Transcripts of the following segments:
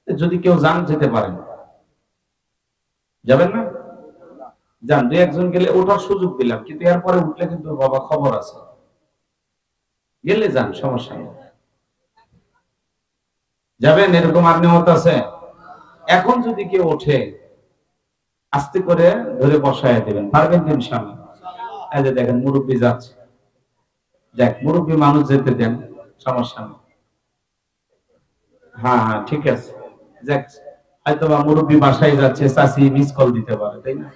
যদি কেউ যান যেতে পারেন, যাবেন না? যান, দুই একজন গেলে ওঠার সুযোগ দিলাম, কিন্তু এরপরে উঠলে কিন্তু বাবা খবর আছে, গেলে যান, সমস্যা নেই। যাবেন, এরকম আর নিয়ত আছে? এখন যদি কেউ ওঠে আস্তে করে ধরে বসায় দেবেন, পারবেন তো ইনশাআল্লাহ? এই যে দেখেন মুরব্বী যাচ্ছে, দেখ মুরব্বী মানুষ যেতে দেন, সমস্যা নেই। হ্যাঁ হ্যাঁ ঠিক আছে, যাক, হয়তো বা মুরব্বী বাসায় যাচ্ছে, চাচি মিস কল দিতে পারে, তাই না?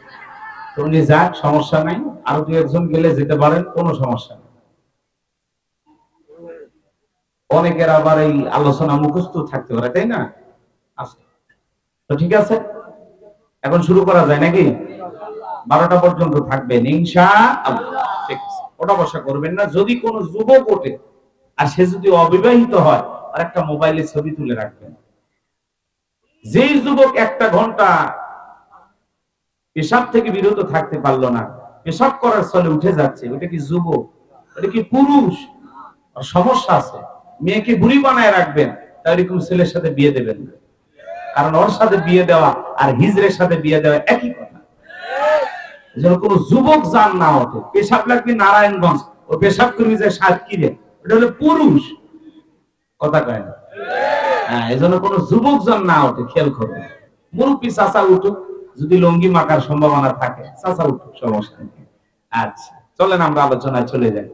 তো উনি যাক, সমস্যা নাই। আরো দুই একজন গেলে যেতে পারেন, কোনো সমস্যা নেই। অনেকের আবার এই আলোচনা মুখস্থ থাকতে পারে, তাই না? আচ্ছা, তো ঠিক আছে, এখন শুরু করা যায় নাকি? 12টা পর্যন্ত থাকবেন ইনশাআল্লাহ। ঠিক আছে, ওটা বসা করবেন না। যদি কোনো যুবক ওঠে আর সে যদি অবিবাহিত হয়, আর একটা মোবাইলে ছবি তুলে রাখবেন। যেই যুবক একটা ঘন্টা পেশাব থেকে বিরত থাকতে পারলো না, পেশাব করার স্থলে উঠে যাচ্ছে, ওটা কি যুবক? ওটা কি পুরুষ? আর সমস্যা আছে। মেয়েকে বুড়ি বানায় রাখবেন, তাই এরকম ছেলের সাথে বিয়ে দেবেন না। কারণ ওর সাথে বিয়ে দেওয়া আর হিজড়ের সাথে বিয়ে দেওয়া একই কথা। যেন কোন যুবক যান না ওঠে। পেশাব লাগবে নারায়ণগঞ্জ, ও পেশাব করবি যে সাতক্ষীরে, এটা হলো পুরুষ, কথা কয় না। হ্যাঁ, এই জন্য কোন যুবক যান না ওঠে, খেয়াল করবে। মুরব্বী চাচা উঠুক, যদি লঙ্গি মাকার সম্ভাবনা থাকে চাচা উঠুক, সমস্যা নেই। আচ্ছা, চলেন আমরা আলোচনায় চলে যাই।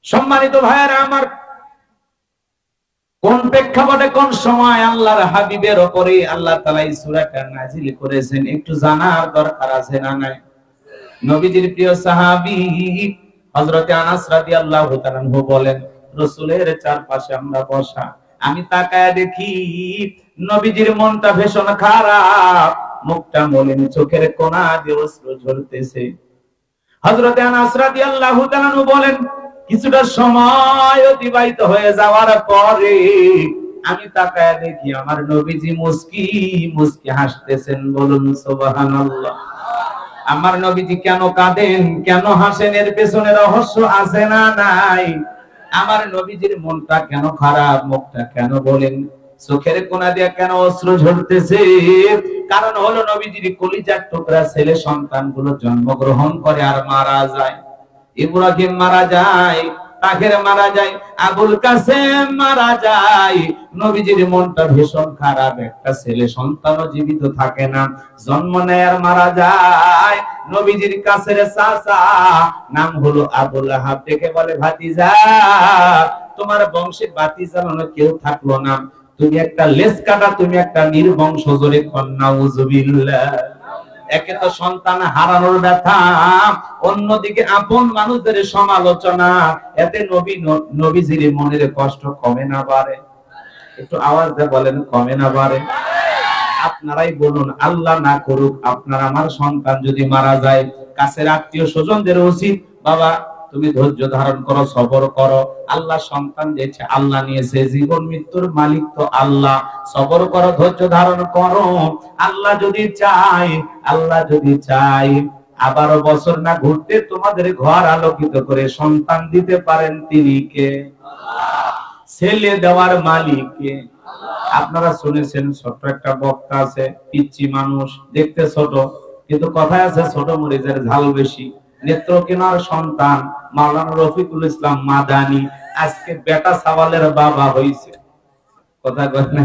সম্মানিত ভাইয়েরা আমার, কোন প্রেক্ষাপটে কোন সময় আল্লাহর হাবিবের উপরে আল্লাহ তাআলা এই সূরাটা নাযিল করেছেন, একটু জানার দরকার আছে না নাই? নবীজির প্রিয় সাহাবী হযরত আনাস রাদিয়াল্লাহু তাআলা আনহু বলেন, রাসূলের চারপাশে আমরা বসা, আমি তাকায় দেখি নবীজির মনটা ভীষণ খারাপ, মুখটা মলিন, চোখের কোণা দিয়ে অশ্রু ঝরতেছে। হযরত আনাস রাদিয়াল্লাহু তাআলা আনহু বলেন, কিছুটা সময় অতিবাহিত হয়ে যাওয়ার পরে আমি তাকায় দেখি আমার নবীজি মুস্কি মুস্কি হাসতেছেন। বলুন সুবহানাল্লাহ। আমার নবীজি কেন কাঁদেন, কেন হাসেন, এর পেছনে রহস্য আছে না নাই? আমার নবীজির মনটা কেন খারাপ, মুখটা কেন বলেন, চোখের কোণা দিয়ে কেন অশ্রু ঝরতেছে? কারণ হলো নবীজির কলিজার টুকরা ছেলে সন্তানগুলো জন্মগ্রহণ করে আর মারা যায়। ইব্রাহিম মারা যায়, তাহের মারা যায়, আবুল কাসেম মারা যায়। নবীজির মনটা ভীষণ খারাপ, একটা ছেলে সন্তানও জীবিত থাকে না, জন্ম নেয় আর মারা যায়। নবীজির কাছের চাচা নাম হলো আবু লাহাব, ডেকে বলে, ভাতিজা, তোমার বংশে বাতি জ্বালানো কেউ থাকলো না, তুমি একটা লেজ কাটা, তুমি একটা নির্বংশ, জোরে কন্যা উযুবিল্লাহ। একে তো সন্তান হারানোর ব্যথা, অন্যদিকে আপন মানুষদের সমালোচনা, এতে নবীজির মনের কষ্ট কমে না বাড়ে? একটু আওয়াজ দিয়ে বলেন, কমে না বাড়ে? আপনারাই বলুন, আল্লাহ না করুক আপনার আমার সন্তান যদি মারা যায়, কাছের আত্মীয় স্বজনদের উচিত, বাবা তুমি ধৈর্য ধারণ করো, সবর করো, আল্লাহ সন্তান দিয়েছে, আল্লাহ নিয়েছে, জীবন মৃত্যুর মালিক তো আল্লাহ, সবর করো, ধৈর্য ধারণ করো। আল্লাহ যদি চায়, আল্লাহ যদি চায়, আবারো বছর না ঘুরতে তোমাদের ঘর আলোকিত করে সন্তান দিতে পারেন, তিনি কে? ছেলে দেওয়ার মালিক কে? আপনারা শুনেছেন, ছোট্ট একটা বক্তা আছে, পিচ্চি মানুষ, দেখতে ছোট, কিন্তু কথায় আছে ছোট মরিচের ঝাল বেশি। নেত্রকোনার সন্তান মাওলানা রফিকুল ইসলাম মাদানী আজকে বেটা সাওয়ালের বাবা হইছে, কথা কয় না?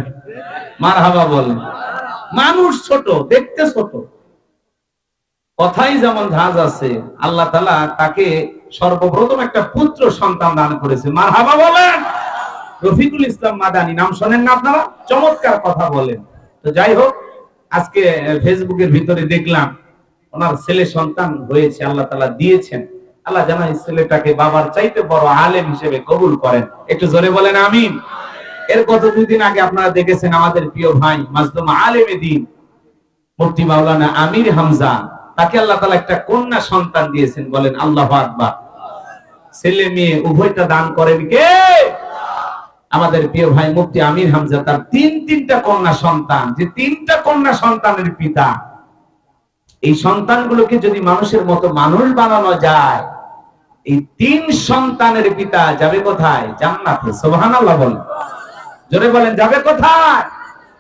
মারহাবা বলেন। মানুষ ছোট, দেখতে ছোট, কথাই যেমন ঝাঁজ আছে, আল্লাহ তাআলা তাকে সর্বপ্রথম একটা পুত্র সন্তান দান করেছে। মারহাবা বলেন। রফিকুল ইসলাম মাদানী নাম শোনেন না আপনারা? চমৎকার কথা বলেন। তো যাই হোক, আজকে ফেসবুকের ভিতরে দেখলাম ওনার ছেলে সন্তান হয়েছে, আল্লাহ তাআলা দিয়েছেন। আল্লাহ যেন এই ছেলেটাকে বাবার চাইতে বড় আলেম হিসেবে কবুল করেন। একটু জোরে বলেন আমিন। এর গত 2 দিন আগে আপনারা দেখেছেন আমাদের প্রিয় ভাই মাজলুম আলেমে দ্বীন মুফতি মাওলানা আমির হামজা, তাকে আল্লাহ তাআলা একটা কন্যা সন্তান দিয়েছেন। বলেন আল্লাহু আকবার। ছেলে মেয়ে উভয়টা দান করেন কে? আমাদের প্রিয় ভাই মুফতি আমির হামজা, তার 3টা কন্যা সন্তান, যে 3টা কন্যা সন্তানের পিতা। এই সন্তানগুলোকে যদি মানুষের মতো মানুষ বানানো যায়, এই 3 সন্তানের পিতা যাবে কোথায়? জান্নাতে। সুবহানাল্লাহ বলেন, জোরে বলেন, যাবে কোথায়?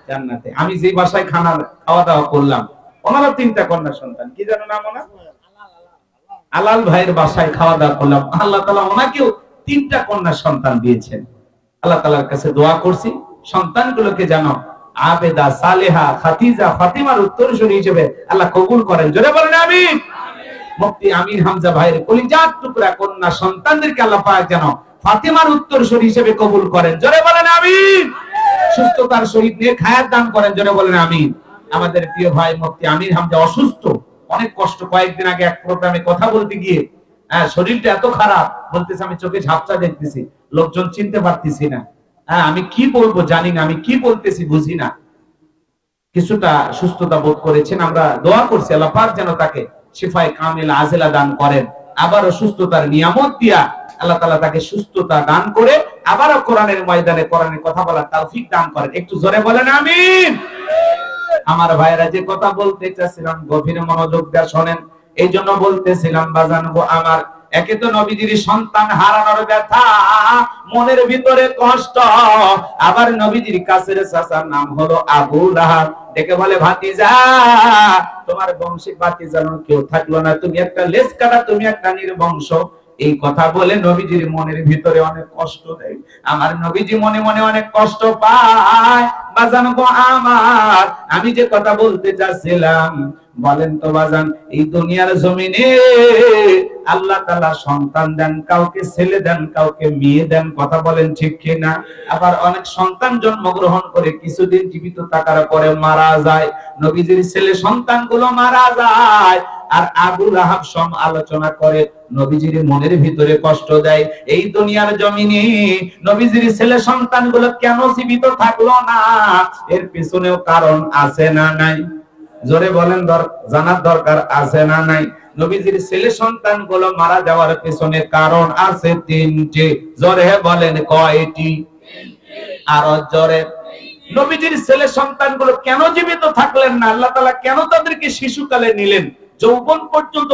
জান্নাতে। আমি যে বাসায় খাওয়া দাওয়া করলাম, ওনারা 3টা কন্যা সন্তান, কি জানো নাম ওনার? আলাল ভাইয়ের বাসায় খাওয়া দাওয়া করলাম, আল্লাহ তাআলা ওনাকেও 3টা কন্যা সন্তান দিয়েছেন। আল্লাহ তাআলার কাছে দোয়া করছি সন্তানগুলোকে যেন আবেদা, সালেহা, খাদিজা, ফাতিমার উত্তরসূরি হিসেবে আল্লাহ কবুল করেন। জোরে বলেন আমিন। মুফতি আমির হামজা ভাইয়ের কলিজার টুকরা কন্যা সন্তানদেরকে আল্লাহ পাক যেন ফাতিমার উত্তরসূরি হিসেবে কবুল করেন। জোরে বলেন আমিন। সুস্থতার সহিত নেক হায়াত দান করেন। জোরে বলেন আমিন। আমাদের প্রিয় ভাই মুফতি আমির হামজা অসুস্থ, অনেক কষ্ট। কয়েকদিন আগে এক প্রোগ্রামে কথা বলতে গিয়ে শরীরটা এত খারাপ, বলতেছে আমি চোখে ঝাপসা দেখতেছি, লোকজন চিনতে পারতেছি না, আমি কি বলবো জানি না, আমি কি বলতেছি বুঝি না। কিছুটা সুস্থতা বোধ করেছেন, আমরা দোয়া করছি আল্লাহ পাক যেন তাকে শিফায়ে কামিল আজেলা দান করেন। আবারও সুস্থতার নিয়ামত দিয়া আল্লাহ তাআলা তাকে সুস্থতা দান করে আবারও কোরআনের ময়দানে কোরআনের কথা বলার তৌফিক দান করেন। একটু জোরে বলেন আমিন। আমার ভাইরা, যে কথা বলতে চাচ্ছিলাম গভীর মনোযোগ দিয়ে শোনেন। এই জন্য বলতেছিলাম বাজান গো আমার, একে তো নবীজির সন্তান হারানোর ব্যথা, মনের ভিতরে কষ্ট, আবার নবীজির কাছের চাচার নাম হলো আবু লাহাব, ডেকে বলে ভাতিজা, তোমার বংশে ভাতিজার কেউ থাকলো না, তুমি একটা লেজ কাটা, তুমি একটা নির্বংশ। এই কথা বলে নবীজির মনের ভিতরে অনেক কষ্ট দেয়। আমার নবীজি মনে মনে অনেক কষ্ট পায়। বাজান গো আমার, আমি যে কথা বলতে চাচ্ছিলাম, বলেন তো বাজান, এই দুনিয়ার জমিনে আল্লাহ তাআলা সন্তান দেন, কাউকে ছেলে দেন, কাউকে মেয়ে দেন, কথা বলেন ঠিক কিনা? আবার অনেক সন্তান জন্মগ্রহণ করে কিছুদিন জীবিত থাকার পরে মারা যায়। নবীজির ছেলে সন্তানগুলো মারা যায়, আর আবু লাহাব আলোচনা করে নবীজির মনের ভিতরে কষ্ট দেয়। এই দুনিয়ার জমিনে নবীজির ছেলে সন্তানগুলো কেন জীবিত থাকলো না, এর পিছনেও কারণ আছে না নাই? জোরে বলেন, জানার দরকার আছে না নাই? নবীজির ছেলে সন্তানগুলো মারা যাওয়ার পিছনে কারণ আছে 3টি। জোরে বলেন কয়টি? আরো জোরে। নবীজির ছেলে সন্তানগুলো কেন জীবিত থাকলেন না? আল্লাহ তাআলা কেন তাদেরকে শিশুকালে নিলেন? যৌবন পর্যন্ত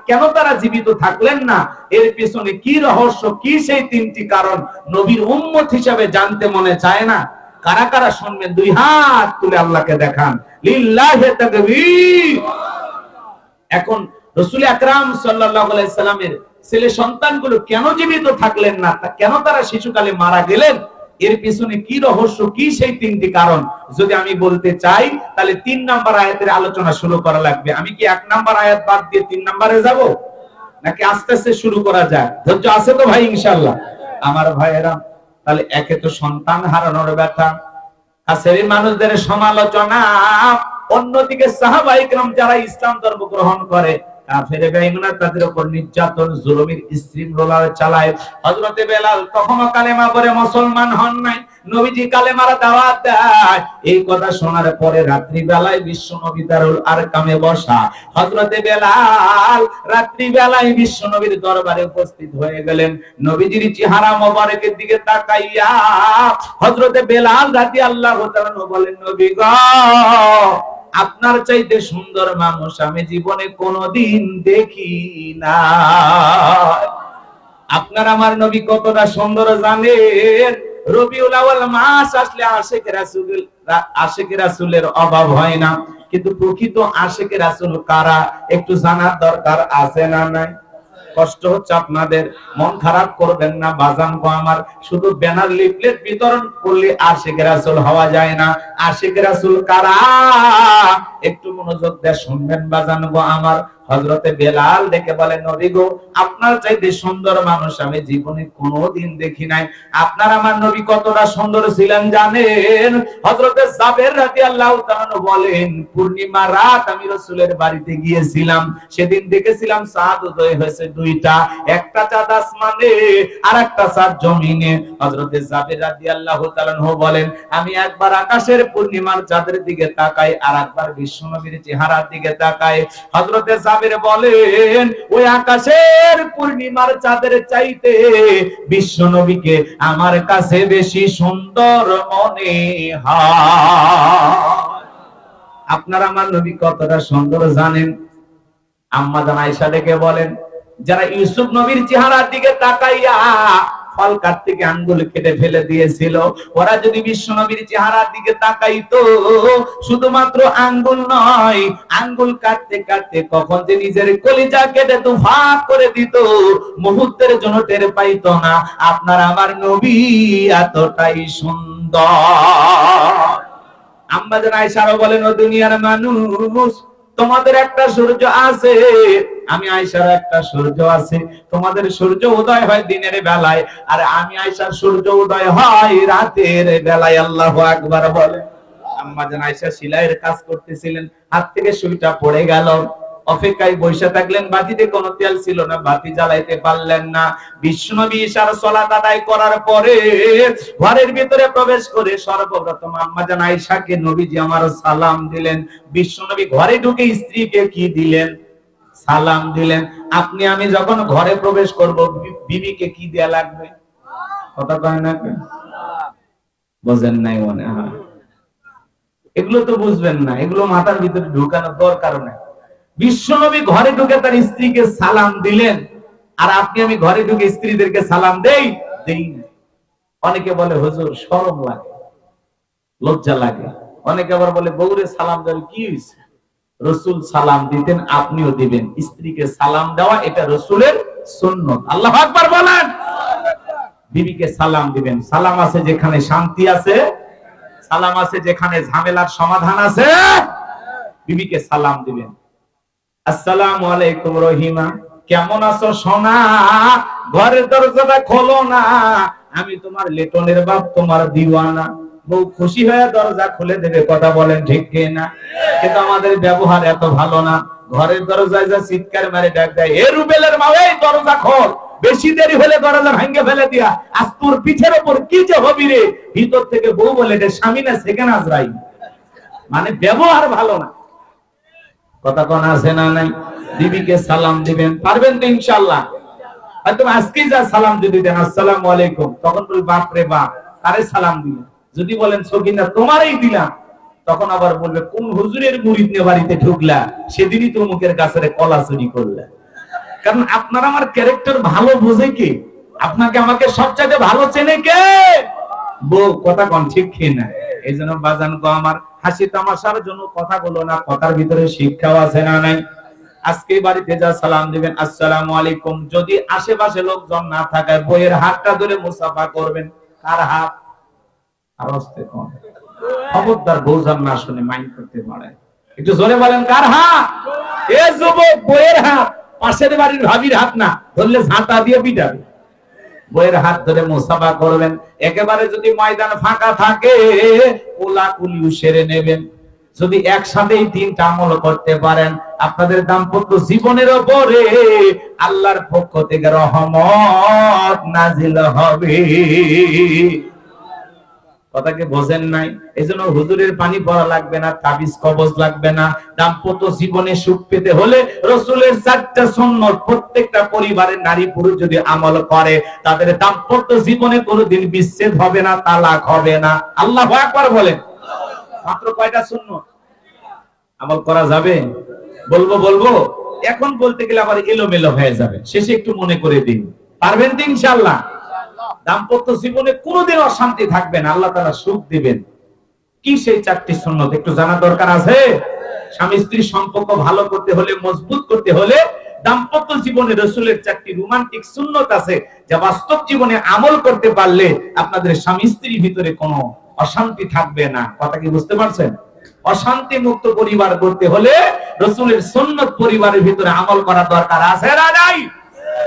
কেন তারা জীবিত থাকলেন না? এর পিছনে কি রহস্য, কি সেই 3টি কারণ নবীর উম্মত হিসেবে জানতে মনে চায় না? কারা কারা শুনবেন? 2 হাত তুলে আল্লাহকে দেখান। লিল্লাহি তাকবীর। এখন রাসূল আকরাম সাল্লাল্লাহু আলাইহি সাল্লামের ছেলে সন্তানগুলো কেন জীবিত থাকলেন না, কেন তারা শিশুকালে মারা গেলেন, এর পিছনে কি রহস্য, কি সেই 3টি কারণ যদি আমি বলতে চাই, তাহলে 3 নাম্বার আয়াতের আলোচনা শুরু করা লাগবে। আমি কি 1 নাম্বার আয়াত বাদ দিয়ে 3 নাম্বারে যাব, নাকি আস্তে আস্তে শুরু করা যায়? ধৈর্য আছে তো ভাই ইনশাআল্লাহ? আমার ভাইয়েরা, তাহলে একে তো সন্তান হারানোর ব্যথা, কাছের মানুষদের সমালোচনা, অন্যদিকে সাহাবায়ে কেরাম যারা ইসলাম ধর্ম গ্রহণ করে, কাফের বেঈমানরা তাদের উপর নির্যাতন, জুলুমের স্ট্রিমরোলার চালায়। হযরত বেলাল তখনও কালেমা পড়ে মুসলমান হন নাই, নবীজি কালেমার দাওয়াত দেয়। এই কথা শোনার পরে রাত্রি বেলায় বিশ্ব নবী দারুল আরকামে বসা হযরত বেলাল রাত্রি বেলায় বিশ্ব নবীর দরবারে উপস্থিত হয়ে গেলেন। নবীজির চেহারা মোবারকের দিকে তাকাইয়া হযরত বেলাল রাদিয়াল্লাহু তাআলা বলেন, নবী গো, আপনার চাইতে সুন্দর মানুষ আমি জীবনে কোনোদিন দেখি না। আপনার আমার নবী কতটা সুন্দর জানেন? রবিউল আউয়াল মাস আসলে আশিকে রাসূলের অভাব হয় না, কিন্তু প্রকৃত আশিকে রাসূল কারা একটু জানার দরকার আছে না নাই? কষ্ট হচ্ছে আপনাদের, মন খারাপ করবেন না বাজান গো আমার। শুধু ব্যানার লিফলেট বিতরণ করলে আশিকে রাসূল হওয়া যায় না। আশিকে রাসূল কারা একটু মনোযোগ দিয়ে শুনবেন বাজান গো আমার। হযরতে বেলাল ডেকে বলেন, নবী গো, আপনার চাইতে সুন্দর মানুষ আমি জীবনে কোনোদিন দেখি নাই। আপনার আমার নবী কতটা সুন্দর ছিলেন জানেন? হযরতে জাবের রাদিয়াল্লাহু তাআলা বলেন, পূর্ণিমা রাত আমি রাসূলের বাড়িতে গিয়েছিলাম, সেদিন দেখেছিলাম চাঁদ উদয় হয়েছে 2টা, একটা চাঁদ আসমানে আর একটা চাঁদ জমিনে। হযরতে জাবের রাদিয়াল্লাহু তাআলা বলেন, আমি একবার আকাশের পূর্ণিমার চাঁদের দিকে তাকাই, আর একবার বিশ্বনবীর চেহারার দিকে তাকাই। হযরতে জাবের বলেন, ওই আকাশের পূর্ণিমার চাঁদের চাইতে বিশ্বনবীকে আমার কাছে বেশি সুন্দর মনে হয়। আপনারা আমার নবী কতটা সুন্দর জানেন? আম্মা জান আয়েশা ডেকে বলেন, যারা ইউসুফ নবীর চেহারার দিকে তাকাইয়া ফল কাটতে গিয়ে আঙ্গুল কেটে ফেলে দিয়েছিল। ওরা যদি বিশ্বনবীর চেহারার দিকে তাকাইতো, শুধুমাত্র আঙ্গুল নয়, আঙ্গুল কাটতে কাটতে কখন যে নিজের কলিজা কেটে দুভাগ করে দিত, মুহূর্তের জন্য টের পাইতো না। আপনার আমার নবী এতটাই সুন্দর। আম্মা জান আয়েশা বলেন, ও দুনিয়ার মানুষ, তোমাদের একটা সূর্য আছে, আমি আয়েশার একটা সূর্য আছে। তোমাদের সূর্য উদয় হয় দিনের বেলায়, আর আমি আয়েশার সূর্য উদয় হয় রাতের বেলায়। আল্লাহু আকবার বলে। আম্মা জান আয়েশা সেলাইয়ের কাজ করতেছিলেন, হাত থেকে সুইটা পড়ে গেল। অপেক্ষায় বসে থাকলেন, বাতিতে কোনো তেল ছিল না, বাতি জ্বালাইতে পারলেন না। বিশ্বনবী ইশার সালাত আদায় করার পরে ঘরের ভিতরে প্রবেশ করে সর্বপ্রথম আম্মা জান আয়েশাকে নবীজি আমার সালাম দিলেন। বিশ্বনবী ঘরে ঢুকে স্ত্রীকে কি দিলেন? সালাম দিলেন। আপনি আমি যখন ঘরে প্রবেশ করব, বিবিকে কি দেয়া লাগবে? কথা কয় না, বোঝেন নাই মনে হয়? এগুলো তো বুঝবেন না, এগুলো মাথার ভিতরে ঢুকানোর দরকার নাই। বিশ্বনবী ঘরে ঢুকে তার স্ত্রীকে সালাম দিলেন, আর আপনি আমি ঘরে ঢুকে স্ত্রীদেরকে সালাম দেই? দেই না। অনেকে বলে হুজুর শরম লাগে, লজ্জা লাগে। অনেকে আবার বলে বউরে সালাম দেওয়া কি হয়েছে? রাসূল সালাম দিতেন, আপনিও দিবেন। স্ত্রীকে সালাম দেওয়া এটা রাসূলের সুন্নাত। আল্লাহু আকবার বলেন। বিবিকে সালাম দিবেন। সালাম আছে যেখানে শান্তি আছে, সালাম আছে যেখানে ঝামেলার সমাধান আছে, বিবিকে সালাম দিবেন। আসসালামু আলাইকুম রহিমা, কেমন আছো সোনা? ঘরের দরজাটা খোলো না, আমি তোমার লেটনের বাপ, তোমার দিওয়ানা। বউ খুশি হয়ে দরজা খুলে দেবে, কথা বলেন ঠিক কিনা? কিন্তু আমাদের ব্যবহার এত ভালো না। ঘরের দরজায় যা চিৎকার মারে ডাক দেয়, এ রুবেলের মা, এই দরজা খোল, বেশি দেরি হলে দরজা ভেঙে ফেলে দিয়া, আজ তোর পিঠের উপর কি যে হবি রে। ভিতর থেকে বউ বলে, এটা স্বামী না সেকেন্ড আজরাইল। মানে ব্যবহার ভালো না। কথা কোন আছে না নাই? বিবিকে সালাম দিবেন, পারবেন তো ইনশাআল্লাহ? হয়তো আজকেই যা সালাম যদি দেন, আসসালামু আলাইকুম, তখন বলি বাপ রে বাপ, আরে সালাম দিলেন। যদি বলেন সকিনা তোমারই দিলাম, তখন আবার বলবে কোন হুজুরের মুরিদ নিয়ে বাড়িতে ঢুকলা, সেদিনই তো মুখের গাছের কলা চুরি করলা। কারণ আপনার আমার ক্যারেক্টার ভালো বোঝে কে? আপনাকে আমাকে সবচাইতে ভালো চেনে কে? বউ। কথা কোন ঠিক খেয়ে না? এই জন্য বাজান গো আমার, হাসি তামাশার জন্য কথা বলো না, কথার ভিতরে শিক্ষাও আছে না নাই? আজকে বাড়িতে যা সালাম দিবেন, আসসালামু আলাইকুম, যদি আশেপাশে লোকজন না থাকে, বইয়ের হাতটা ধরে মুসাফা করবেন। কার হাত? আর আস্তে কোন খবরদার বউজান না শুনে মাইন্ড করতে পারে। একটু জোরে বলেন, কার হাত? এ যুবক, বইয়ের হাত, পাশের বাড়ির ভাবির হাত না, ধরলে ঝাঁটা দিয়ে পিটাবে। বইয়ের হাত ধরে মুসাফা করবেন। একেবারে যদি ময়দান ফাঁকা থাকে, কোলাকুলি সেরে নেবেন। যদি একসাথেই তিনটা আমল করতে পারেন, আপনাদের দাম্পত্য জীবনের উপরে আল্লাহর পক্ষ থেকে রহমত নাজিল হবে। কথাকে বোঝেন নাই? এজন্য হুজুরের পানি পড়া লাগবে না, তাবিজ কবজ লাগবে না। দাম্পত্য জীবনে সুখ পেতে হলে রাসূলের 4টা সুন্নাত প্রত্যেকটা পরিবারের নারী পুরুষ যদি আমল করে, তাদের দাম্পত্য জীবনে কোনোদিন বিচ্ছেদ হবে না, তালাক হবে না। আল্লাহু আকবার বলেন। মাত্র কয়টা সুন্নাত আমল করা যাবে? বলবো এখন বলতে গেলে আবার এলোমেলো হয়ে যাবে, শেষে একটু মনে করে দিন। পারবেন তো ইনশাআল্লাহ? দাম্পত্য জীবনে কোনোদিন অশান্তি থাকবে না, আল্লাহ তাআলা সুখ দিবেন। কি সেই 4টি সুন্নাত একটু জানা দরকার আছে। স্বামী স্ত্রীর সম্পর্ক ভালো করতে হলে, মজবুত করতে হলে, দাম্পত্য জীবনে রাসূলের 4টি রোমান্টিক সুন্নাত আছে, যা বাস্তব জীবনে আমল করতে পারলে আপনাদের স্বামী স্ত্রীর ভিতরে কোনো অশান্তি থাকবে না। কথা কি বুঝতে পারছেন? অশান্তি মুক্ত পরিবার করতে হলে রাসূলের সুন্নাত পরিবারের ভিতরে আমল করা দরকার আছে না নাই?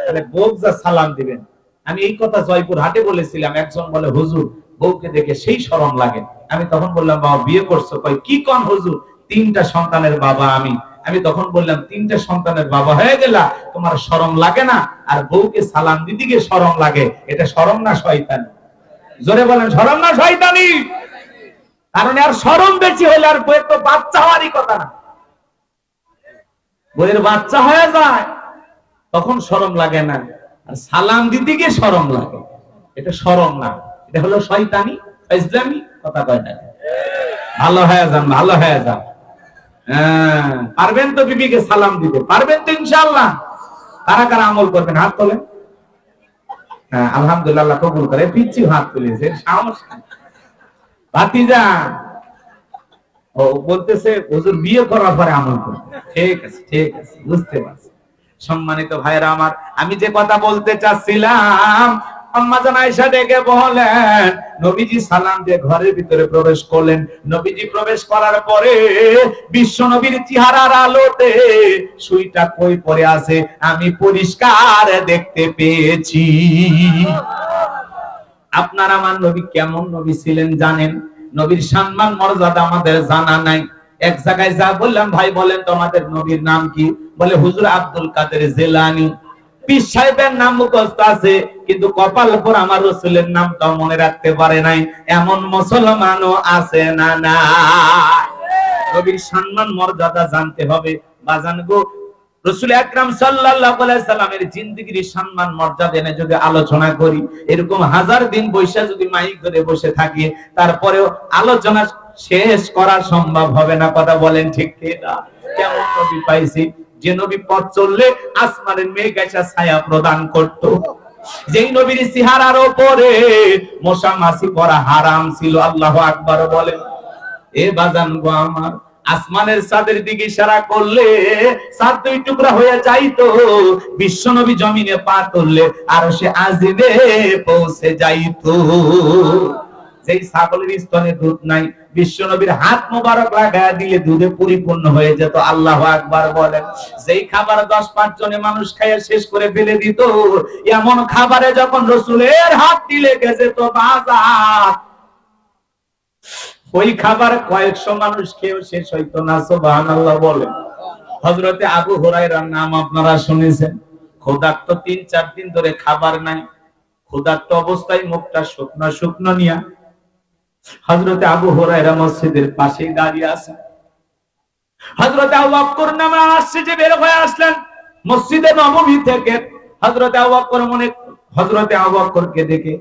তাহলে বউ যা সালাম দিবেন। আমি এই কথা জয়পুর হাটে বলেছিলাম, একজন বলে হুজুর বউকে দেখে সেই শরম লাগে। আমি তখন বললাম, বাবা বিয়ে করছো? কই কি কোন হুজুর, 3টা সন্তানের বাবা আমি। আমি তখন বললাম, 3টা সন্তানের বাবা হয়ে গেলা, তোমার শরম লাগে না? আর বউকে সালাম দিতে গিয়ে শরম লাগে, এটা শরম না শয়তানি? জোরে বলেন, শরম না শয়তানি? কারণ আর শরম বেশি হলে আর বউয়ের তো বাচ্চা হওয়ারই কথা না। বউয়ের বাচ্চা হয়ে যায় তখন শরম লাগে না, আর সালাম দিতে গিয়ে শরম লাগে, এটা শরম না, এটা হলো শয়তানি, ইসলামী। কথা কয় না? ভালো হয়ে যান, ভালো হয়ে যান। হ্যাঁ, পারবেন তো বিবিকে সালাম দিতে? পারবেন তো ইনশাআল্লাহ? কারা কারা আমল করবেন হাত তোলেন। আলহামদুলিল্লাহ কবুল করে। পিচ্ছি হাত তুলেছে, সাহস ভাতিজা। ও বলতেছে হুজুর বিয়ে করার পরে আমল করব। ঠিক আছে, ঠিক আছে, বুঝতে পারছি। সম্মানিত ভাইরা আমার, আমি যে কথা বলতে চাচ্ছিলাম, আম্মা জান আয়েশা ডেকে বলেন, নবীজি সালাম দিয়ে ঘরের ভিতরে প্রবেশ করলেন। নবীজি প্রবেশ করার পরে বিশ্ব নবীর চেহারার আলোতে সুইটা কই পড়ে আছে আমি পরিষ্কার দেখতে পেয়েছি। আপনার আমার নবী কেমন নবী ছিলেন জানেন? নবীর সম্মান মর্যাদা আমাদের জানা নাই। এক জায়গায় যা বললাম, ভাই বলেন তোমাদের নবীর নাম কি? বলে হুজুর আব্দুল কাদের জিলানী। পীর সাহেবের নাম মুখস্থ আছে, কিন্তু কপাল উপর আমার রাসূলের নামটা মনে রাখতে পারে নাই। এমন মুসলমানও আছে না? না। নবীর সম্মান মর্যাদা জানতে হবে বাজান গো। রাসূল আকরাম সাল্লাল্লাহু আলাইহি সাল্লামের জিন্দেগির সম্মান মর্যাদা এনে যদি আলোচনা করি, এরকম হাজার দিন বৈশা যদি মাইক ধরে বসে থাকি, তারপরেও আলোচনা শেষ করা সম্ভব হবে না। কথা বলেন ঠিক কি না? কেমন নবী পাইছি, যে নবী পথ চললে আসমানের মেঘ এসে ছায়া প্রদান করত, যেই নবীর চেহারার উপরে মশা মাছি পড়া হারাম ছিল। আল্লাহু আকবার বলেন। এ বাজান গো আমার, আসমানের চাঁদের দিকে ইশারা করলে চাঁদ দুই টুকরা হয়ে যাইতো। বিশ্ব নবী জমিনে পা তুললে আরশে আজিমে পৌঁছে যাইতো। যেই ছাগলের স্তনে দুধ নাই, বিশ্ব নবীর হাত মোবারক লাগায়া দিলে দুধে পরিপূর্ণ হয়ে যেত। আল্লাহু আকবার বলেন। যেই খাবার 10-5 জনে মানুষ খাইয়া শেষ করে ফেলে দিত, এমন খাবারে যখন রাসূলের হাত দিলে গেছে তো বাজার, ওই খাবার কয়েকশো মানুষ খেয়েও শেষ হইতো না। সুবহানাল্লাহ বলেন। হযরতে আবু হুরায়রার নাম আপনারা শুনেছেন। ক্ষুধার্ত 3-4 দিন ধরে খাবার নাই, ক্ষুধার্ত অবস্থায় মুখটা শুকনো শুকনো নিয়া হযরতে আবু হুরায়রা মসজিদের পাশেই দাঁড়িয়ে আছেন। হযরতে আবু বকর নামে মসজিদে বের হয়ে আসলেন মসজিদে নববী থেকে। হযরতে আবু বকরকে দেখে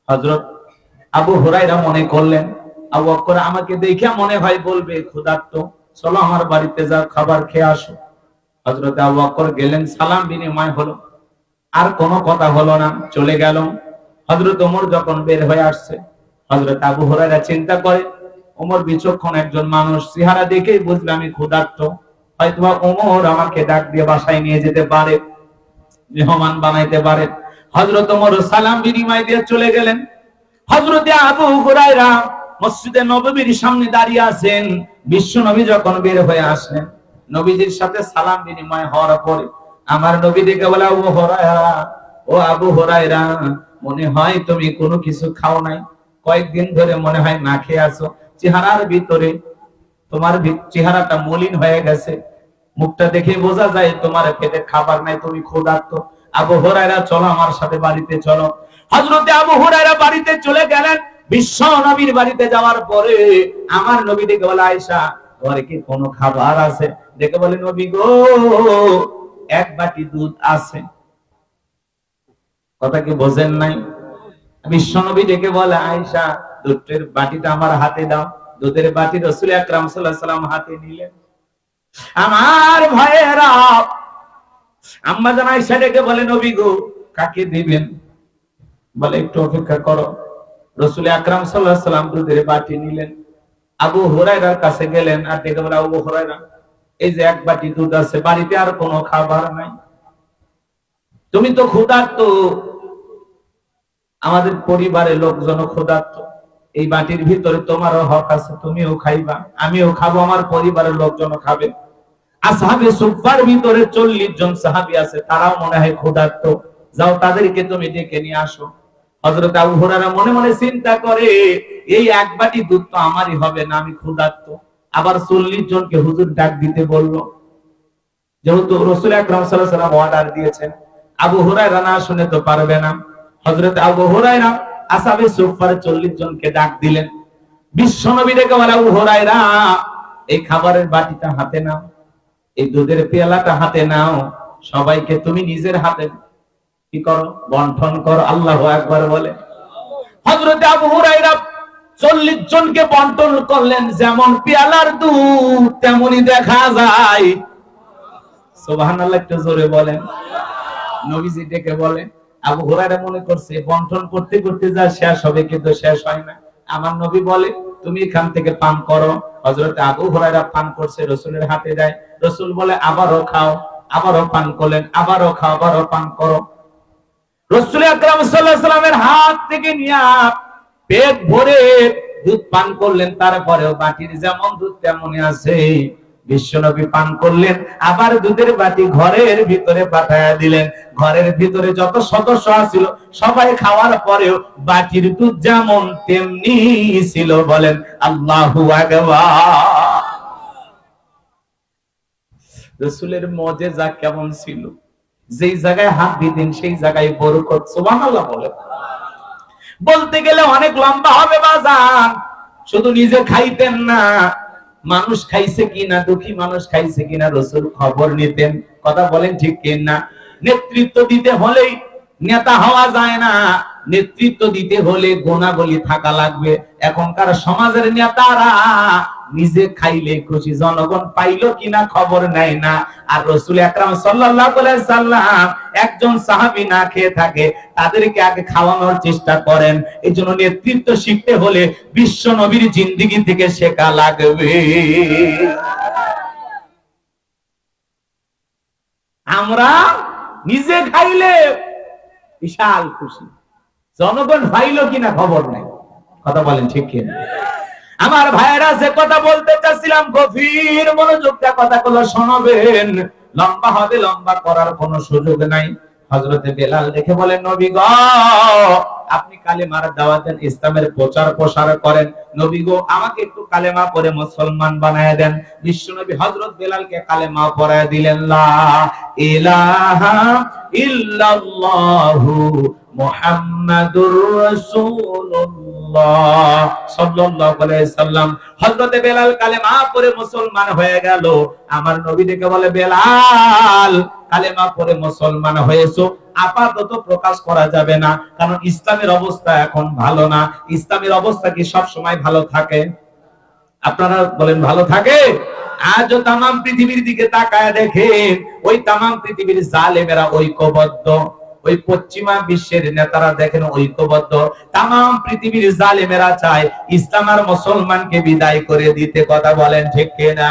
হযরত আবু হুরায়রা মনে করলেন, আবু বকর আমাকে দেখে মনে হয় বলবে ক্ষুধার্ত, চলো আমার বাড়িতে যাও, খাবার খেয়ে আসো। হযরত আবু বকর গেলেন, সালাম বিনিময় হলো, আর কোনো কথা হলো না, চলে গেল। হযরত ওমর যখন বের হয়ে আসছে, হযরত আবু হুরায়রা চিন্তা করে, ওমর বিচক্ষণ একজন মানুষ, চেহারা দেখেই বুঝবে আমি ক্ষুধার্ত, হয়তোবা ওমর আমাকে ডাক দিয়ে বাসায় নিয়ে যেতে পারে, মেহমান বানাইতে পারে। হযরত ওমর সালাম বিনিময় দিয়ে চলে গেলেন। হযরতে আবু হুরায়রা মসজিদে নববীর সামনে দাঁড়িয়ে আছেন। বিশ্ব নবী যখন বের হয়ে আসলেন, নবীজির সাথে সালাম বিনিময় হওয়ার পরে আমার নবী দেখে বলে, আবু হুরায়রা, ও আবু হুরায়রা, মনে হয় তুমি কোনো কিছু খাও নাই, কয়েকদিন ধরে মনে হয় না খেয়ে আছো। চেহারার ভিতরে তোমার চেহারাটা মলিন হয়ে গেছে, মুখটা দেখে বোঝা যায় তোমার পেটে খাবার নাই, তুমি ক্ষুধার্ত। আবু হুরায়রা, চলো আমার সাথে বাড়িতে চলো। হযরতে আবু হুরায়রা বাড়িতে চলে গেলেন। বিশ্ব নবীর বাড়িতে যাওয়ার পরে আমার নবী দেখে বলে, আয়েশা, ঘরে কি কোনো খাবার আছে? দেখে বলে, নবী গো, এক বাটি দুধ আছে। কথা কি বোঝেন নাই? বিশ্ব নবী ডেকে বলে, আয়েশা, দুধের বাটিটা আমার হাতে দাও। দুধের বাটি রাসূল আকরাম সাল্লাল্লাহু আলাইহি সাল্লাম হাতে নিলেন। আমার ভাইয়েরা, আম্মা জান আয়েশা ডেকে বলে, নবী গো, কাকে দিবেন? বলে, একটু অপেক্ষা করো। রাসূল আকরাম সাল্লাল্লাহু আলাইহি সাল্লাম দুধের বাটি নিলেন, আবু হুরায়রার কাছে গেলেন, আর ডেকে বলে, আবু হুরায়রা, এই যে এক বাটি দুধ আছে, বাড়িতে আর কোনো খাবার নাই, তুমি তো ক্ষুধার্ত, আমাদের পরিবারের লোকজন ক্ষুধার্ত, এই বাটির ভিতরে তোমারও হক আছে, তুমিও খাইবা, আমিও খাবো, আমার পরিবারের লোকজন খাবে। আসহাবে সুফফার ভিতরে 40 জন সাহাবী আছে, তারাও মনে হয় ক্ষুধার্ত, যাও তাদেরকে তুমি ডেকে নিয়ে আসো। হযরত আবু হুরায়রা মনে মনে চিন্তা করে, এই এক বাটি দুধ তো আমারই হবে না, আমি ক্ষুধার্ত, আবার 40 জনকে হুজুর ডাক দিতে বলল। যেহেতু রাসূল আকরাম সাল্লাল্লাহু আলাইহি ওয়াসাল্লাম অর্ডার দিয়েছেন, আবু হুরায়রা না শুনে তো পারবে না। হযরত আবু হুরায়রা আসহাবে সুফফার 40 জনকে ডাক দিলেন। বিশ্ব নবী ডেকে বলে, আবু হুরায়রা, এই খাবারের বাটিটা হাতে নাও, এই দুধের পেয়ালাটা হাতে নাও, সবাইকে তুমি নিজের হাতে কি করো, বন্টন করো। আল্লাহু আকবার বলে। হযরত আবু হুরায়রা 40 জনকে বন্টন করলেন, যেমন পেয়ালার দুধ তেমনই দেখা যায়। সুবহানাল্লাহ, একটু জোরে বলেন। নবীজি ডেকে বলে, আবু হুরায়রা মনে করছে বন্টন করতে করতে যা শেষ হবে, কিন্তু শেষ হয় না। আমার নবী বলে তুমি এখান থেকে পান করো। হযরত আবু হুরায়রা পান করছে, রাসূলের হাতে দেয়। রাসূল বলে আবারও খাও, আবারও পান করলেন, আবারও খাও, আবারও পান করো। রাসূল আকরাম সাল্লাল্লাহু আলাইহি ওয়াসাল্লামের হাত থেকে নিয়া পেট ভরে দুধ পান করলেন। তারপরেও বাটির যেমন দুধ তেমনই আছে। বিশ্বনবী পান করলেন, আবার দুধের বাটি ঘরের ভিতরে পাঠায়া দিলেন। ঘরের ভিতরে যত সদস্য আছিল সবাই খাওয়ার পরেও বাটির দুধ যেমন তেমনি ছিল। বলেন আল্লাহু আকবার। রাসূলের মুজিজা কেমন ছিল! যেই জায়গায় হাত দিতেন সেই জায়গায় বরকত। সুবহানাল্লাহ বলেন। বলতে গেলে অনেক লম্বা হবে বাজান। শুধু নিজে খাইতেন না, মানুষ খাইছে কিনা, দুঃখী মানুষ খাইছে কিনা রাসূল খবর নিতেন। কথা বলেন ঠিক কিনা? নেতৃত্ব দিতে হলেই নেতা হওয়া যায় না, নেতৃত্ব দিতে হলে গুণাবলী থাকা লাগবে। এখনকার সমাজের নেতারা নিজে খাইলে খুশি, জনগণ পাইলো কিনা খবর নেয় না। আর রাসূল আকরাম সাল্লাল্লাহু আলাইহি সাল্লাম একজন সাহাবী না খেয়ে থাকে, তাদেরকে আগে খাওয়ানোর চেষ্টা করেন। এইজন্য নেতৃত্ব শিখতে হলে বিশ্ব নবীর জিন্দেগি থেকে শেখা লাগবে। আমরা নিজে খাইলে বিশাল খুশি, জনগণ পাইলো কিনা খবর নেই। কথা বলেন ঠিক কিনা? আমার ভাইয়েরা, যে কথা বলতে চাচ্ছিলাম গভীর মনোযোগ দিয়ে কথাগুলো শোনাবেন। লম্বা হবে, লম্বা করার কোনো সুযোগ নাই। হযরতে বেলাল দেখে বলেন, নবী গো আপনি কালেমার দাওয়াত দেন, ইসলামের প্রচার প্রসার করেন। নবী গো আমাকে একটু কালেমা পড়ে মুসলমান বানায় দেন। বিশ্বনবী হযরত বেলালকে কালেমা পড়ায় দিলেন। লা ইলাহা ইল্লাল্লাহু মুহাম্মাদুর রাসূলুল্লাহ সাল্লাল্লাহু আলাইহি সাল্লাম। হযরতে বেলাল কালেমা পড়ে মুসলমান হয়ে গেল। আমার নবী ডেকে বলে, বেলাল কালেমা পড়ে মুসলমান হয়েছো, আপাতত প্রকাশ করা যাবে না, কারণ ইসলামের অবস্থা এখন ভালো না। ইসলামের অবস্থা কি সব সময় ভালো থাকে? আপনারা বলেন ভালো থাকে? আজও তাম পৃথিবীর দিকে তাকায় দেখেন, ওই তাম পৃথিবীর জালেমেরা ঐক্যবদ্ধ। ওই পশ্চিমা বিশ্বের নেতারা দেখেন ঐক্যবদ্ধ। তাম পৃথিবীর জালেমেরা চায় ইসলাম আর মুসলমানকে বিদায় করে দিতে। কথা বলেন ঠিক কিনা?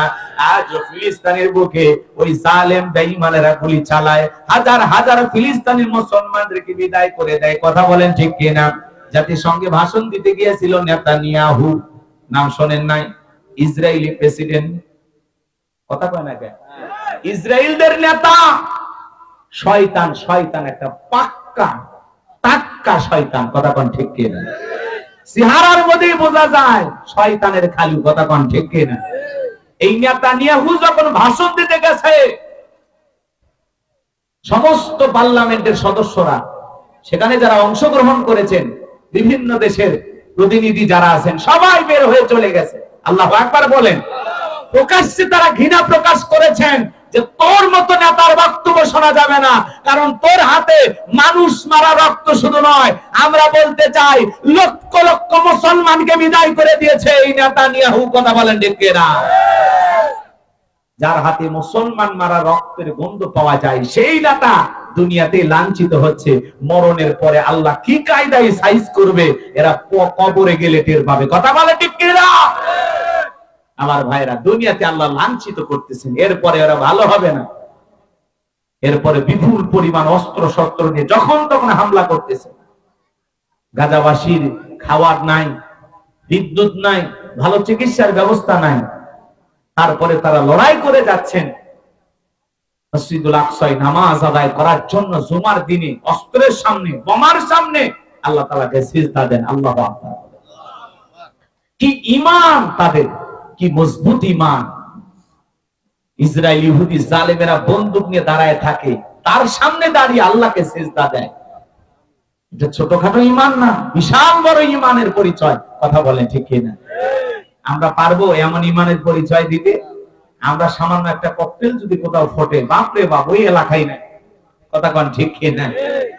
আজ ফিলিস্তিনের বুকে ওই জালেম বেঈমানেরা গুলি চালায়, হাজার হাজার ফিলিস্তিনি মুসলমানদেরকে বিদায় করে দেয়। কথা বলেন ঠিক কিনা? জাতিসংঘে ভাষণ দিতে গিয়েছিল নেতানিয়াহু, নাম শোনেন নাই? Israeli president. কথা কয় না কেন? ইসরায়েলদের নেতা শয়তান, শয়তান একটা পাক্কা টাক্কা শয়তান। কথা কোন ঠিক কিনা? চেহারার মধ্যেই বোঝা যায় শয়তানের খালু। কথা কোন ঠিক কিনা? এই নেতানিয়াহু যখন ভাষণ দিতে গেছে, সমস্ত পার্লামেন্টের সদস্যরা, সেখানে যারা অংশগ্রহণ করেছেন, বিভিন্ন দেশের প্রতিনিধি যারা আছেন, সবাই বের হয়ে চলে গেছে। আল্লাহু আকবার বলেন। প্রকাশ্যে তারা ঘৃণা প্রকাশ করেছেন যে তোর মতো নেতার বক্তব্য শোনা যাবে না, কারণ তোর হাতে মানুষ মারা রক্ত শুধু নয়, আমরা বলতে চাই লক্ষ লক্ষ মুসলমানকে বিদায় করে দিয়েছে এই নেতানিয়াহু। কথা বলেন ঠিক কিনা? যার হাতে মুসলমান মারা রক্তের গন্ধ পাওয়া যায়, সেই নেতা দুনিয়াতে লাঞ্ছিত হচ্ছে। মরণের পরে আল্লাহ কি কায়দায় সাইজ করবে, এরা কবরে গেলে টের পাবে। কথা বলে ঠিক কিনা? আমার ভাইরা, দুনিয়াতে আল্লাহ লাঞ্ছিত করতেছেন, এরপরে ওরা ভালো হবে না। এরপরে বিপুল পরিমাণ অস্ত্র শস্ত্র নিয়ে যখন তখন হামলা করতেছে। গাজাবাসীর খাওয়ার নাই, বিদ্যুৎ নাই, ভালো চিকিৎসার ব্যবস্থা নাই। তারপরে তারা লড়াই করে যাচ্ছেন মসজিদুল আকসায় নামাজ আদায় করার জন্য। জুমার দিনে অস্ত্রের সামনে, বোমার সামনে আল্লাহ তাআলাকে সিজদা দেন। আল্লাহু আকবার। কি ঈমান তাদের, কি মজবুত ঈমান। ইসরায়েল ইহুদি জালেমেরা বন্দুক নিয়ে দাঁড়ায় থাকে, তার সামনে দাঁড়িয়ে আল্লাহকে সিজদা দেয়। এটা ছোটখাটো ঈমান না, বিশাল বড় ঈমানের পরিচয়। কথা বলেন ঠিক কিনা? আমরা পারবো এমন ঈমানের পরিচয় দিতে? আমরা সামান্য একটা ককটেল যদি কোথাও ফোটে, বাপরে বাপ, ওই এলাকায় নাই। কথা কোন ঠিক কিনা?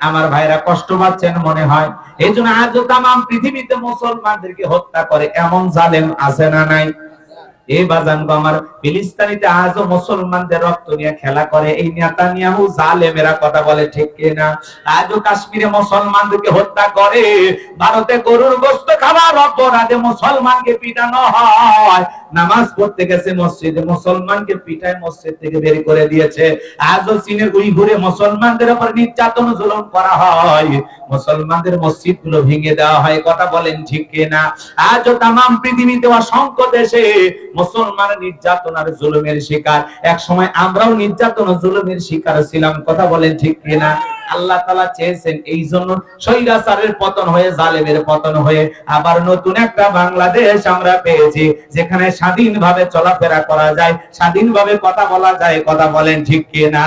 আমার ভাইরা কষ্ট পাচ্ছেন মনে হয়। এই জন্য আজ তাম পৃথিবীতে মুসলমানদেরকে হত্যা করে এমন জালেম আছে না নাই? এই বাজানগো আমার, ফিলিস্তিনিতে আজও মুসলমানদের রক্ত নিয়ে খেলা করে এই নেতানিয়াহু জালেমেরা, কথা বলে ঠিক কিনা? আজও কাশ্মীরে মুসলমানদেরকে হত্যা করে, ভারতে গরুর গোশত খাবার অপরাধে মুসলমানকে পিটানো হয়, নামাজ পড়তে গেছে মসজিদে মুসলমানকে পিটায় মসজিদ থেকে বের করে দিয়েছে। আজও চীনের উইঘুরে মুসলমানদের উপর নির্যাতন জুলুম করা হয়, মুসলমানদের মসজিদগুলো ভেঙে দেওয়া হয়, কথা বলেন ঠিক কিনা? আজও তামাম পৃথিবীতে অসংখ্য দেশে মুসলমান নির্যাতন আর জুলুমের শিকার। এক সময় আমরাও নির্যাতন ও জুলুমের শিকার ছিলাম, কথা বলেন ঠিক কিনা? আল্লাহ তাআলা চেয়েছেন এই জন্য স্বৈরাচারের পতন হয়ে, জালেমের পতন হয়ে আবার নতুন একটা বাংলাদেশ আমরা পেয়েছি, যেখানে স্বাধীনভাবে চলাফেরা করা যায়, স্বাধীনভাবে কথা বলা যায়, কথা বলেন ঠিক কিনা?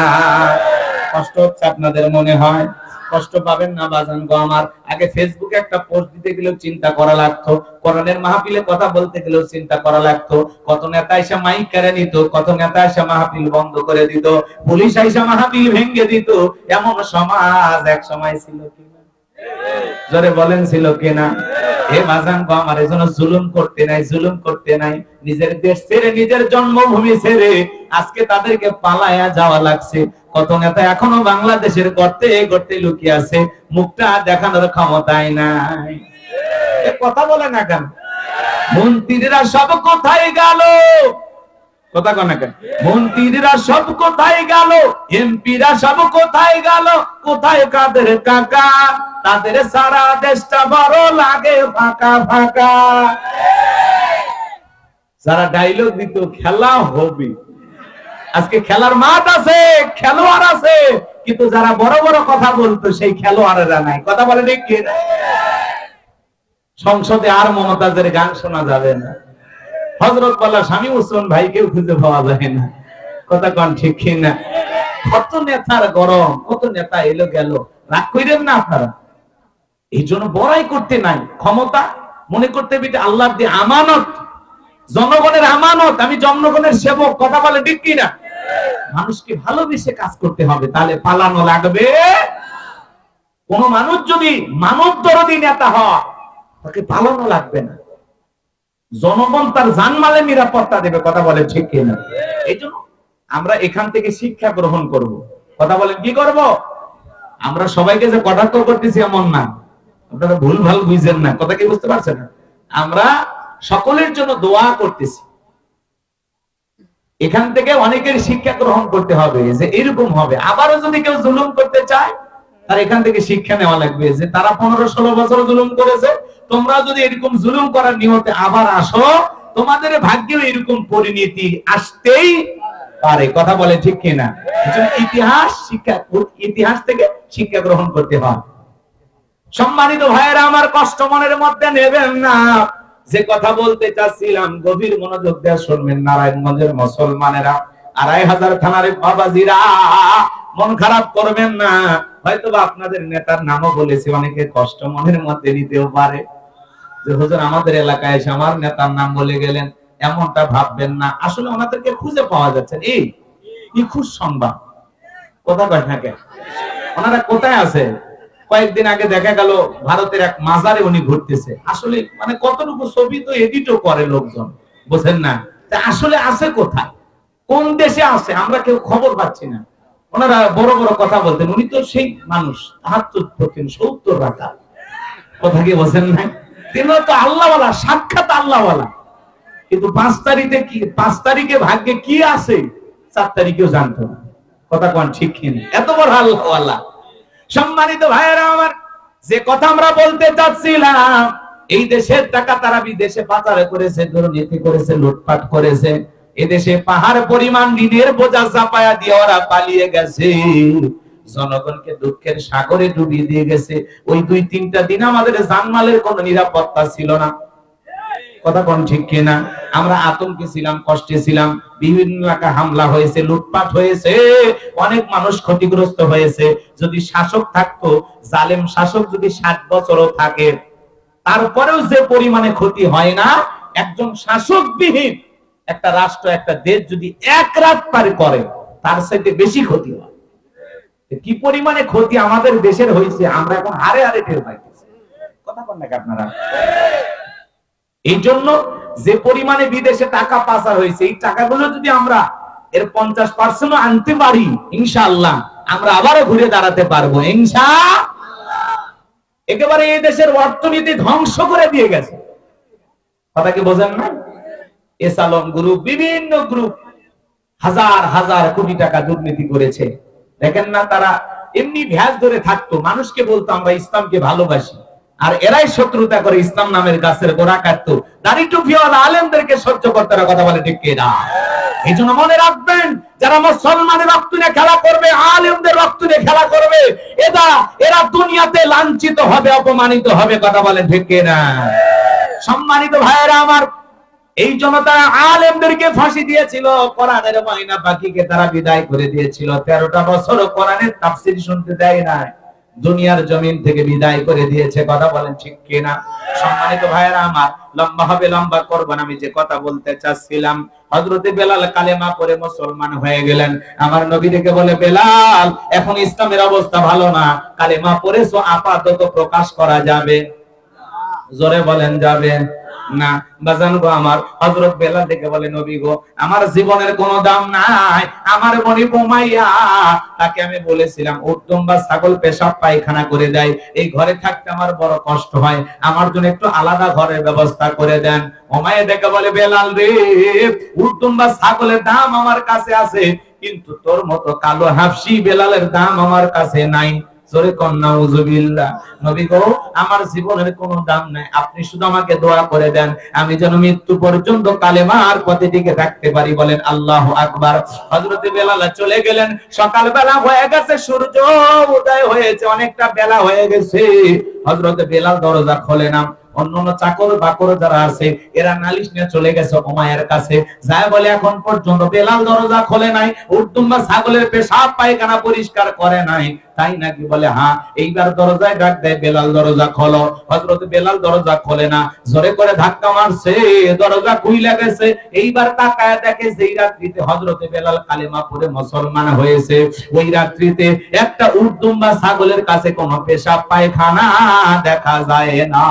কষ্ট হচ্ছে আপনাদের মনে হয়? কষ্ট পাবেন না বাজান গো আমার। আগে ফেসবুকে একটা পোস্ট দিতে গেলেও চিন্তা করা লাগতো, কোরআনের মাহফিলে কথা বলতে গেলেও চিন্তা করা লাগতো, কত নেতা এসে মাইক কেড়ে নিত, কত নেতা এসে মাহফিল বন্ধ করে দিত, পুলিশ এসে মাহফিল ভেঙে দিত। এমন সমাজ এক সময় ছিল কিনা? জোরে বলেন ছিল কিনা? এ বাজান গো আমার, এজন্য জুলুম করতে নাই, জুলুম করতে নাই। নিজের দেশ ছেড়ে, নিজের জন্মভূমি ছেড়ে আজকে তাদেরকে পালায়া যাওয়া লাগছে। কত নেতা এখনো বাংলাদেশের গর্তে গর্তে লুকিয়ে আছে, মুখটা দেখানোর ক্ষমতাই নাই। কথা বলে না কেন? মন্ত্রীরা সব কোথায় গেল? কথা কন না কেন? মন্ত্রীরা সব কোথায় গেল? এমপিরা সব কোথায় গেল? কোথায় কাদের কাকা? তাদের সারা দেশটা বড় লাগে ফাঁকা ফাঁকা। যারা ডায়লগ দিত খেলা হবে, আজকে খেলার মাঠ আছে, খেলোয়াড় আছে, কিন্তু যারা বড় বড় কথা বলতো সেই খেলোয়াড়েরা নাই, কথা বলে ঠিক কি? সংসদে আর মমতাজের গান শোনা যাবে না, হযরত বলা স্বামী ওসমান ভাইকেও খুঁজে পাওয়া যায় না, কথা কন ঠিক কি না? কত নেতার গরম, কত নেতা এলো গেল, রাগ কইরেন না আপনারা। এই জন্য বড়াই করতে নাই, ক্ষমতা মনে করতে হবে আল্লাহর দিয়ে আমানত, জনগণের আমানত, আমি জনগণের সেবক, কথা বলে ঠিক কি না? মানুষকে ভালোবেসে কাজ করতে হবে, তাহলে পালানো লাগবে। কোন মানুষ যদি মানবদরদী নেতা হয় তাকে পালানো লাগবে না, জনগণ তার জানমালের নিরাপত্তা দেবে, কথা বলে ঠিক কি না? এই জন্য আমরা এখান থেকে শিক্ষা গ্রহণ করব, কথা বলেন কি করব? আমরা সবাইকে যে কটাক্ষ করতেছি এমন না, আপনারা ভুল ভাল বুঝেন না, কথা কি বুঝতে পারছেন না? আমরা সকলের জন্য দোয়া করতেছি, এখান থেকে অনেকের শিক্ষা গ্রহণ করতে হবে যে এরকম হবে। আবারও যদি কেউ জুলুম করতে চায় তার এখান থেকে শিক্ষা নেওয়া লাগবে যে তারা 15-16 বছর জুলুম করেছে, তোমরা যদি এরকম জুলুম করার নিয়তে আবার আসো, তোমাদের ভাগ্যেও এরকম পরিণতি আসতেই পারে, কথা বলে ঠিক কিনা? ইতিহাস শিক্ষা, ইতিহাস থেকে শিক্ষা গ্রহণ করতে হয়। সম্মানিত ভাইয়েরা আমার, কষ্ট মনের মধ্যে নেবেন না, যে কথা বলতে চাচ্ছিলাম গভীর মনোযোগ দিয়ে শুনবেন। নারায়ণগঞ্জের মুসলমানেরা, 2500 থানার বাবাজিরা, মন খারাপ করবেন না, হয়তো আপনাদের নেতার নামও বলেছি, অনেকে কষ্ট মনের মধ্যে নিতেও পারে যে হুজুর আমাদের এলাকায় এসে আমার নেতার নাম বলে গেলেন, এমনটা ভাববেন না। আসলে ওনাদেরকে খুঁজে পাওয়া যাচ্ছে, এই খুশ সংবাদ, কথা কয় থাকে, ওনারা কোথায় আছে? কয়েকদিন আগে দেখা গেল ভারতের এক মাজারে উনি ঘুরতেছে। আসলে মানে কতটুকু ছবি তো এডিটও করে লোকজন, বুঝেন না? আসলে আছে কোথায়, কোন দেশে আছে, আমরা কেউ খবর পাচ্ছি না। ওনারা বড় বড় কথা বলতেন, উনি তো সেই মানুষ, ৭৮ পড়তেন, ৭০ রাখা, কথা কি বোঝেন না? তিনি তো আল্লাহওয়ালা, সাক্ষাৎ আল্লাহওয়ালা, কিন্তু 5 তারিখে কি, 5 তারিখে ভাগ্যে কি আছে 4 তারিখেও জানতো না, কথা কোন ঠিক কিনা? এত বড় আল্লাহওয়ালা। সম্মানিত ভাইয়েরা আমার, যে কথা আমরা বলতে চাচ্ছিলাম, এই দেশের টাকা তারা বিদেশে পাচার করেছে, দুর্নীতি করেছে, লুটপাট করেছে, এদেশে পাহাড় পরিমাণ ঋণের বোঝা চাপায়া দিয়ে ওরা পালিয়ে গেছে, জনগণকে দুঃখের সাগরে ডুবিয়ে দিয়ে গেছে। ওই 2-3টা দিন আমাদের জানমালের কোনো নিরাপত্তা ছিল না, কথা কোন ঠিক কিনা? আমরা আতঙ্কে ছিলাম, কষ্টে ছিলাম, বিভিন্ন এলাকা হামলা হয়েছে, লুটপাট হয়েছে, অনেক মানুষ ক্ষতিগ্রস্ত হয়েছে। যদি শাসক থাকতো, জালেম শাসক যদি 60 বছরও থাকে, তারপরেও যে পরিমাণে ক্ষতি হয় না, একজন শাসকবিহীন একটা রাষ্ট্র, একটা দেশ যদি 1 রাত পার করে, তার চাইতে বেশি ক্ষতি হয়। কি পরিমাণে ক্ষতি আমাদের দেশের হয়েছে আমরা এখন হারে হারে টের পাইতেছি, কথা বলেন নাকি আপনারা? এই জন্য যে পরিমাণে বিদেশে টাকা পাচার হয়েছে, এই টাকাগুলো যদি আমরা এর 50% আনতে পারি, ইনশাআল্লাহ আমরা আবারও ঘুরে দাঁড়াতে পারবো ইনশাআল্লাহ। একেবারে এই দেশের অর্থনীতি ধ্বংস করে দিয়ে গেছে। কথা কি বোঝেন না? এসালম গ্রুপ, বিভিন্ন গ্রুপ হাজার হাজার কোটি টাকা দুর্নীতি করেছে। দেখেন না, তারা এমনি ভ্যাস ধরে থাকতো, মানুষকে বলতো আমরা ইসলামকে ভালোবাসি, আর এরাই শত্রুতা করে ইসলাম নামের গাছের গোড়া কাটতো। দাড়ি টুপিওয়ালা আলেমদেরকে সহ্য করতে কথা বলে ঠিক কিনা? এই জন্য মনে রাখবেন, যারা মুসলমানের রক্ত নিয়ে খেলা করবে, আলেমদের রক্ত নিয়ে খেলা করবে, এরা দুনিয়াতে লাঞ্ছিত হবে, অপমানিত হবে। কথা বলেন ঠিক কিনা? সম্মানিত ভাইয়েরা আমার, এই জন্য তারা আলেমদেরকে ফাঁসি দিয়েছিল, কোরআনের মাইনা পাখিকে তারা বিদায় করে দিয়েছিল। 13টা বছর কোরআনের তাফসীর শুনতে দেয় না, দুনিয়ার জমিন থেকে বিদায় করে দিয়েছে। কথা বলেন ঠিক কিনা? সম্মানিত ভাইয়েরা আমার, লম্বা হবে, লম্বা করব না। আমি যে কথা বলতে চাচ্ছিলাম, হযরতে বেলাল কালেমা পড়ে মুসলমান হয়ে গেলেন। আমার নবী ডেকে বলে, বেলাল এখন ইসলামের অবস্থা ভালো না, কালেমা পড়েছো, আপাতত প্রকাশ করা যাবে? জোরে বলেন যাবে না? বাজান গো আমার, হযরত বেলাল ডেকে বলে, নবী গো, আমার জীবনের কোনো দাম নাই, আমার মনি বোমাইয়া, তাকে আমি বলেছিলাম উত্তম বা ছাগল পেশাব পায়খানা করে দেয়, এই ঘরে থাকতে আমার বড় কষ্ট হয়, আমার জন্য একটু আলাদা ঘরের ব্যবস্থা করে দেন। ওমাইয়া ডেকে বলে, বেলাল রে, উত্তম বা ছাগলের দাম আমার কাছে আছে, কিন্তু তোর মতো কালো হাফসি বেলালের দাম আমার কাছে নাই। জোরে কন্যা উযুবিল্লাহ। নবী গো, আমার জীবনের কোনো দাম নাই, আপনি শুধু আমাকে দোয়া করে দেন, আমি যেন মৃত্যু পর্যন্ত কালেমার পথে টিকে থাকতে পারি। বলেন আল্লাহু আকবার। হযরতে বেলাল চলে গেলেন। সকাল বেলা হয়ে গেছে, সূর্য উদয় হয়েছে, অনেকটা বেলা হয়ে গেছে। হযরতে বেলাল দরজা খোলে না। অন্যান্য চাকর বাকর যারা আছে, এরা নালিশ নিয়ে চলে গেছে উমাইয়ার কাছে, যায় বলে এখন পর্যন্ত বেলাল দরজা খোলে নাই, উর্দুম বা ছাগলের পেশাব পায়খানা পরিষ্কার করে নাই, তাই নাকি? বলে হ্যাঁ। এইবার দরজায় ডাক দেয়, বেলাল দরজা খোলো। হযরত বেলাল দরজা খোলে না, জোরে করে ধাক্কা মারছে, দরজা খুইলা গেছে। এইবার তাকায় দেখে যেই রাত্রিতে হযরতে বেলাল কালেমা পড়ে মুসলমান হয়েছে, ওই রাত্রিতে একটা উর্দুম বা ছাগলের কাছে কোনো পেশাব পায়খানা দেখা যায় না।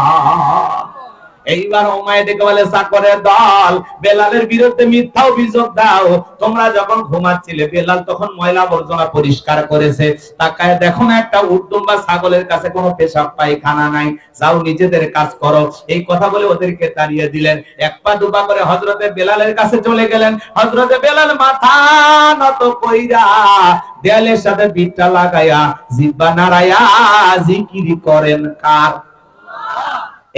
এইবার উমাইয়া ডেকে বলে, চাকরের দল, বেলালের বিরুদ্ধে মিথ্যা অভিযোগ দাও, তোমরা যখন ঘুমাচ্ছিলে বেলাল তখন ময়লা আবর্জনা পরিষ্কার করেছে, তাকায় দেখো না একটা উর্দুম বা ছাগলের কাছে কোনো পেশাব পায়খানা নাই, যাও নিজেদের কাজ করো। এই কথা বলে ওদেরকে তাড়িয়ে দিলেন। এক পা দুপা করে হযরতে বেলালের কাছে চলে গেলেন। হযরতে বেলাল মাথা নত কইরা দেয়ালের সাথে পিঠটা লাগায়া জিহ্বা নাড়ায়া জিকির করেন কার?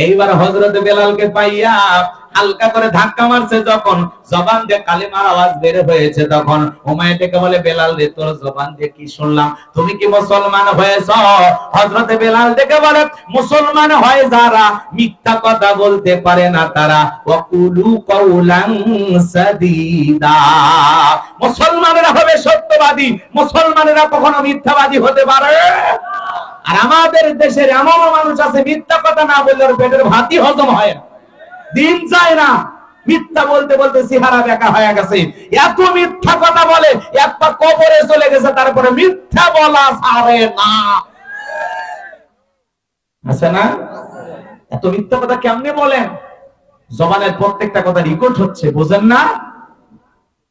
এইবার হযরতে বেলালকে পাইয়া হালকা করে ধাক্কা মারছে, যখন জবান দিয়ে কালিমার আওয়াজ বের হয়েছে, তখন উমাইয়া ডেকে বলে, বেলাল রে, তোর জবান দিয়ে কি শুনলাম, তুমি কি মুসলমান হয়েছো? হযরতে বেলাল ডেকে বলে, মুসলমান হয় যারা মিথ্যা কথা বলতে পারে না তারা, ওয়াকুলু কাউলান সাদীদা, মুসলমানেরা হবে সত্যবাদী, মুসলমানেরা কখনো মিথ্যাবাদী হতে পারে। আর আমাদের দেশের এমন মানুষ আছে, মিথ্যা কথা না বললে পেটের ভাতই হজম হয় না, দিন যায় না, মিথ্যা বলতে বলতে চেহারা বেঁকা হয়ে গেছে, এত মিথ্যা কথা বলে, একটা কবরে চলে গেছে, তারপরে মিথ্যা বলা ছাড়ে না। আছে না? এত মিথ্যা কথা কেমনে বলেন? জবানের প্রত্যেকটা কথা রেকর্ড হচ্ছে, বুঝেন না?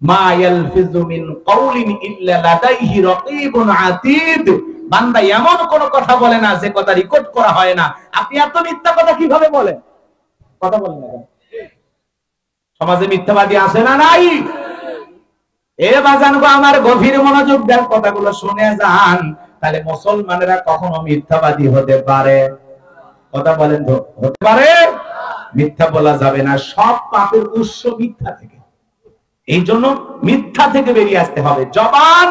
মা ইয়ালফিযু মিন কাউলিন ইল্লা লাদাইহি রাকীবুন আতীদ, বান্দা এমন কোন কথা বলে না যে কথা রেকর্ড করা হয় না। আপনি এত মিথ্যা কথা কিভাবে বলেন? কথা বলেন না। সমাজে মিথ্যাবাদী আছে না নাই? এ বাজান গো আমার, গভীর মনোযোগ দেন, কথাগুলো শুনে যান, তাহলে মুসলমানেরা কখনো মিথ্যাবাদী হতে পারে? কথা বলেন তো, হতে পারে? মিথ্যা বলা যাবে না, সব পাপের উৎস মিথ্যা থেকে। এই জন্য মিথ্যা থেকে বেরিয়ে আসতে হবে, জবান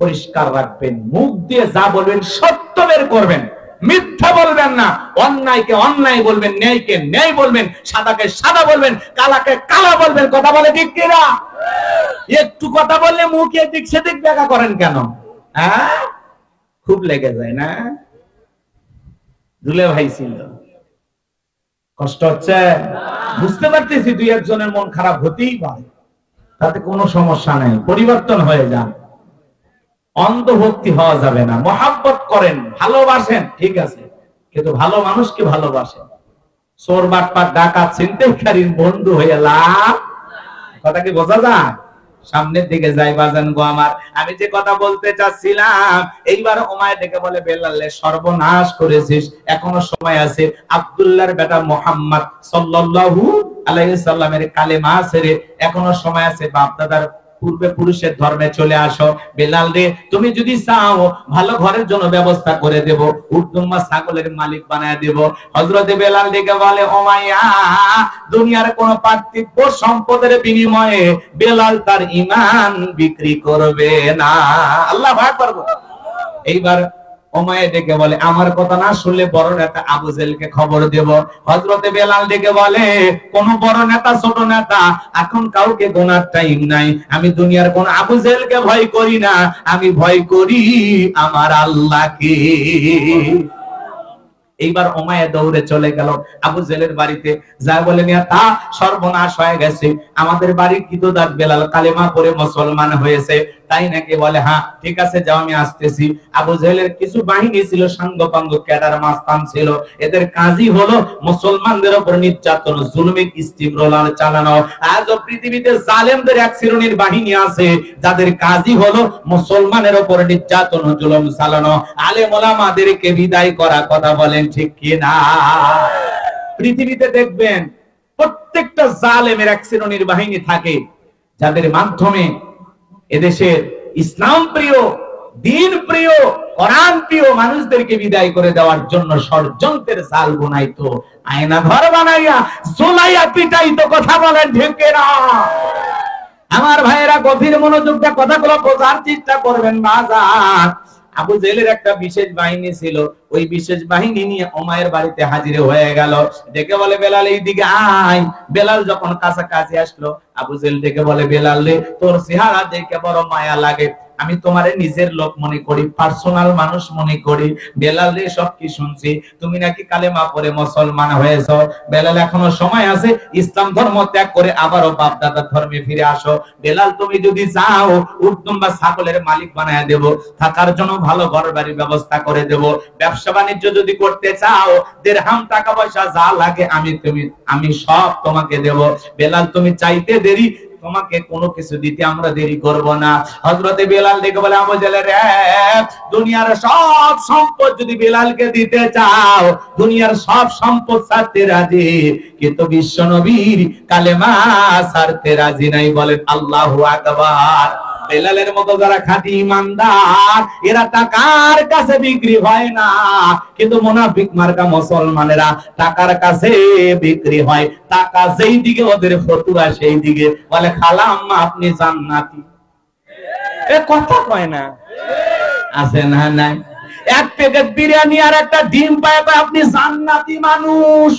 পরিষ্কার রাখবেন, মুখ দিয়ে যা বলবেন সত্য বের করবেন, মিথ্যা বলবেন না, অন্যায়কে অন্যায় বলবেন, ন্যায়কে ন্যায় বলবেন, সাদাকে সাদা বলবেন, কালাকে কালা বলবেন। কথা বলে ঠিক কিনা? একটু কথা বললে মুখ এদিক সেদিক ব্যাখ্যা করেন কেন? হ্যাঁ, খুব লেগে যায় না? দুলে ভাই ছিল, কষ্ট হচ্ছে, বুঝতে পারতেছি, দুই একজনের মন খারাপ হতেই পারে, তাতে কোনো সমস্যা নেই, পরিবর্তন হয়ে যান। অন্ধভক্তি হওয়া যাবে না, মহাব্বত করেন, ভালোবাসেন, ঠিক আছে, কিন্তু ভালো মানুষকে ভালোবাসেন। চোর বাটপার ডাকাত ছিনতাইকারীর বন্ধু হয়ে লাভ, কথা কি বোঝা যায়? সামনের দিকে যাই বাজান গো আমার, আমি যে কথা বলতে চাচ্ছিলাম, এইবার ওমায় ডেকে বলে বেলালে সর্বনাশ করেছিস, এখনো সময় আছে। আব্দুল্লাহর বেটা মুহাম্মদ সাল্লাল্লাহু আলাইহি সাল্লামের কালেমা ছেড়ে এখনো সময় আছে, বাপ দাদার পূর্বে পুরুষের ধর্মে চলে আসো। বেলাল রে, তুমি যদি চাও ভালো ঘরের জন্য ব্যবস্থা করে দেব, উটদুম্বা ছাগলের মালিক বানায় দেব। হযরতে বেলাল ডেকে বলে ওমাইয়া, দুনিয়ার কোন পার্থিব সম্পদের বিনিময়ে বেলাল তার ঈমান বিক্রি করবে না। আল্লাহু আকবার। এইবার ওমায়ে ডেকে বলে আমার কথা না শুনলে বড় নেতা আবু জেহেলকে খবর দেব। হযরতে বেলাল ডেকে বলে কোন বড় নেতা ছোট নেতা এখন কাউকে গোনার টাইম নাই, আমি দুনিয়ার কোন আবু জেহেলকে ভয় করি না, আমি ভয় করি আমার আল্লাহকে। এইবার ওমায়ে দৌড়ে চলে গেল আবু জেহেলের বাড়িতে, যা বলে নিয়া তা সর্বনাশ হয়ে গেছে, আমাদের বাড়ির কিদোদার বেলাল কালেমা পড়ে মুসলমান হয়েছে, তাই নাকি? বলে হ্যাঁ ঠিক আছে যাও আমি আসতেছি। আবু জেহেলের কিছু বাহিনী ছিল, সাঙ্গপাঙ্গ ক্যাডার মাস্তান ছিল, এদের কাজই হলো মুসলমানদের উপর নির্যাতন জুলুমি স্টিমরোলার চালানো। আজও পৃথিবীতে জালেমদের এক শ্রেণীর বাহিনী আছে যাদের কাজই হলো মুসলমানের উপর নির্যাতন জুলুম চালানো। আলেম ওলামাদেরকে বিদায় করা, কথা বলেন ঠিক কি না? পৃথিবীতে দেখবেন প্রত্যেকটা জালেমের এক শ্রেণীর বাহিনী থাকে যাদের মাধ্যমে এদেশের ইসলাম প্রিয়, দ্বীন প্রিয়, কোরআন প্রিয় মানুষদেরকে বিদায় করে দেওয়ার জন্য ষড়যন্ত্রের জাল বানাইতো, আয়না ঘর বানাইয়া জোলাইয়া পিটাইতো। কথা বলেন ঠিক না? আমার ভাইয়েরা গভীর মনোযোগ দিয়ে কথাগুলো বোঝার চেষ্টা করবেন। বাজার আবু জেহেলের একটা বিশেষ বাহিনী ছিল, ওই বিশেষ বাহিনী নিয়ে ওমায়ের বাড়িতে হাজির হয়ে গেল। ডেকে বলে বেলাল এইদিকে আয়। বেলাল যখন কাছাকাছি আসলো, আবু জেহেল ডেকে বলে বেলাল রে, তোর চেহারা দেখে বড় মায়া লাগে, আমি তোমারে নিজের লোক মনে করি, পার্সোনাল মানুষ মনে করি। বেলাল রে সব কি শুনছি, তুমি নাকি কালেমা পড়ে মুসলমান হয়েছো। বেলাল এখনো সময় আছে, ইসলাম ধর্ম ত্যাগ করে আবারও বাপ দাদার ধর্মে ফিরে আসো। বেলাল তুমি যদি চাও উটদুম্বা ছাগলের মালিক বানায় দেব, থাকার জন্য ভালো ঘর বাড়ির ব্যবস্থা করে দেব, ব্যবসা বাণিজ্য যদি করতে চাও দিরহাম টাকা পয়সা যা লাগে আমি সব তোমাকে দেব। বেলাল তুমি চাইতে দেরি, তোমাকে কোনো কিছু দিতে আমরা দেরি করব না। হযরতে বেলাল দেখে বলে আবু জেহেল রে, দুনিয়ার সব সম্পদ যদি বেলালকে দিতে চাও, দুনিয়ার সব সম্পদ ছাড়তে রাজি, কিন্তু বিশ্ব নবীর কালেমা ছাড়তে রাজি নাই। বলেন আল্লাহু আকবার। বেলালের মতো যারা খাঁটি ইমানদার, এরা টাকার কাছে বিক্রি হয় না, কিন্তু মুনাফিক মার্কা মুসলমানেরা টাকার কাছে বিক্রি হয়। টাকা যেই দিকে ওদের ফতুয়া সেই দিকে। বলে খালা আম্মা আপনি জান্নাতি, এ কথা কয় না? আছে না? নাই। এক প্যাকেট বিরিয়ানি আর একটা ডিম পায় আপনি জান্নাতি মানুষ।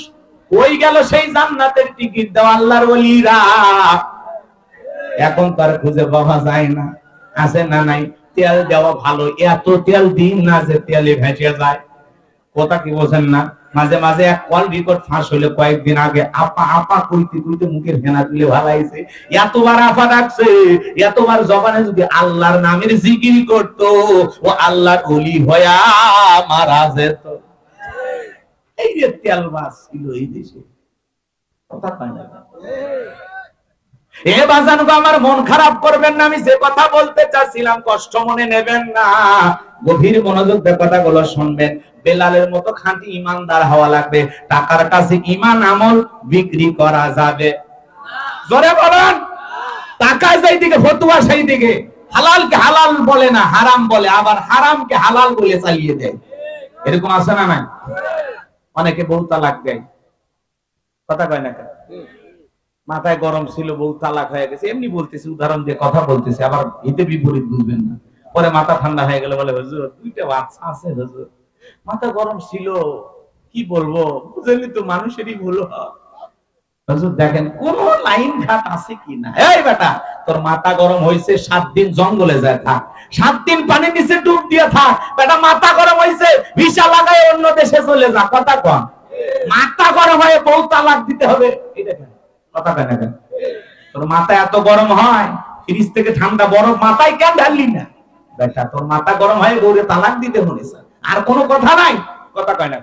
ওই গেল সেই জান্নাতের টিকিট দেওয়া আল্লাহর ওলিরা। এখন তার খুঁজে পাওয়া যায় না, আছে না? নাই। তেল দেওয়া ভালো, এত তেল দিন না যে তেলে ভেসে যায়। কথা কি বোঝেন না? মাঝে মাঝে এক কল রেকর্ড ফাঁস হলে কয়েকদিন আগে, আপা আপা কইতে কইতে মুখের ফেনা তুলে ভালাইছে, এতবার আপা ডাকছে, এতবার জবানে যদি আল্লাহর নামের জিকির করতো, ও আল্লাহর ওলি হয়া মারা যেত। এই যে তেলবাস ছিল এই দেশে, কথা পায় না। এ বাজানগো আমার মন খারাপ করবেন না, আমি যে কথা বলতে চাচ্ছিলাম কষ্ট মনে নেবেন না, গভীর মনোযোগ দিয়ে কথাগুলো শুনবেন। বেলালের মতো খাঁটি ইমানদার হওয়া লাগবে। টাকার কাছে ঈমান আমল বিক্রি করা যাবে জোরে বলেন। টাকা যেই দিকে ফতুয়া সেই দিকে। হালালকে হালাল বলে না, হারাম বলে, আবার হারামকে হালাল বলে চালিয়ে দেয়। এরকম আছে না? নাই। অনেকে বউ তালাক দেয়, কথা কয় না কেন? মাথায় গরম ছিল, বউ তালাক হয়ে গেছে, এমনি বলতেছি, উদাহরণ দিয়ে কথা বলতেছি, আবার হিতে বিপরীত বুঝবেন না। পরে মাথা ঠান্ডা হয়ে গেল, বলে হুজুর দুইটা বাচ্চা আছে হুজুর, মাথা গরম ছিল, কি বলবো, বুঝলি তো মানুষেরই ভুল হয়। হুজুর দেখেন কোন লাইন ঘাট আছে কিনা। এই বেটা, তোর মাথা গরম হয়েছে, 7 দিন জঙ্গলে যায় থাক, 7 দিন পানির নিচে ডুব দিয়ে থাক। বেটা মাথা গরম হয়েছে, ভিসা লাগায় অন্য দেশে চলে যা। কথা কন, মাথা গরম হয়ে বউ তালাক দিতে হবে এটা কেন? কথা কেন? তোর মাথা এত গরম হয়, ফ্রিজ থেকে ঠান্ডা বরফ মাথায় কেন ঢাললি না? বেটা তোর মাথা গরম হয় বউরে তালাক দিতে মনে, আর কোনো কথা নাই। কথা কয় না?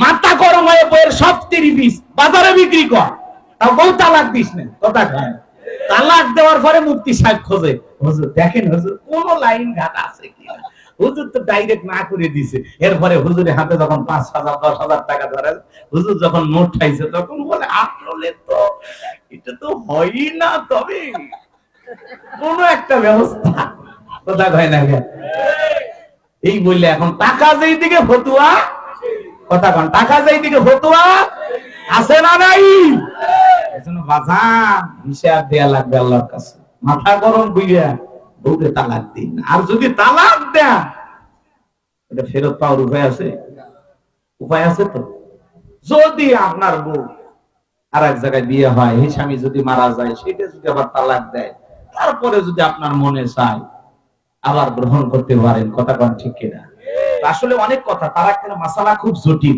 মাথা গরম হয়ে বইয়ের সব 30 বাজারে বিক্রি কর, তাও বউ তালাক দিস না, কথা কয়। তালাক দেওয়ার পরে মুফতি সাহেব খোঁজে, হুজুর দেখেন হুজুর কোন লাইন ঘাট আছে কিনা। হুজুর তো ডাইরেক্ট না করে দিছে। এরপরে হুজুরের হাতে যখন 5,000 10,000 টাকা ধরে, হুজুর যখন নোট খাইছে তখন বলে আসলে তো এটা তো হয়ই না, তবে কোন একটা ব্যবস্থা, কথা কয় না কেন? এই বললে এখন টাকা যেই দিকে ফতুয়া, কথা কন, টাকা যেই দিকে ফতুয়া আছে না নাই, এজন্য বাজার হিসাব দেয়া লাগবে আল্লাহর কাছে। মাথা গরম কইরা বউকে তালাক দিন, আর যদি তালাক দেন এটা ফেরত পাওয়ার উপায় আছে? উপায় আছে তো। যদি আপনার বউ আর এক জায়গায় বিয়ে হয়, এই স্বামী যদি মারা যায়, সেটা যদি আবার তালাক দেয়, তারপরে যদি আপনার মনে চায় আবার গ্রহণ করতে পারেন, কথা কন ঠিক কিনা? আসলে অনেক কথা, তারা কেন মাসালা খুব জটিল,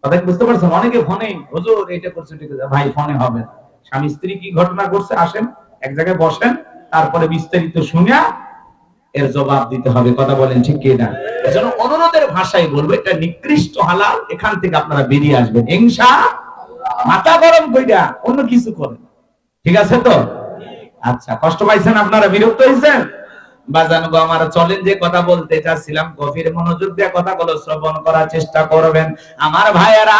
কথা বুঝতে পারছেন? অনেকে ফোনে হুজুর এটা করছে, ঠিক আছে ভাই, ফোনে হবে না। স্বামী স্ত্রী কি ঘটনা করছে, আসেন এক জায়গায় বসেন, তারপরে বিস্তারিত শুনে এর জবাব দিতে হবে, কথা বলেন ঠিক কিনা? এজন্য অনুরোধের ভাষায় বলবো, এটা নিকৃষ্ট হালাল, এখান থেকে আপনারা বেরিয়ে আসবেন ইনশাআল্লাহ। মাথা গরম কইরা অন্য কিছু করেন, ঠিক আছে তো? আচ্ছা, কষ্ট পাইছেন আপনারা, বিরক্ত হয়েছেন? বাজান গো আমার, চলেন যে কথা বলতে চাচ্ছিলাম, গভীর মনোযোগ দিয়ে কথাগুলো শ্রবণ করার চেষ্টা করবেন আমার ভাইয়েরা।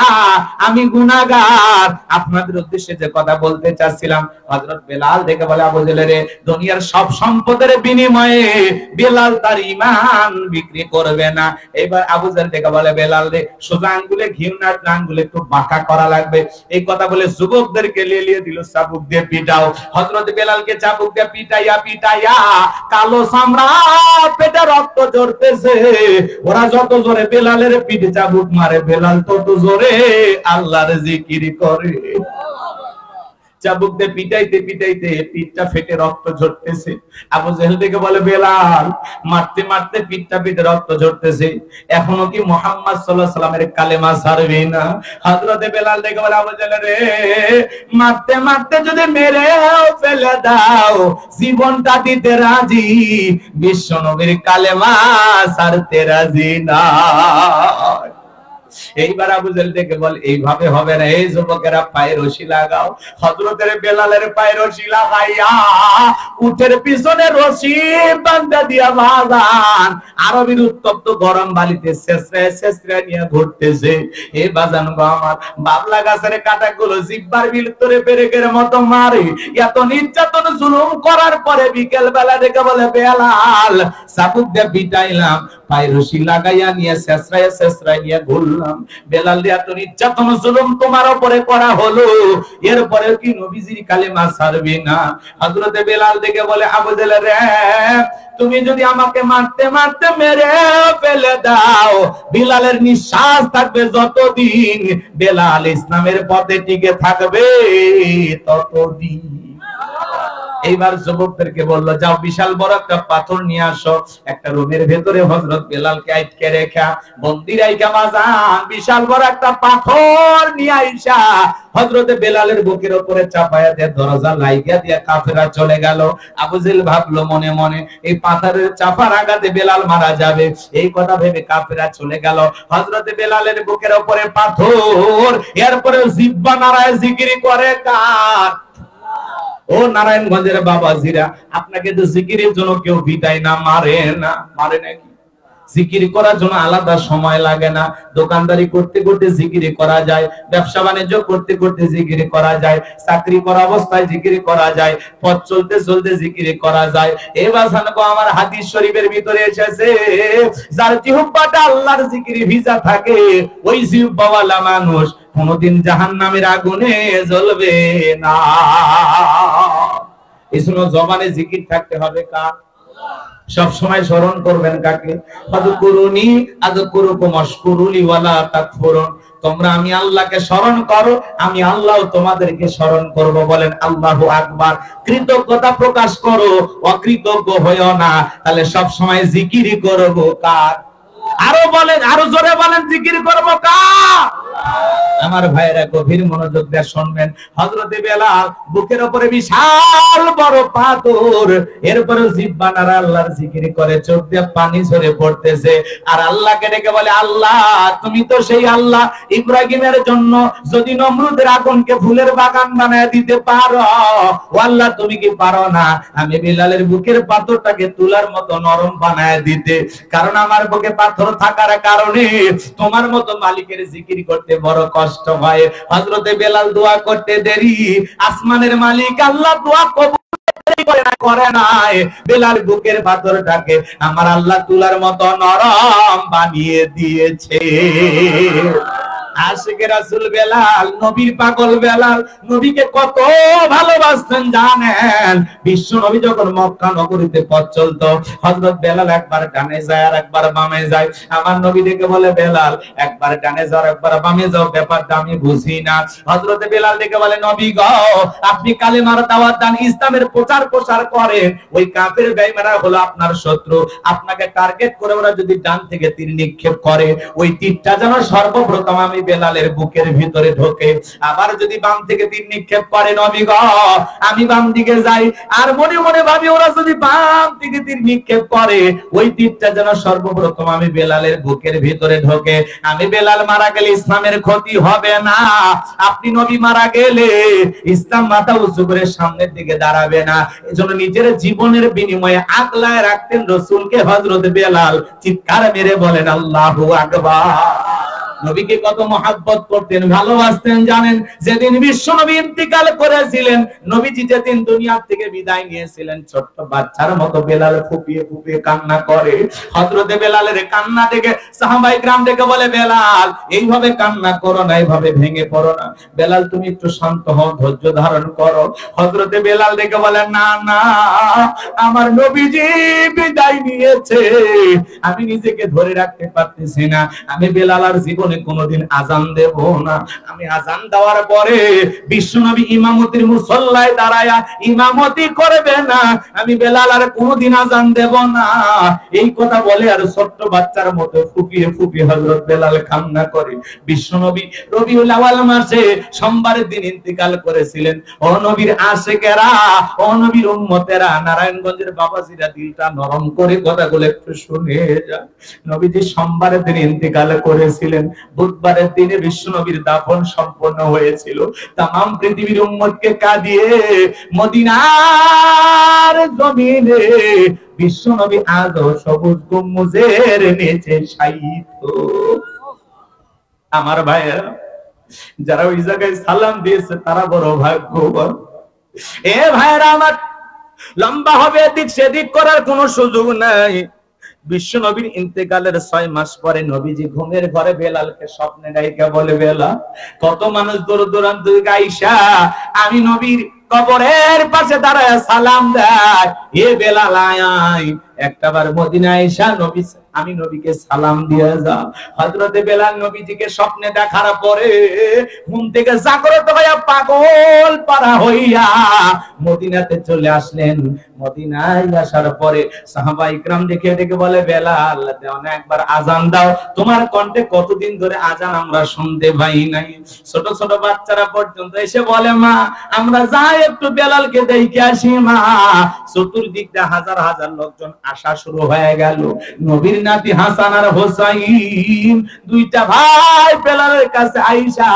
আমি গুনাহগার, আপনাদের উদ্দেশ্যে যে কথা বলতে চাচ্ছিলাম, হযরত বেলাল দেখে বলে, আবু জেলের দুনিয়ার সব সম্পদের বিনিময়ে বেলাল তার ঈমান বিক্রি করবে না। এবার আবু জেল দেখে বলে, বেলাল রে সোজা আঙ্গুলে ঘিউ না, আঙ্গুলে একটু বাঁকা করা লাগবে। এই কথা বলে যুবকদেরকে লেলিয়ে দিল, চাবুক দিয়ে পিটাও। হযরত বেলালকে চাবুক দিয়ে পিটাইয়া পিটাইয়া কালো চামড়া, পেটে রক্ত ঝরতেছে। ওরা যত জোরে বেলালের পিঠে চাবুক মারে, বেলাল তত জোরে আল্লাহর জিকির করে। চাবুক দিয়ে পিটাইতে পিটাইতে পিঠটা ফেটে রক্ত ঝরতেছে। আবু জেহেল থেকে বলে, বেলাল মারতে মারতে পিঠটা ফেটে রক্ত ঝরতেছে, এখনো কি মুহাম্মদ সাল্লাল্লাহু আলাইহি সাল্লামের কালেমা ছাড়বি না? হযরতে বেলাল থেকে বলে, আবু জেহেল রে মারতে মারতে যদি মেরে ফেলে দাও, জীবনটা দিতে রাজি, বিশ্ব নবীর কালেমা ছাড়তে রাজি না। এইবার আবু জেহেল থেকে বল, এইভাবে হবে না, এই যুবকেরা পায়ে রশি লাগাও। হযরতের বেলালের পায়ে রশি লাগাইয়া উটের পিছনে রশি বাঁধা দিয়া বাজান আরবির উত্তপ্ত গরম বালিতে ছেঁচড়ায় ছেঁচড়ায় নিয়ে ঘুরতেছে। এই বাজান গো আমার, বাবলা গাছের কাঁটাগুলো জিহ্বার ভিতরে পেরেকের মতো মারে। এত নির্যাতন জুলুম করার পরে বিকেল বেলা দেখে বলে, বেলাল চাবুক দিয়ে পিটাইলাম, পায়ে রশি লাগাইয়া নিয়ে ছেঁচড়ায় ছেঁচড়ায় নিয়ে ঘুরলাম। বেলাল রে এত নির্যাতন জুলুম তোমার উপরে করা হলো, এরপরে কি নবীজির কালেমা ছাড়বি না? হযরতে বেলাল দেখে বলে, আবু জেহেল রে তুমি যদি আমাকে মারতে মারতে মেরে ফেলে দাও, বিলালের নিঃশ্বাস থাকবে যতদিন, বেলাল ইসলামের পথে টিকে থাকবে ততদিন। এইবার যুবকদেরকে বললো, যাও বিশাল বড় একটা পাথর নিয়ে আসো। একটা রুমের ভেতরে হযরত বেলালকে আটকে রেখা, বন্দী রাইখা বাজান বিশাল বড় একটা পাথর নিয়ে আইসা হযরতে বেলালের বুকের উপরে চাপায়া দিয়ে দরজা লাইগা দিয়ে কাফেররা চলে গেল। আবু জেহেল ভাবলো মনে মনে, এই পাথরের চাপার আঘাতে বেলাল মারা যাবে। এই কথা ভেবে কাফেররা চলে গেল। হযরতে বেলালের বুকের উপরে পাথর, এরপরে জিহ্বা নাড়ায় জিকির করে কার? ও নারায়ণগঞ্জের বাবাজিরা, আপনাকে তো জিকিরের জন্য কেউ বিদায় না মারে না, মারে নাকি? জিকির করার জন্য আলাদা সময় লাগে না। দোকানদারি করতে করতে জিকির করা যায়, ব্যবসা বাণিজ্য করতে করতে জিকির করা যায়, চাকরি করা অবস্থায় জিকির করা যায়, পথ চলতে চলতে জিকির করা যায়। এবার জানবো আমার হাদিস শরীফের ভিতরে এসেছে, যার জিহ্বাটা আল্লাহর জিকিরে ভিজা থাকে, ওই জিহ্বাওয়ালা মানুষ কোনদিন জাহান্নামের আগুনে জ্বলবে না। এজন্য জবানে জিকির থাকতে হবে কার? সব সময় স্মরণ করবেন কাকে? ফাযকুরুনি আযকুরুকুম ওয়াশকুরুলি ওয়ালা তাকফুরুন। তোমরা আমি আল্লাহকে স্মরণ করো, আমি আল্লাহও তোমাদেরকে স্মরণ করব। বলেন আল্লাহু আকবার। কৃতজ্ঞতা প্রকাশ করো, অকৃতজ্ঞ হইও না। তাহলে সব সময় জিকিরই করব কার? আরো বলেন, আরো জোরে বলেন, জিকির করব কার? আমার ভাইরা গভীর মনোযোগ দিয়ে শুনবেন। হযরতে বেলাল বুকের উপরে বিশাল বড় পাথর, এরপরে জিহ্বা নাড়া আল্লাহর জিকির করে, চোখ দিয়ে পানি ঝরে পড়তেছে আর আল্লাহকে ডেকে বলে, আল্লাহ তুমি তো সেই আল্লাহ ইব্রাহিমের জন্য যদি নমরুদের আগুনকে ফুলের বাগান বানায় দিতে পারো, ও আল্লাহ তুমি কি পারো না আমি বেলালের বুকের পাথরটাকে তুলার মতো নরম বানায় দিতে? কারণ আমার বুকে পাথর থাকার কারণে তোমার মতো মালিকের জিকির করতে বড় কষ্ট হয়। হযরতে বেলাল দোয়া করতে দেরি, আসমানের মালিক আল্লাহ দোয়া কবুল করে নাই। বেলাল বুকের পাথরটাকে আমার আল্লাহ তুলার মতো নরম বানিয়ে দিয়েছে। আশিকে রাসূল বেলাল, নবীর পাগল বেলাল, নবীকে কত ভালোবাসতেন জানেন? বিশ্ব নবী যখন মক্কা নগরীতে পথ চলতো, হযরত বেলাল একবার ডানে যায় আর একবার বামে যায়। আমার নবী দেখে বলে, বেলাল একবার ডানে যাও একবার বামে যাও, ব্যাপারটা আমি বুঝি না। হযরত বেলাল দেখে বলে, নবী গো আপনি কালেমার দাওয়াত দেন, ইসলামের প্রচার প্রসার করেন, ওই কাফের বেঈমানরা হলো আপনার শত্রু, আপনাকে টার্গেট করে ওরা যদি ডান থেকে তীর নিক্ষেপ করে, ওই তীরটা যেন সর্বপ্রথম আমি বেলালের বুকের ভিতরে ঢোকে। আবার যদি বাম থেকে তীর নিক্ষেপ করে, নবী গো আমি বাম দিকে যাই, আর মনে মনে ভাবি ওরা যদি বাম থেকে তীর নিক্ষেপ করে, ওই তীরটা যেন সর্বপ্রথম আমি বেলালের বুকের ভিতরে ঢোকে। আমি বেলাল মারা গেলে ইসলামের ক্ষতি হবে না, আপনি নবী মারা গেলে ইসলাম মাথা উঁচু করে সামনের দিকে দাঁড়াবে না। এজন্য নিজের জীবনের বিনিময়ে আগলায় রাখতেন রাসূলকে হযরত বেলাল। চিৎকার মেরে বলেন আল্লাহু আকবার। নবীকে কত মহব্বত করতেন, ভালোবাসতেন জানেন? যেদিন বিশ্ব নবী ইন্তিকাল করেছিলেন, নবীজি যেদিন দুনিয়া থেকে বিদায় নিয়েছিলেন, ছোট্ট বাচ্চার মতো বেলাল ফুপিয়ে ফুপিয়ে কান্না করে। হযরতে বেলালের কান্না দেখে সাহাবায়ে کرام দেখে বলে, বেলাল এইভাবে কান্না করো না, এইভাবে ভেঙে পড়ো না, বেলাল তুমি একটু শান্ত হও, ধৈর্য ধারণ করো। হযরতে বেলাল দেখে বলে, না না আমার নবীজি বিদায় নিয়েছে, আমি নিজেকে ধরে রাখতে পারতেছি না, আমি বেলাল আর জীবন কোনদিন আজান দেব না। আমি আজান দেওয়ার পরে বিশ্বনবী ইমামতির মুসল্লায় দাঁড়ায়া ইমামতি করবে না, আমি বেলাল আর কোনদিন আজান দেব না। এই কথা বলে আর ছোট্ট বাচ্চার মতো ফুপিয়ে ফুপিয়ে হযরত বেলাল কান্না করে। বিশ্বনবী রবিউল আউয়াল মাসে সোমবারের দিন ইন্তিকাল করেছিলেন। ও নবীর আশিকেরা, ও নবীর উম্মতেরা, নারায়ণগঞ্জের বাবাজিরা দিলটা নরম করে কথাগুলো একটু শুনে যান। নবীজি সোমবারের দিন ইন্তিকাল করেছিলেন, বুধবারের দিনে বিশ্বনবীর দাফন সম্পন্ন হয়েছিল। তামাম পৃথিবীর উম্মতকে কাঁদিয়ে মদিনার জমিনে বিশ্বনবী আজও সবুজ গম্বুজের নিচে শায়িত। আমার ভাইয়েরা, যারা ওই জায়গায় সালাম দিয়েছে তারা বড় ভাগ্যবান। এ ভাইয়েরা আমার, লম্বা হবে এদিক সেদিক করার কোনো সুযোগ নাই। বিশ্ব নবীর ইন্তেকালের 6 মাস পরে নবীজি ঘুমের ঘরে বেলালকে স্বপ্নে ডাইকা বলে, বেলাল কত মানুষ দূর দূরান্ত থেকে আইসা আমি নবীর কবরের পাশে দাঁড়ায় সালাম দেয়, এ বেলাল আয় একটাবার মদিনায় আইসা নবী আমি নবীকে সালাম দিয়ে যাও। হযরতে বেলাল নবীজিকে স্বপ্নে দেখার পরে ঘুম থেকে জাগ্রত হইয়া পাগল পারা হইয়া মদিনাতে চলে আসলেন। মদিনায় আসার পরে সাহাবায়ে کرام দেখে দেখে বলে, বেলাল দাও না একবার আজান দাও, তোমার কণ্ঠে কতদিন ধরে আজান আমরা শুনতে পাই নাই। ছোট ছোট বাচ্চারা পর্যন্ত এসে বলে, মা আমরা যাই একটু বেলালকে দেখে আসি মা। চতুর্দিক দিয়ে হাজার হাজার লোকজন আসা শুরু হয়ে গেল। নবীর নাতি হাসান আর হোসাইন দুইটা ভাই বেলালের কাছে আইসা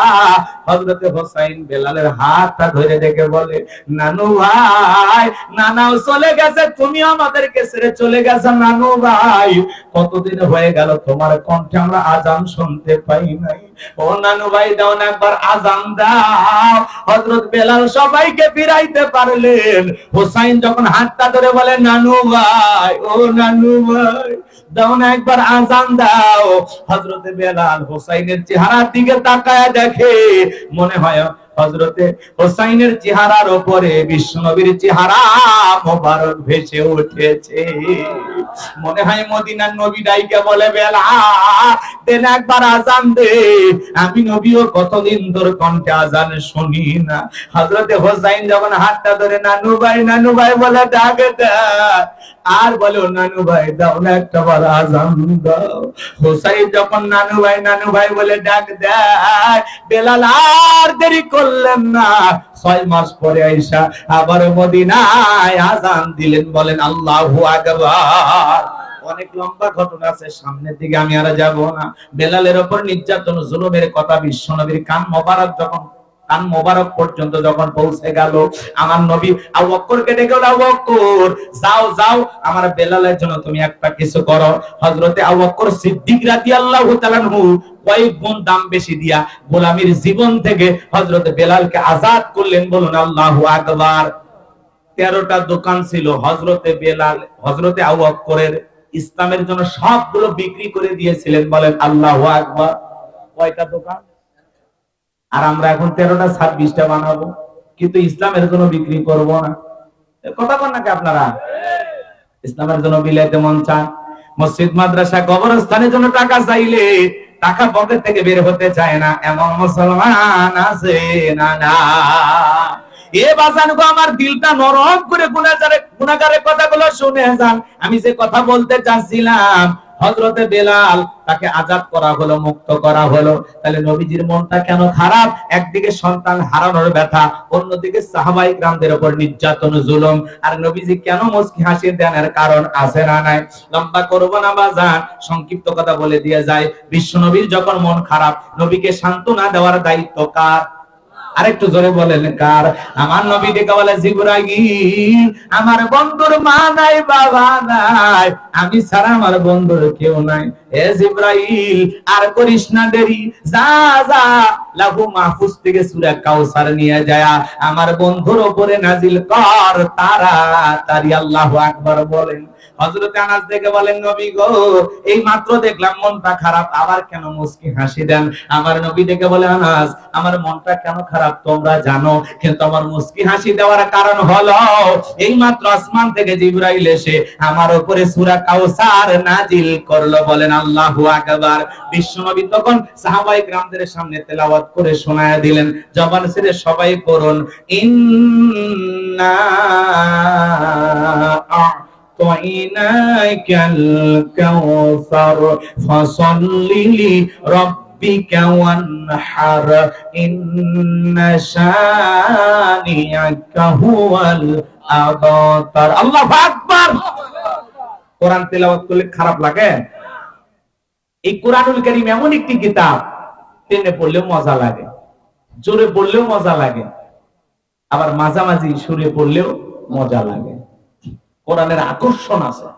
হযরতে হোসাইন বেলালের হাতটা ধরে দেখে বলে, নানু ভাই, নানাও চলে গেছে, তুমি আমাদেরকে ছেড়ে চলে গেছো নানু ভাই, কতদিন হয়ে গেল তোমার কণ্ঠে আমরা আজান শুনতে পাই নাই। ও নানু ভাই দাও না একবার আজান দাও। হযরত বেলাল সবাইকে ফিরাইতে পারলেন। হোসাইন যখন হাতটা ধরে বলে, নানু ভাই, ও নানু ভাই দাও না একবার আজান দাও। হযরতে বেলাল হোসাইনের চেহারার দিকে তাকায় দেখে, মনে হয় হযরতে হোসাইনের চেহারার উপরে বিশ্বনবীর চেহারা মোবারক ভেসে উঠেছে। মনে হয় মদিনার নবী ডাইকে বলে বেলাল দেন একবার আজান দে, আমি নবীও কতদিন ধরে কণ্ঠে আজান শুনি না। হযরতে হোসাইন যখন হাতটা ধরে নানু ভাই বলে ডাক দেয়, আর বলো নানু ভাই দাও না একটা বার আজান দাও। হোসাইন যখন নানু ভাই বলে ডাক দেয়, বেলাল আর দেরি করলেন না, 6 মাস পরে আয়েশা আবার মদিনায় আজান দিলেন। বলেন আল্লাহু আকবার। অনেক লম্বা ঘটনা আছে, সামনের দিকে আমি আর যাব না। বেলালের উপর নির্যাতন জুলুমের কথা বিশ্বনবীর কান মোবারক পর্যন্ত যখন পৌঁছে গেল, আমার নবী আবু বকরকে ডেকে বলল, আবু বকর যাও আমার বেলালের জন্য তুমি একটা কিছু করো। হযরতে আবু বকর সিদ্দিক রাদিয়াল্লাহু তাআলা আনহু কয়েক গুণ দাম বেশি দিয়া গোলামীর জীবন থেকে হযরতে বেলালকে আজাদ করলেন। বলুন আল্লাহু আকবার। 13টা দোকান ছিল হযরতে আবু বকরের, ইসলামের জন্য সবগুলো বিক্রি করে দিয়েছিলেন। বলেন আল্লাহু আকবার। কয়টা দোকান? আর আমরা এখন 13টা 26টা বানাবো, কিন্তু ইসলামের জন্য বিক্রি করব না। কথা বলেন নাকি আপনারা? ইসলামের জন্য বিলাইতে মন চান, মসজিদ মাদ্রাসা কবরস্থানের জন্য টাকা চাইলে টাকা পকেট থেকে বের হতে চায় না, এমন মুসলমান আছে না? না। এ বাজান গো, আমার দিলটা নরম করে গুনাহগারের কথাগুলো শুনে যান। আমি যে কথা বলতে চাচ্ছিলাম, হযরতে বেলাল তাকে আজাদ করা হলো, মুক্ত করা হলো। তাহলে নবীজির মনটা কেন খারাপ? একদিকে সন্তান হারানোর ব্যথা, অন্যদিকে সাহাবায়ে কিরামদের উপর নির্যাতন জুলুম। আর নবীজি কেন মুস্কি হাসি দেন, এর কারণ আছে না নাই? লম্বা করব না বাজান, সংক্ষিপ্ত কথা বলে দিয়ে যায়। বিশ্ব নবীর যখন মন খারাপ, নবীকে সান্ত্বনা দেওয়ার দায়িত্ব কার? আরেকটু জোরে বলেন কার? আমার নবী ডেকে বলে, জিবরাইল আমার বন্ধুর মা নাই বাবা নাই, আমি ছাড়া আমার বন্ধুর কেউ নাই। এ জিবরাইল আর করিস না দেরি, যা লাহু মাহফুজ থেকে সূরা কাউসার নিয়ে যায় আমার বন্ধুর উপরে নাজিল কর তাড়াতাড়ি। আল্লাহু আকবার বলেন। হযরত আনাস দেখে বলেন, নবী গো এই মাত্র দেখলাম মনটা খারাপ, আবার কেন মুস্কি হাসি দেন? আমার নবী দেখে বলে, আনাস আমার মনটা কেন খারাপ তোমরা জানো, কিন্তু আমার মুস্কি হাসি দেওয়ার কারণ হলো এই মাত্র আসমান থেকে জিবরাইল এসে আমার উপরে সূরা কাউসার নাজিল করলো। বলেন আল্লাহু আকবার। বিশ্বনবী তখন সাহাবায়ে কিরামদের সামনে তেলাওয়াত করে শোনায়া দিলেন। জবান ছেড়ে সবাই পড়ুন, ইন্না আ'তাইনাকাল কাউসার ফাসাল্লি লিরাব্বিকা ওয়ানহার ইন্না শানিআকা হুয়াল আবতার। আল্লাহু আকবার। কোরআন তেলাওয়াত করলে খারাপ লাগে? এই কোরআনুল কারীম এমন একটি কিতাব, টেনে পড়লেও মজা লাগে, জোরে পড়লেও মজা লাগে, আবার মাঝামাঝি সুরে পড়লেও মজা লাগে। কোরআনের আকর্ষণ আছে।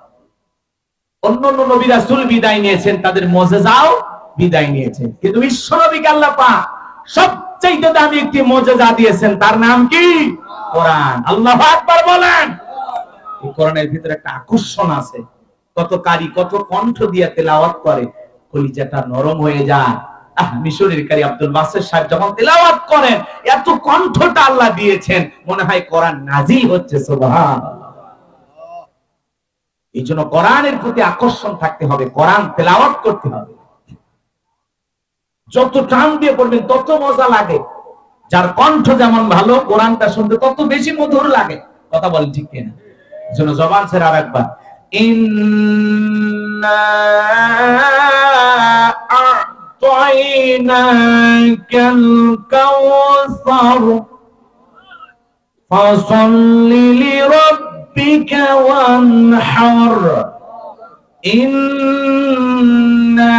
অন্য নবী রাসূল বিদায় নিয়েছেন, তাদের মুজিজাও বিদায় নিয়েছেন, কিন্তু বিশ্ব নবীকে আল্লাহ পাক সবচেয়ে দামি একটি মুজিজা দিয়েছেন, তার নাম কি? কোরআন। আল্লাহু আকবার বলেন। এই কোরআনের ভিতরে একটা আকর্ষণ আছে। কত কারি কত কণ্ঠ দিয়ে তেলাওয়াত করে, কলিজাটা নরম হয়ে যায়। মিশরের কারি আব্দুল বাসের সাহেব যখন তেলাওয়াত করেন, এত কণ্ঠটা আল্লাহ দিয়েছেন, মনে হয় কোরআন নাজিল হচ্ছে। সুবহানাল্লাহ। এই জন্য কোরআনের প্রতি আকর্ষণ থাকতে হবে, কোরআন তেলাওয়াত করতে হবে। যত টান দিয়ে পড়বেন তত মজা লাগে। যার কণ্ঠ যেমন ভালো, কোরআনটা শুনতে তত বেশি মধুর লাগে। কথা বলেন ঠিক কিনা? এই জন্য জবান ছেড়ে আরেকবার, ইন্না আ'তাইনাকাল কাউসার ফাসাল্লি লিরাব্বিকা ওয়ানহার ইন্না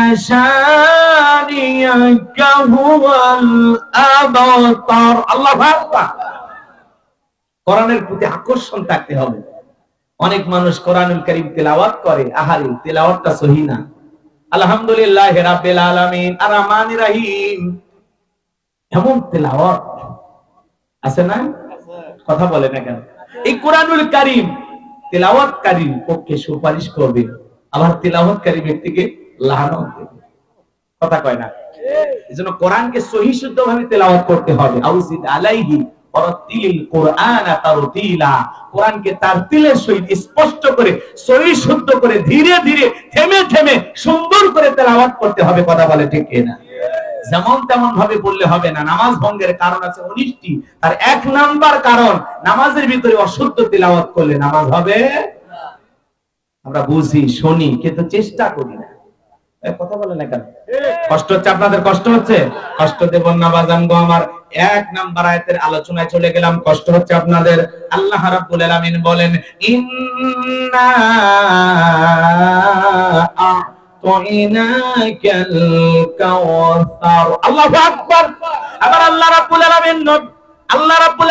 শানিআকা হুয়াল আবতার। আল্লাহু আকবার। কোরআনের প্রতি আকর্ষণ থাকতে হবে। অনেক মানুষ কোরআনুল কারীম তেলাওয়াত করে, আহারে তেলাওয়াতটা সহি না। আলহামদুলিল্লাহি রাব্বিল আলামিন আর রহমানির রহিম, এমন তেলাওয়াত আছে না? কথা বলে না কেন? এই কোরআনুল কারীম তেলাওয়াতকারীর পক্ষে সুপারিশ করবে, আবার তেলাওয়াতকারী ব্যক্তিকে লানত দেবে। কথা কয় না? এজন্য কোরআনকে সহি শুদ্ধভাবে তেলাওয়াত করতে হবে। আউযিদ আলাইহি ওয়ারাতিলিল কুরআনা তারতিলা, কোরআনকে তারতিলের সহিত স্পষ্ট করে সহি শুদ্ধ করে ধীরে ধীরে থেমে থেমে সুন্দর করে তেলাওয়াত করতে হবে। কথা বলে ঠিক কিনা? যেমন তেমন ভাবে বললে হবে না। নামাজ ভঙ্গের কারণ আছে 19টি, আর 1 নাম্বার কারণ নামাজের ভিতরে অশুদ্ধ তেলাওয়াত করলে নামাজ হবে। আমরা বুঝি শুনি কিন্তু চেষ্টা করি না। কথা বলে না কেন? কষ্ট হচ্ছে আপনাদের? কষ্ট হচ্ছে? কষ্ট দেব না বাজান গো আমার। 1 নাম্বার আয়াতের আলোচনায় চলে গেলাম। কষ্ট হচ্ছে আপনাদের। আল্লাহ রাব্বুল আলামিন বলেন ইন্না আ'তাইনাকাল কাওসার। আল্লাহু আকবার। আবার আল্লাহ রাব্বুল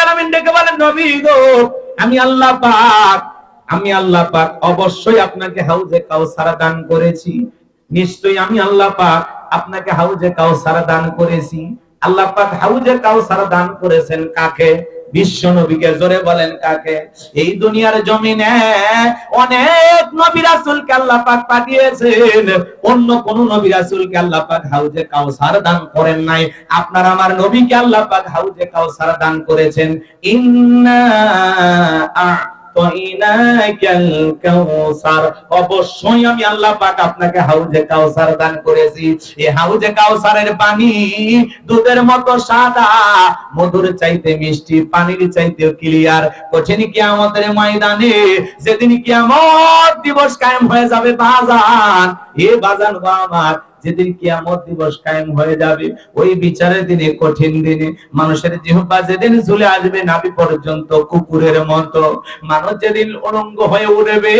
আলামিন ডেকে বলেন নবী গো, আমি আল্লাহ পাক অবশ্যই আপনাকে হাউজে কাউসার দান করেছি। নিশ্চয়ই আমি আল্লাহ পাক আপনাকে হাউজে কাউসার দান করেছি। আল্লাহ পাক হাউজে কাউসার দান করেছেন কাকে? বিশ্ব নবীকে। জোরে বলেন কাকে? এই দুনিয়ার জমিনে অনেক নবী রাসূলকে আল্লাহ পাক পাঠিয়েছেন, অন্য কোন নবী রাসূলকে আল্লাহ পাক হাউজে কাউসার দান করেন নাই। আপনার আমার নবীকে আল্লাহ পাক হাউজে কাউসার দান করেছেন। ইন্না আ'তাইনাকাল কাউসার, অবশ্যই আমি আল্লাহ পাক আপনাকে হাউজে কাউসার দান করেছি। এই হাউজে কাউসারের পানি দুধের মতো সাদা, মধুর চাইতে মিষ্টি, পানির চাইতে ক্লিয়ার। কঠিন কিয়ামতের ময়দানে যেদিন কিয়ামত দিবস কায়েম হয়ে যাবে বাজান, এ বাজান গো আমার, যেদিন কিয়ামত দিবস কায়েম হয়ে যাবে, ওই বিচারের দিনে, কঠিন দিনে মানুষের জিহ্বা যেদিন ঝুলে আসবে নাভি পর্যন্ত কুকুরের মতো, মানুষ যেদিন উলঙ্গ হয়ে উঠবে,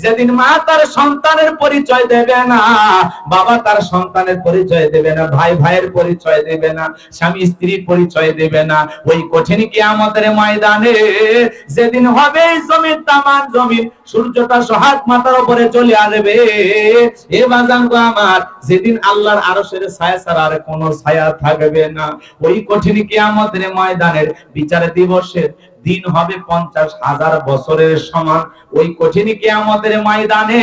যেদিন মা তার সন্তানের পরিচয় দেবে না, বাবা তার সন্তানের পরিচয় দেবে না, ভাই ভাইয়ের পরিচয় দেবে না, স্বামী স্ত্রীর পরিচয় দেবে না, ওই কঠিন কিয়ামতের ময়দানে যেদিন হবে জমিন, তামাম জমিন সূর্যটা সোহাগ মাথার উপরে চলে আসবে, এ বাজান গো আমার, যেদিন আল্লাহর আরশের ছায়া ছাড়া আর কোনো ছায়া থাকবে না, ওই কঠিন কিয়ামতের ময়দানের বিচার দিবসের দিন হবে 50,000 বছরের সমান। ওই কঠিন কিয়ামতের ময়দানে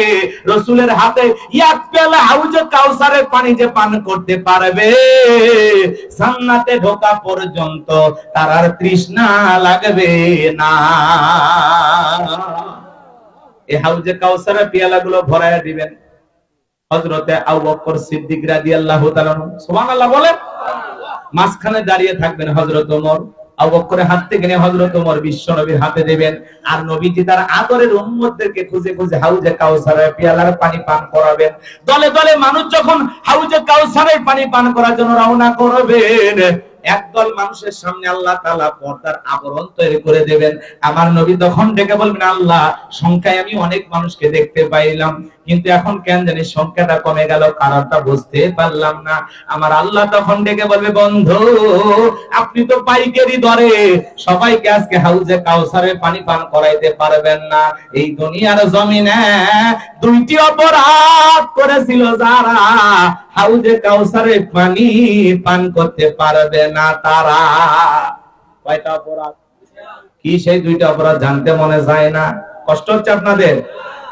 রাসূলের হাতে এক পেয়ালা হাউজে কাউসারের পানি যে পান করতে পারবে, জান্নাতে ঢোকা পর্যন্ত তার আর তৃষ্ণা লাগবে না। এই হাউজে কাউসারের পেয়ালাগুলো ভরায়া দিবেন হযরতে আবু বকর সিদ্দিক রাদিয়াল্লাহু তাআলা, সুবহানাল্লাহ বলেন। মাঝখানে দাঁড়িয়ে থাকবেন হযরত ওমর, আবু বকরের হাত থেকে নিয়ে হযরত ওমর বিশ্ব নবীর হাতে দেবেন, আর নবীজি তার আদরের উম্মতদেরকে খুঁজে খুঁজে হাউজে কাউসারের পেয়ালার পানি পান করাবেন। দলে দলে মানুষ যখন হাউজে কাউসারের পানি পান করার জন্য রওনা করবেন, একদল মানুষের সামনে আল্লাহ তাআলা পর্দার আবরণ তৈরি করে দেবেন। আমার নবী তখন ডেকে বলবেন, আল্লাহ, সংখ্যায় আমি অনেক মানুষকে দেখতে পাইলাম, কিন্তু এখন কেন জানি সংখ্যাটা কমে গেল, কারণটা বুঝতে পারলাম না। আমার আল্লাহ তখন ডেকে বলবে, বন্ধু, আপনি তো পাইকারি দরে সবাইকে আজকে হাউজে কাউসারের পানি পান করাইতে পারবেন না। এই দুনিয়ার জমিনে 2টি অপরাধ করেছিল যারা, হাউজে কাউসারের পানি পান করতে পারবে না তারা। কয়টা অপরাধ? কি সেই 2টা অপরাধ জানতে মনে যায় না? কষ্ট হচ্ছে আপনাদের?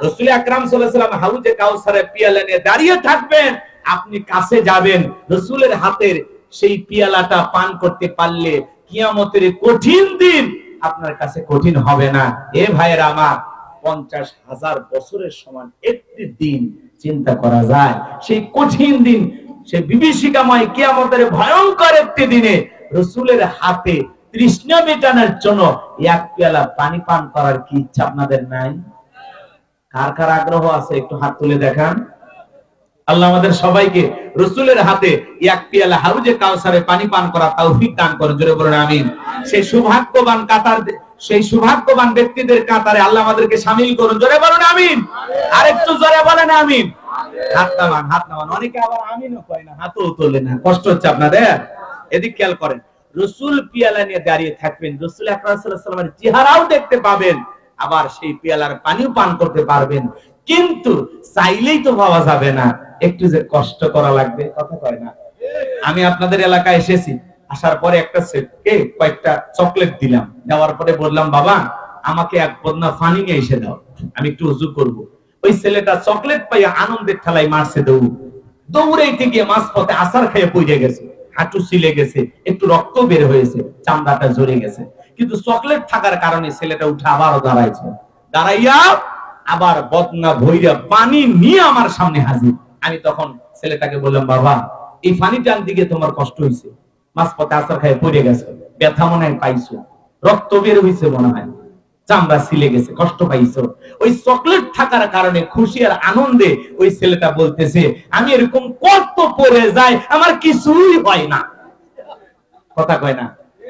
রাসূল আকরাম সাল্লাল্লাহু আলাইহি ওয়াসাল্লাম হাউজে কাউসারের পিয়ালা নিয়ে দাঁড়িয়ে থাকবেন, আপনি কাছে যাবেন, রাসূলের হাতের সেই পিয়ালাটা পান করতে পারলে কিয়ামতের কঠিন দিন আপনার কাছে কঠিন হবে না। এ ভাইয়েরা আমার, 50,000 বছরের সমান একটি দিন চিন্তা করা যায়। সেই কঠিন দিন, সেই বিভীষিকাময় কিয়ামতের ভয়ঙ্কর একটি দিনে রাসূলের হাতে তৃষ্ণা মেটানোর জন্য এক পেয়ালা পানি পান করার কি ইচ্ছা আপনাদের নাই? কার কার আগ্রহ আছে একটু হাত তুলে দেখান। আল্লাহ আমাদের সবাইকে রাসূলের হাতে এক পেয়ালা হাউজে কাউসারে পানি পান করা তৌফিক দান করুন। জোরে বলুন আমিন। সেই সৌভাগ্যবান ব্যক্তিদের কাতারে আল্লাহ আমাদেরকে শামিল করুন। জোরে বলুন আমিন। আরেকটু জোরে বলেন আমিন। হাত নামান। অনেকে আবার আমিনও কয় না, হাতও তোলে না। কষ্ট হচ্ছে আপনাদের? এদিক খেয়াল করেন। রাসূল পিয়ালা নিয়ে দাঁড়িয়ে থাকবেন, রাসূল আকরাম সাল্লাল্লাহু আলাইহি ওয়াসাল্লামের চেহারাও দেখতে পাবেন, আবার সেই পিয়ালার পানিও পান করতে পারবেন, কিন্তু চাইলেই তো পাওয়া যাবে না, একটু যে কষ্ট করা লাগবে। কথা কয় না? আমি আপনাদের এলাকায় এসেছি, আসার পরে একটা ছেলেকে কয়েকটা চকলেট দিলাম, দেওয়ার পরে বললাম, বাবা, আমাকে এক বদনা পানি নিয়ে এসে দাও, আমি একটু ওযু করব। ওই ছেলেটা চকলেট পাইয়া আনন্দের ঠেলায় মারছে দৌড়, দৌড়াইতে গিয়ে মাঝপথে আছাড় খেয়ে পড়ে গেছে। হাঁটু ছিলে গেছে, একটু রক্ত বের হয়েছে, চামড়াটা ঝরে গেছে, কিন্তু চকলেট থাকার কারণে ছেলেটা উঠে আবারও দাঁড়াইছে, দাঁড়াইয়া আবার বদনা ভৈরা পানি নিয়ে আমার সামনে হাজির। আমি তখন ছেলেটাকে বললাম, বাবা এই পানিটা আনতে গিয়ে তোমার কষ্ট হয়েছে, মাঝপথে আছার খায় পড়ে গেছে, ব্যথা মনে হয় পাইছো, রক্ত বের হয়েছে মনে হয়, চামড়া ছিলে গেছে, কষ্ট পাইছো। ওই চকলেট থাকার কারণে খুশি আর আনন্দে ওই ছেলেটা বলতেছে, আমি এরকম কত পড়ে যাই, আমার কিছুই হয় না। কথা কয় না,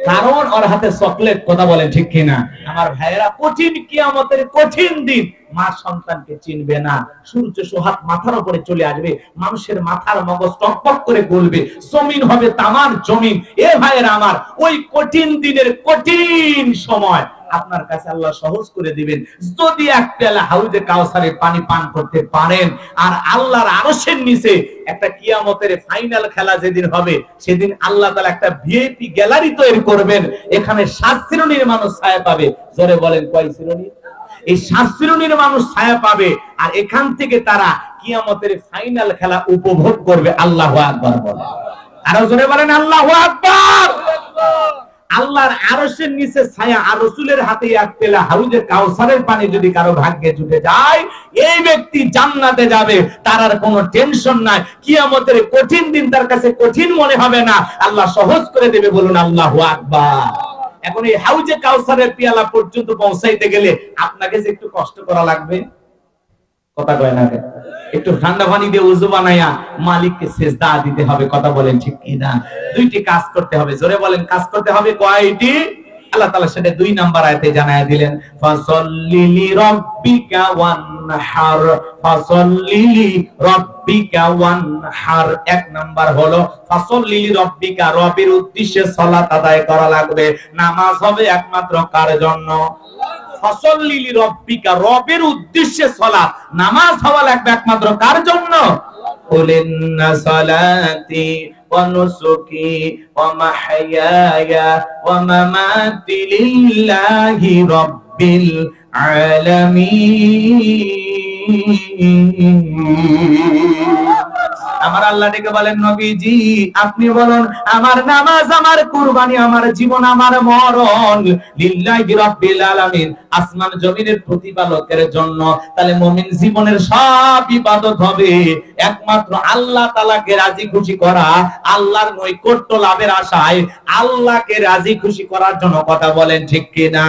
কারণ ওর হাতে চকলেট। কথা বলেন ঠিক কিনা? আমার ভাইয়েরা, কঠিন কিয়ামতের কঠিন দিন, মা সন্তানকে চিনবে না, সূর্য সোহাগ মাথার উপরে চলে আসবে, মানুষের মাথার মগজ টকটক করে গলবে, জমিন হবে তামার জমিন। এ ভাইয়েরা আমার, ওই কঠিন দিনের কঠিন সময় আপনার কাছে আল্লাহ সহজ করে দিবেন যদি এক পেয়ালা হাউজে কাউসারের পানি পান করতে পারেন। আর আল্লাহর আরশের নিচে একটা কিয়ামতের ফাইনাল খেলা যেদিন হবে, সেদিন আল্লাহ তাআলা একটা ভিআইপি গ্যালারি তৈরি করবেন, এখানে 7 শ্রেণীর মানুষ ছায়া পাবে। জোরে বলেন কয় শ্রেণী? এই 7 শ্রেণীর মানুষ ছায়া পাবে, আর এখান থেকে তারা কিয়ামতের ফাইনাল খেলা উপভোগ করবে। আল্লাহু আকবার বলেন, আরো জোরে বলেন আল্লাহু আকবার। আল্লাহর আরশের নিচে ছায়া, আর রাসূলের হাতে এক পেলা হাউজে কাউসারের পানি যদি কারো ভাগ্যে জুটে যায়, এই ব্যক্তি জান্নাতে যাবে, তার আর কোনো টেনশন নাই। কিয়ামতের কঠিন দিন তার কাছে কঠিন মনে হবে না, আল্লাহ সহজ করে দেবে। বলুন আল্লাহু আকবার। এখন এই হাউজে কাউসারের পেয়ালা পর্যন্ত পৌঁছাইতে গেলে আপনাকে যে একটু কষ্ট করা লাগবে। কথা কয় না, একটু ঠান্ডা পানি দিয়ে ওযু বানায়া মালিককে সিজদা দিতে হবে। কথা বলেন ঠিক কি না? দুইটি কাজ করতে হবে। জোরে বলেন, কাজ করতে হবে কয়টি? আল্লাহ তাআলা সেটা 2 নাম্বার আয়াতে জানায়া দিলেন, ফাসাল্লি লিরাব্বিকা ওয়ানহার, ফাসাল্লি লিরাব্বিকা ওয়ানহার। 1 নাম্বার হলো ফাসাল্লি লিরাব্বিকা, রবের উদ্দেশ্যে সালাত আদায় করা লাগবে। নামাজ হবে একমাত্র কার জন্য? ফাসাল্লি লিরাব্বিকা, রবের উদ্দেশ্যে সালাত, নামাজ হওয়া লাগবে একমাত্র কার জন্য? কুলিন্না সালাতি ওয়া নুসুকি ওয়া মাহইয়ায়া ওয়া মামাতি লিল্লাহি রাব্বিল আলামিন। আমার আল্লাহ ডেকে বলেন, নবীজি আপনি বলুন, আমার নামাজ, আমার কুরবানি, আমার জীবন, আমার মরণ লিল্লাহি রাব্বিল আলামিন, আসমান জমিনের প্রতিপালকের জন্য। তাহলে মুমিন জীবনের সব ইবাদত হবে একমাত্র আল্লাহ তাআলাকে রাজি খুশি করা, আল্লাহর নৈকট্য লাভের আশায়, আল্লাহকে রাজি খুশি করার জন্য। কথা বলেন ঠিক কি না?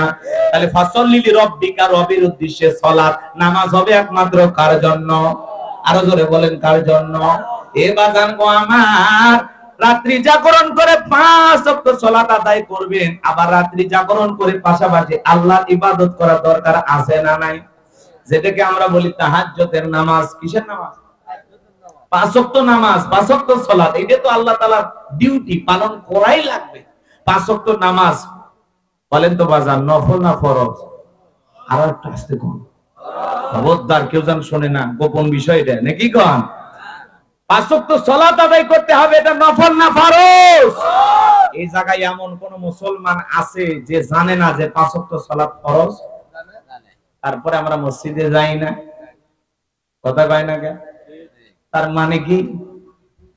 তাহলে ফাসাল্লি লিরাব্বিকা, রবের উদ্দেশ্যে সালাত, নামাজ হবে একমাত্র কার জন্য? আরো জোরে বলেন, কার জন্য? এ বাজান গো আমার, রাত্রি জাগরণ করে 5 ওয়াক্ত সালাত আদায় করবেন, আবার রাত্রি জাগরণ করে পাশাপাশি আল্লাহর ইবাদত করা দরকার আছে না নাই? যেটাকে আমরা বলি তাহাজ্জুদের নামাজ। কিসের নামাজ? 5 ওয়াক্ত নামাজ, 5 ওয়াক্ত সালাত। এটা তো আল্লাহ তাআলার ডিউটি, পালন করাই লাগবে। 5 ওয়াক্ত নামাজ বলেন তো বাজান, নফল না ফরজ? আর একটু আস্তে কোন, খবরদার কেউ যেন শুনে না, গোপন বিষয় এটা নাকি কোন? 5 ওয়াক্ত সালাত আদায় করতে হবে, এটা নফল না ফরজ? এই জায়গায় এমন কোন মুসলমান আছে যে জানে না যে 5 ওয়াক্ত সালাত ফরজ? তারপরে আমরা মসজিদে যাই না, কথা কয় না কেন? তার মানে কি?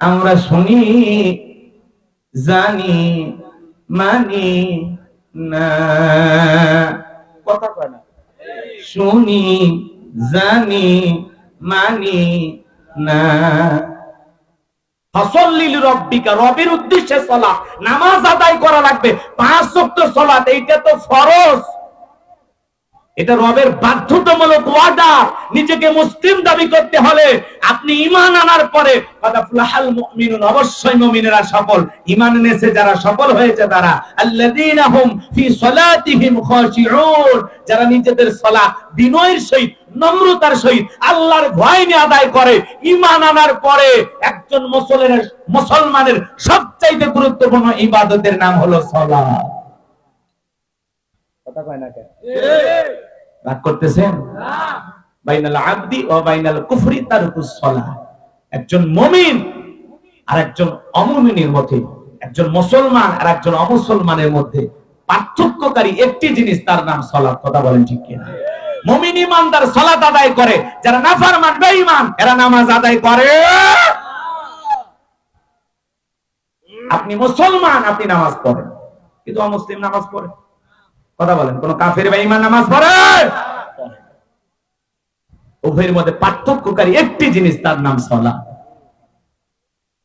আমরা শুনি, জানি, মানি না। কথা কয় না? শুনি, জানি, মানি না। ফাসাল্লি লিরাব্বিকা, রবের উদ্দেশ্যে সালাত, নামাজ আদায় করা লাগবে। 5 ওয়াক্ত সালাত, এইটা তো ফরজ, এটা রবের বাধ্যতামূলক ওয়াদা। নিজেকে মুসলিম দাবি করতে হলে আপনি ঈমান আনার পরে, ফালাহাল মুমিনুন, অবশ্যই মুমিনেরা সফল। ঈমান এনেছে যারা, সফল হয়েছে তারা, আল্লাযীনা হুম ফি সালাতিহিম খাশিউন, যারা নিজেদের সালাত বিনয়ের সহিত, নম্রতার সহিত, আল্লাহর ভয় নিয়ে আদায় করে। ঈমান আনার পরে একজন মুসলমানের সবচাইতে গুরুত্বপূর্ণ ইবাদতের নাম হলো সালাত। কথা কয় না কেন? রাগ করতেছেন? বাইনাল আবদি ওয়া বাইনাল কুফরি তারকুস সালাহ। একজন মুমিন আর একজন অমুমিনের মধ্যে, একজন মুসলমান আর একজন অমুসলমানের মধ্যে পার্থক্যকারী একটি জিনিস, তার নাম সালাত। কথা বলেন ঠিক কিনা? মুমিন ঈমানদার সালাত আদায় করে, যারা নাফরমান বেঈমান এরা নামাজ আদায় করে আপনি মুসলমান, আপনি নামাজ পড়েন, কিন্তু অমুসলিম নামাজ পড়ে। কথা বলেন, কোন কাফের বা ঈমান নামাজ পড়ে? উভয়ের মধ্যে পার্থক্যকারী একটি জিনিস, তার নাম সালাত।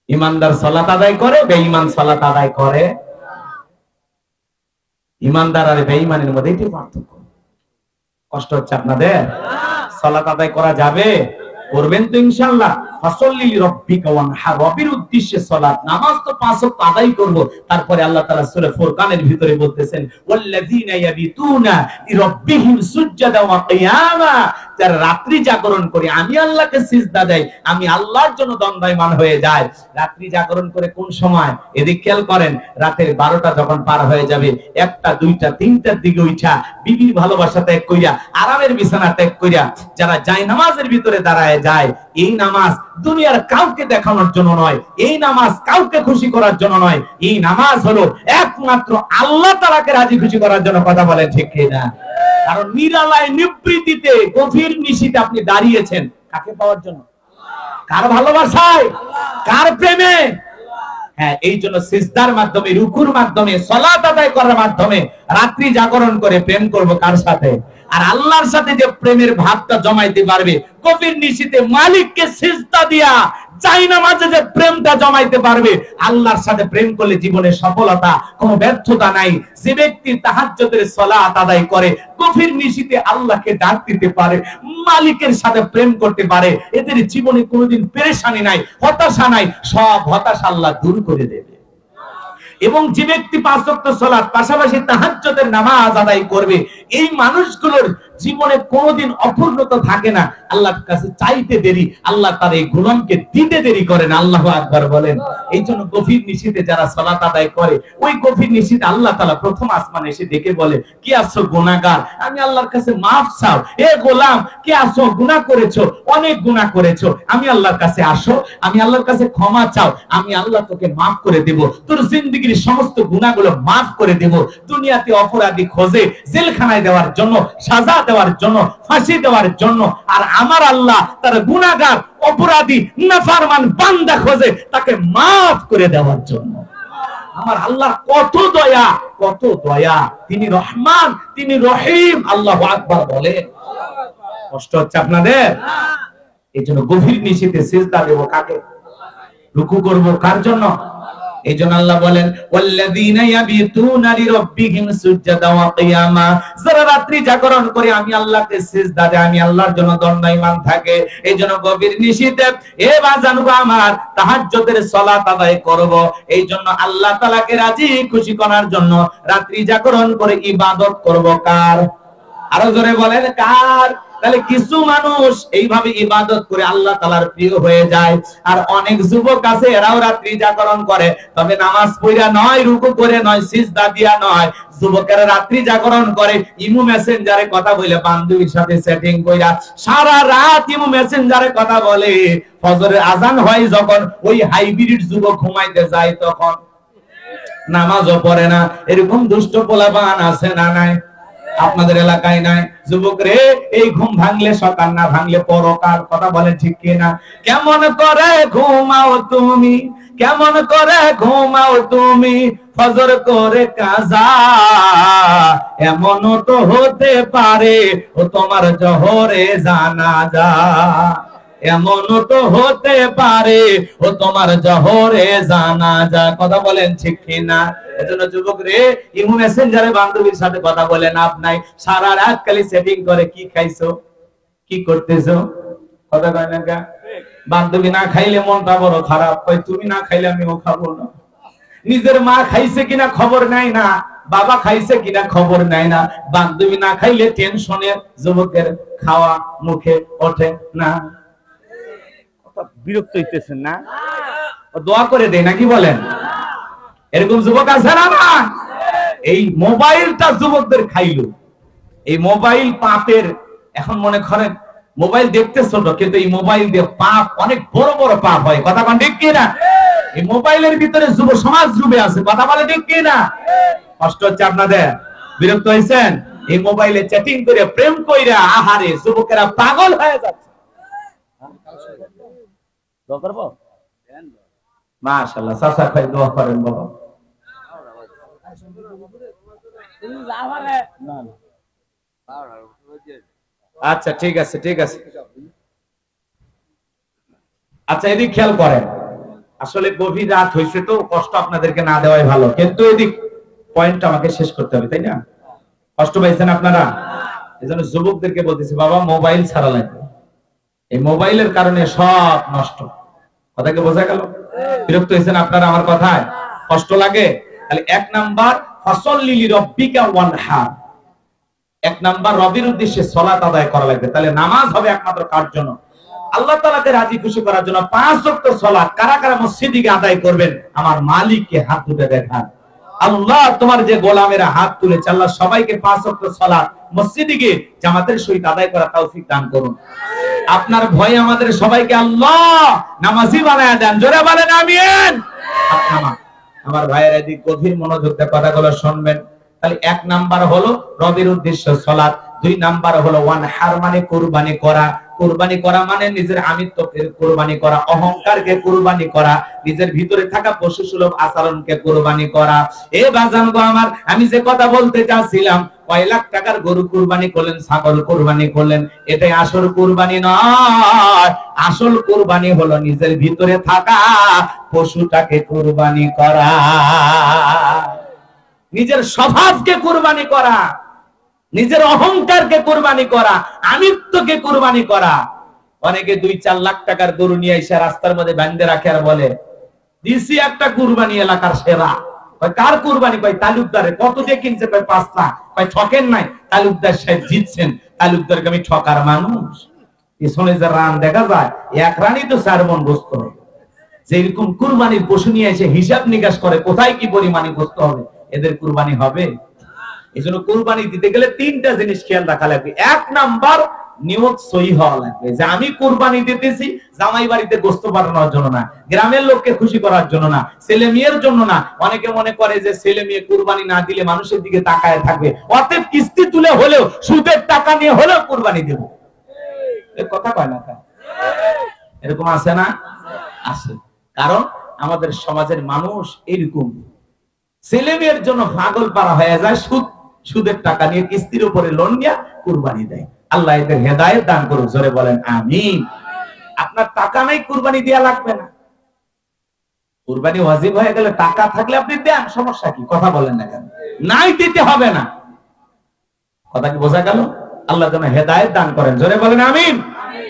ইমানদার সালাত আদায় করে, বেঈমান সালাত আদায় করে। ইমানদার আর বেঈমানের মধ্যে এটি পার্থক্য। কষ্ট হচ্ছে আপনাদের? সালাত আদায় করা যাবে? করবেন তো ইনশাআল্লাহ। ফাসাল্লি লিরাব্বিকা ওয়ানহার, রবের উদ্দেশ্যে সালাত, নামাজ তো পাঁচ ওয়াক্ত আদায় করব। তারপরে আল্লাহ তাআলা সূরা ফুরকানের ভিতরে বলতেছেন, ওয়াল্লাযীনা ইয়াবিতুনা লিরাব্বিহিম সুজদান ওয়া কিয়ামা, যারা রাত্রি জাগরণ করে আমি আল্লাহকে সিজদা দেয়, আমি আল্লাহর জন্য দণ্ডায়মান হয়ে যায়। রাত্রি জাগরণ করে কোন সময়? এদিক খেয়াল করেন, রাতের 12টা যখন পার হয়ে যাবে, 1টা 2টা 3টার দিকে উঠা বিবির ভালোবাসা ত্যাগ কইরা, আরামের বিছানা ত্যাগ কইরা যারা যায় নামাজের ভিতরে দাঁড়ায় যায়, এই নামাজ দুনিয়ার কাউকে দেখানোর জন্য নয়, এই নামাজ কাউকে খুশি করার জন্য নয়, এই নামাজ হলো একমাত্র আল্লাহ তাআলাকে রাজি খুশি করার জন্য। কথা বলেন ঠিক কি না? কারণ নিরালায় নিবৃত্তিতে গভীর নিশীথে আপনি দাঁড়িয়েছেন কাকে পাওয়ার জন্য? কার ভালোবাসায়? কার প্রেমে? হ্যাঁ, এই জন্য সিজদার মাধ্যমে, রুকুর মাধ্যমে, সালাত আদায় করার মাধ্যমে রাত্রি জাগরণ করে প্রেম করব কার সাথে? আর আল্লাহর সাথে যে প্রেমের ভাবটা জমাইতে পারবে, গভীর নিশীথে মালিককে সিজদা দিয়া জায়নামাজে যে প্রেমটা জমাইতে পারবে, আল্লাহর সাথে প্রেম করলে জীবনে সফলতা, কোনো ব্যর্থতা নাই। যে ব্যক্তি তাহাজ্জুদের সালাত আদায় করে, গভীর নিশীথে আল্লাহকে ডাক দিতে পারে, মালিকের সাথে প্রেম করতে পারে, এদের জীবনে কোনোদিন পেরেশানি নাই, হতাশা নাই, সব হতাশা আল্লাহ দূর করে দেবে। এবং যে ব্যক্তি 5 ওয়াক্ত সালাত পাশাপাশি তাহাজ্জুদের নামাজ আদায় করবে, এই মানুষগুলোর জীবনে কোনোদিন অপূর্ণতা থাকে না। আল্লাহর কাছে চাইতে দেরি, আল্লাহ তার এই গোলামকে দিতে দেরি করেন। আল্লাহু আকবার বলেন। এই জন্য গভীর নিশীথে যারা সালাত আদায় করে, ওই গভীর নিশীথে আল্লাহ তাআলা প্রথম আসমানে এসে ডেকে বলে, কি আসছো গুনাহগার, আমি আল্লাহর কাছে maaf চাও। এ গোলাম, কি আসছো, গুনাহ করেছো, অনেক গুনাহ করেছো, আমি আল্লাহর কাছে আসো, আমি আল্লাহর কাছে ক্ষমা চাও, আমি আল্লাহ তোকে maaf করে দেব, তোর জিন্দেগীর সমস্ত গুনাহগুলো maaf করে দেব। দুনিয়াতে অপরাধী খোঁজে জেলখানায় দেওয়ার জন্য, সাজা দেওয়ার জন্য, ফাঁসি দেওয়ার জন্য, আর আমার আল্লাহ তার গুনাহগার, অপরাধী, নাফরমান বান্দা খোঁজে তাকে maaf করে দেওয়ার জন্য। আমার আল্লাহ কত দয়া, কত দয়া, তিনি রহমান, তিনি রহিম। আল্লাহু আকবার বলেন। কষ্ট হচ্ছে আপনাদের? এই জন্য গভীর নিশীথে সিজদা দেব কাকে? রুকু করব কার জন্য? এই জন্য আল্লাহ বলেন, ওয়াল্লাযীনা ইয়াবিতুনা লিরাব্বিহিম সুজদান ওয়া কিয়ামা, যারা রাত্রি জাগরণ করে আমি আল্লাহকে সিজদা দেয়, আমি আল্লাহর জন্য দণ্ডায়মান থাকে। এই জন্য গভীর নিশীথে এ বাজানগো আমার তাহাজ্জুদের সালাত আদায় করব। এই জন্য আল্লাহ তাআলাকে রাজি খুশি করার জন্য রাত্রি জাগরণ করে ইবাদত করব কার? আরো জোরে বলেন কার? তাহলে কিছু মানুষ এইভাবে ইবাদত করে আল্লাহ তাআলার প্রিয় হয়ে যায়, আর অনেক যুবক আছে এরাও রাত্রি জাগরণ করে, তবে নামাজ পড়া নয়, রুকু করে নয়, সিজদা দিয়া নয়। যুবকেরা রাত্রি জাগরণ করে, ইমো মেসেঞ্জারে কথা বলে, বান্ধবীর সাথে সেটিং কইরা সারা রাত ইমো মেসেঞ্জারে কথা বলে, ফজরের আজান হয় যখন, ওই হাইব্রিড যুবক ঘুমাইতে যায় তখন নামাজও পড়ে না। এরকম দুষ্ট পোলাপান আছে না নাই? আপনাদের এলাকায় নাই? যুবক রে, এই ঘুম ভাঙলে সকাল, না ভাঙলে পরকাল। কথা বলেন ঠিক কি না? কেমন করে ঘুমাও তুমি, কেমন করে ঘুমাও তুমি, ফজর করে কাজা, এমনও তো হতে পারে ও তোমার জোহরে জানাজা, এমনও তো হতে পারে ও তোমার জোহরে জানাজা। কথা বলেন ঠিক কি না? এজন্য যুবক রে, ইমো মেসেঞ্জারে বান্ধবীর সাথে কথা বলে লাভ নাই, সারা রাত খালি সেটিং করে, কি খাইছো, কি করতেছো, কথা কয় না কা? বান্ধবী না খাইলে মনটা বড় খারাপ, কই তুমি না খাইলে আমিও খাবো না। নিজের মা খাইছে কিনা খবর নাই না, বাবা খাইছে কিনা খবর নাই না, বান্ধবী না খাইলে টেনশনে যুবকের খাওয়া মুখে ওঠে না। বিরক্ত হইতেছেন না? দোয়া করে দেয় নাকি বলেন? এরকম যুবক আছে না? এই মোবাইলটা যুবকদের খাইলো। এই মোবাইল পাপের, এখন মনে করেন মোবাইল দেখতে ছোট, কিন্তু এই মোবাইল দিয়ে পাপ, অনেক বড় বড় পাপ হয়। কথা বলেন ঠিক কি না? এই মোবাইলের ভিতরে যুব সমাজ ডুবে আছে। কথা বলে ঠিক কি না? কষ্ট হচ্ছে আপনাদের? বিরক্ত হয়েছেন? এই মোবাইলে চ্যাটিং করে, প্রেম কইরা, আহারে যুবকেরা পাগল হয়ে যাচ্ছে। মাশাআল্লাহ, চাচা ভাই দোয়া করেন বাবা। আচ্ছা ঠিক আছে, ঠিক আছে। আচ্ছা এদিক খেয়াল করেন, আসলে গভীর রাত হয়েছে তো কষ্ট আপনাদেরকে না দেওয়াই ভালো, কিন্তু এদিক পয়েন্ট আমাকে শেষ করতে হবে, তাই না? কষ্ট পাইছেন আপনারা? এজন্য যুবকদেরকে বলতেছি, বাবা মোবাইল ছাড়া লাগবে। এই মোবাইলের কারণে সব নষ্ট। কথাকে বোঝা গেল? বিরক্ত হয়েছেন আপনারা আমার কথায়? কষ্ট লাগে? তাহলে এক নাম্বার ফাসাল্লি লিরাব্বিকা ওয়ানহার, এক নাম্বার রবির উদ্দেশ্যে সালাত আদায় করা লাগবে। তাহলে নামাজ হবে একমাত্র কার জন্য? আল্লাহ তাআলাকে রাজি খুশি করার জন্য। 5 ওয়াক্ত সালাত কারা কারা মসজিদে গিয়ে আদায় করবেন? আমার মালিককে হাত তুলে দেখান। আল্লাহ তোমার যে গোলামেরা হাত তুলেছে, আল্লাহ সবাইকে 5 ওয়াক্ত সালাত মসজিদে গিয়ে জামাতের সহিত আদায় করার তৌফিক দান করুন। আপনার ভয় আমাদের সবাইকে আল্লাহ নামাজি বানায় দেন, জোরে বলেন আমিন। আমার ভাইয়েরা এদিক গভীর মনোযোগ দিয়ে কথাগুলো শুনবেন। তাহলে এক নাম্বার হলো রবের উদ্দেশ্য সালাত, 2 নাম্বার হলো ওয়ানহার মানে কুরবানি করা। কুরবানি করা মানে নিজের আমিত্বকে কুরবানি করা, অহংকারকে কুরবানি করা, নিজের ভিতরে থাকা পশুসুলভ আচরণকে কুরবানি করা। এ বাজান গো আমার, আমি যে কথা বলতে চাচ্ছিলাম, কয় লাখ টাকার গরু কুরবানি করলেন, ছাগল কুরবানি করলেন, এটাই আসল কুরবানি নয়। আসল কুরবানি হলো নিজের ভিতরে থাকা পশুটাকে কুরবানি করা, নিজের স্বভাবকে কুরবানি করা, নিজের অহংকারকে কুরবানি করা, আমিত্বকে কুরবানি করা। অনেকে 2-4 লাখ টাকার গরু নিয়ে এসে রাস্তার মধ্যে বাঁধে রাখে আর বলে দিছি একটা কুরবানি এলাকার সেরা। কার কুরবানি? কয় তালুকদারের। কত দিয়ে কিনছে? কয় 5 লাখ। কয় ঠকেন নাই, তালুকদার সাহেব জিতছেন, তালুকদারকে আমি ঠকার মানুষ। পিছনে যে রান দেখা যায়, এক রানই তো 4 মণ গোস্ত হবে। যেরকম কুরবানির পশু নিয়ে এসে হিসাব নিকাশ করে কোথায় কি পরিমাণে গোস্ত হবে, এদের কুরবানি হবে? এজন্য কুরবানি দিতে গেলে 3টা জিনিস খেয়াল রাখা লাগবে। এক নাম্বার নিয়ত সহি হওয়া লাগবে, যে আমি কুরবানি দিতেছি জামাই বাড়িতে গোশত পাঠানোর জন্য না, গ্রামের লোককে খুশি করার জন্য না, ছেলে মেয়ের জন্য না। অনেকে মনে করে যে ছেলে মেয়ে কুরবানি না দিলে মানুষের দিকে তাকায় থাকবে, অতএব কিস্তি তুলে হলেও সুদের টাকা নিয়ে হলেও কুরবানি দেব। এই কথা কয় না? এরকম আছে না? আছে। কারণ আমাদের সমাজের মানুষ এরকম, ছেলে মেয়ের জন্য পাগল পারা হয়ে যায়, সুদের টাকা নিয়ে কিস্তির উপরে লোন নিয়ে কুরবানি দেয়। আল্লাহ এদের হেদায়েত দান করুক, জোরে বলেন আমিন। আপনার টাকা নাই, কুরবানি দেয়া লাগবে না। কুরবানি ওয়াজিব হয়ে গেলে টাকা থাকলে আপনি দেন, সমস্যা কি? কথা বলেন না কেন? নাই দিতে হবে না। কথা কি বোঝা গেল? আল্লাহ যেন হেদায়েত দান করেন, জোরে বলেন আমিন।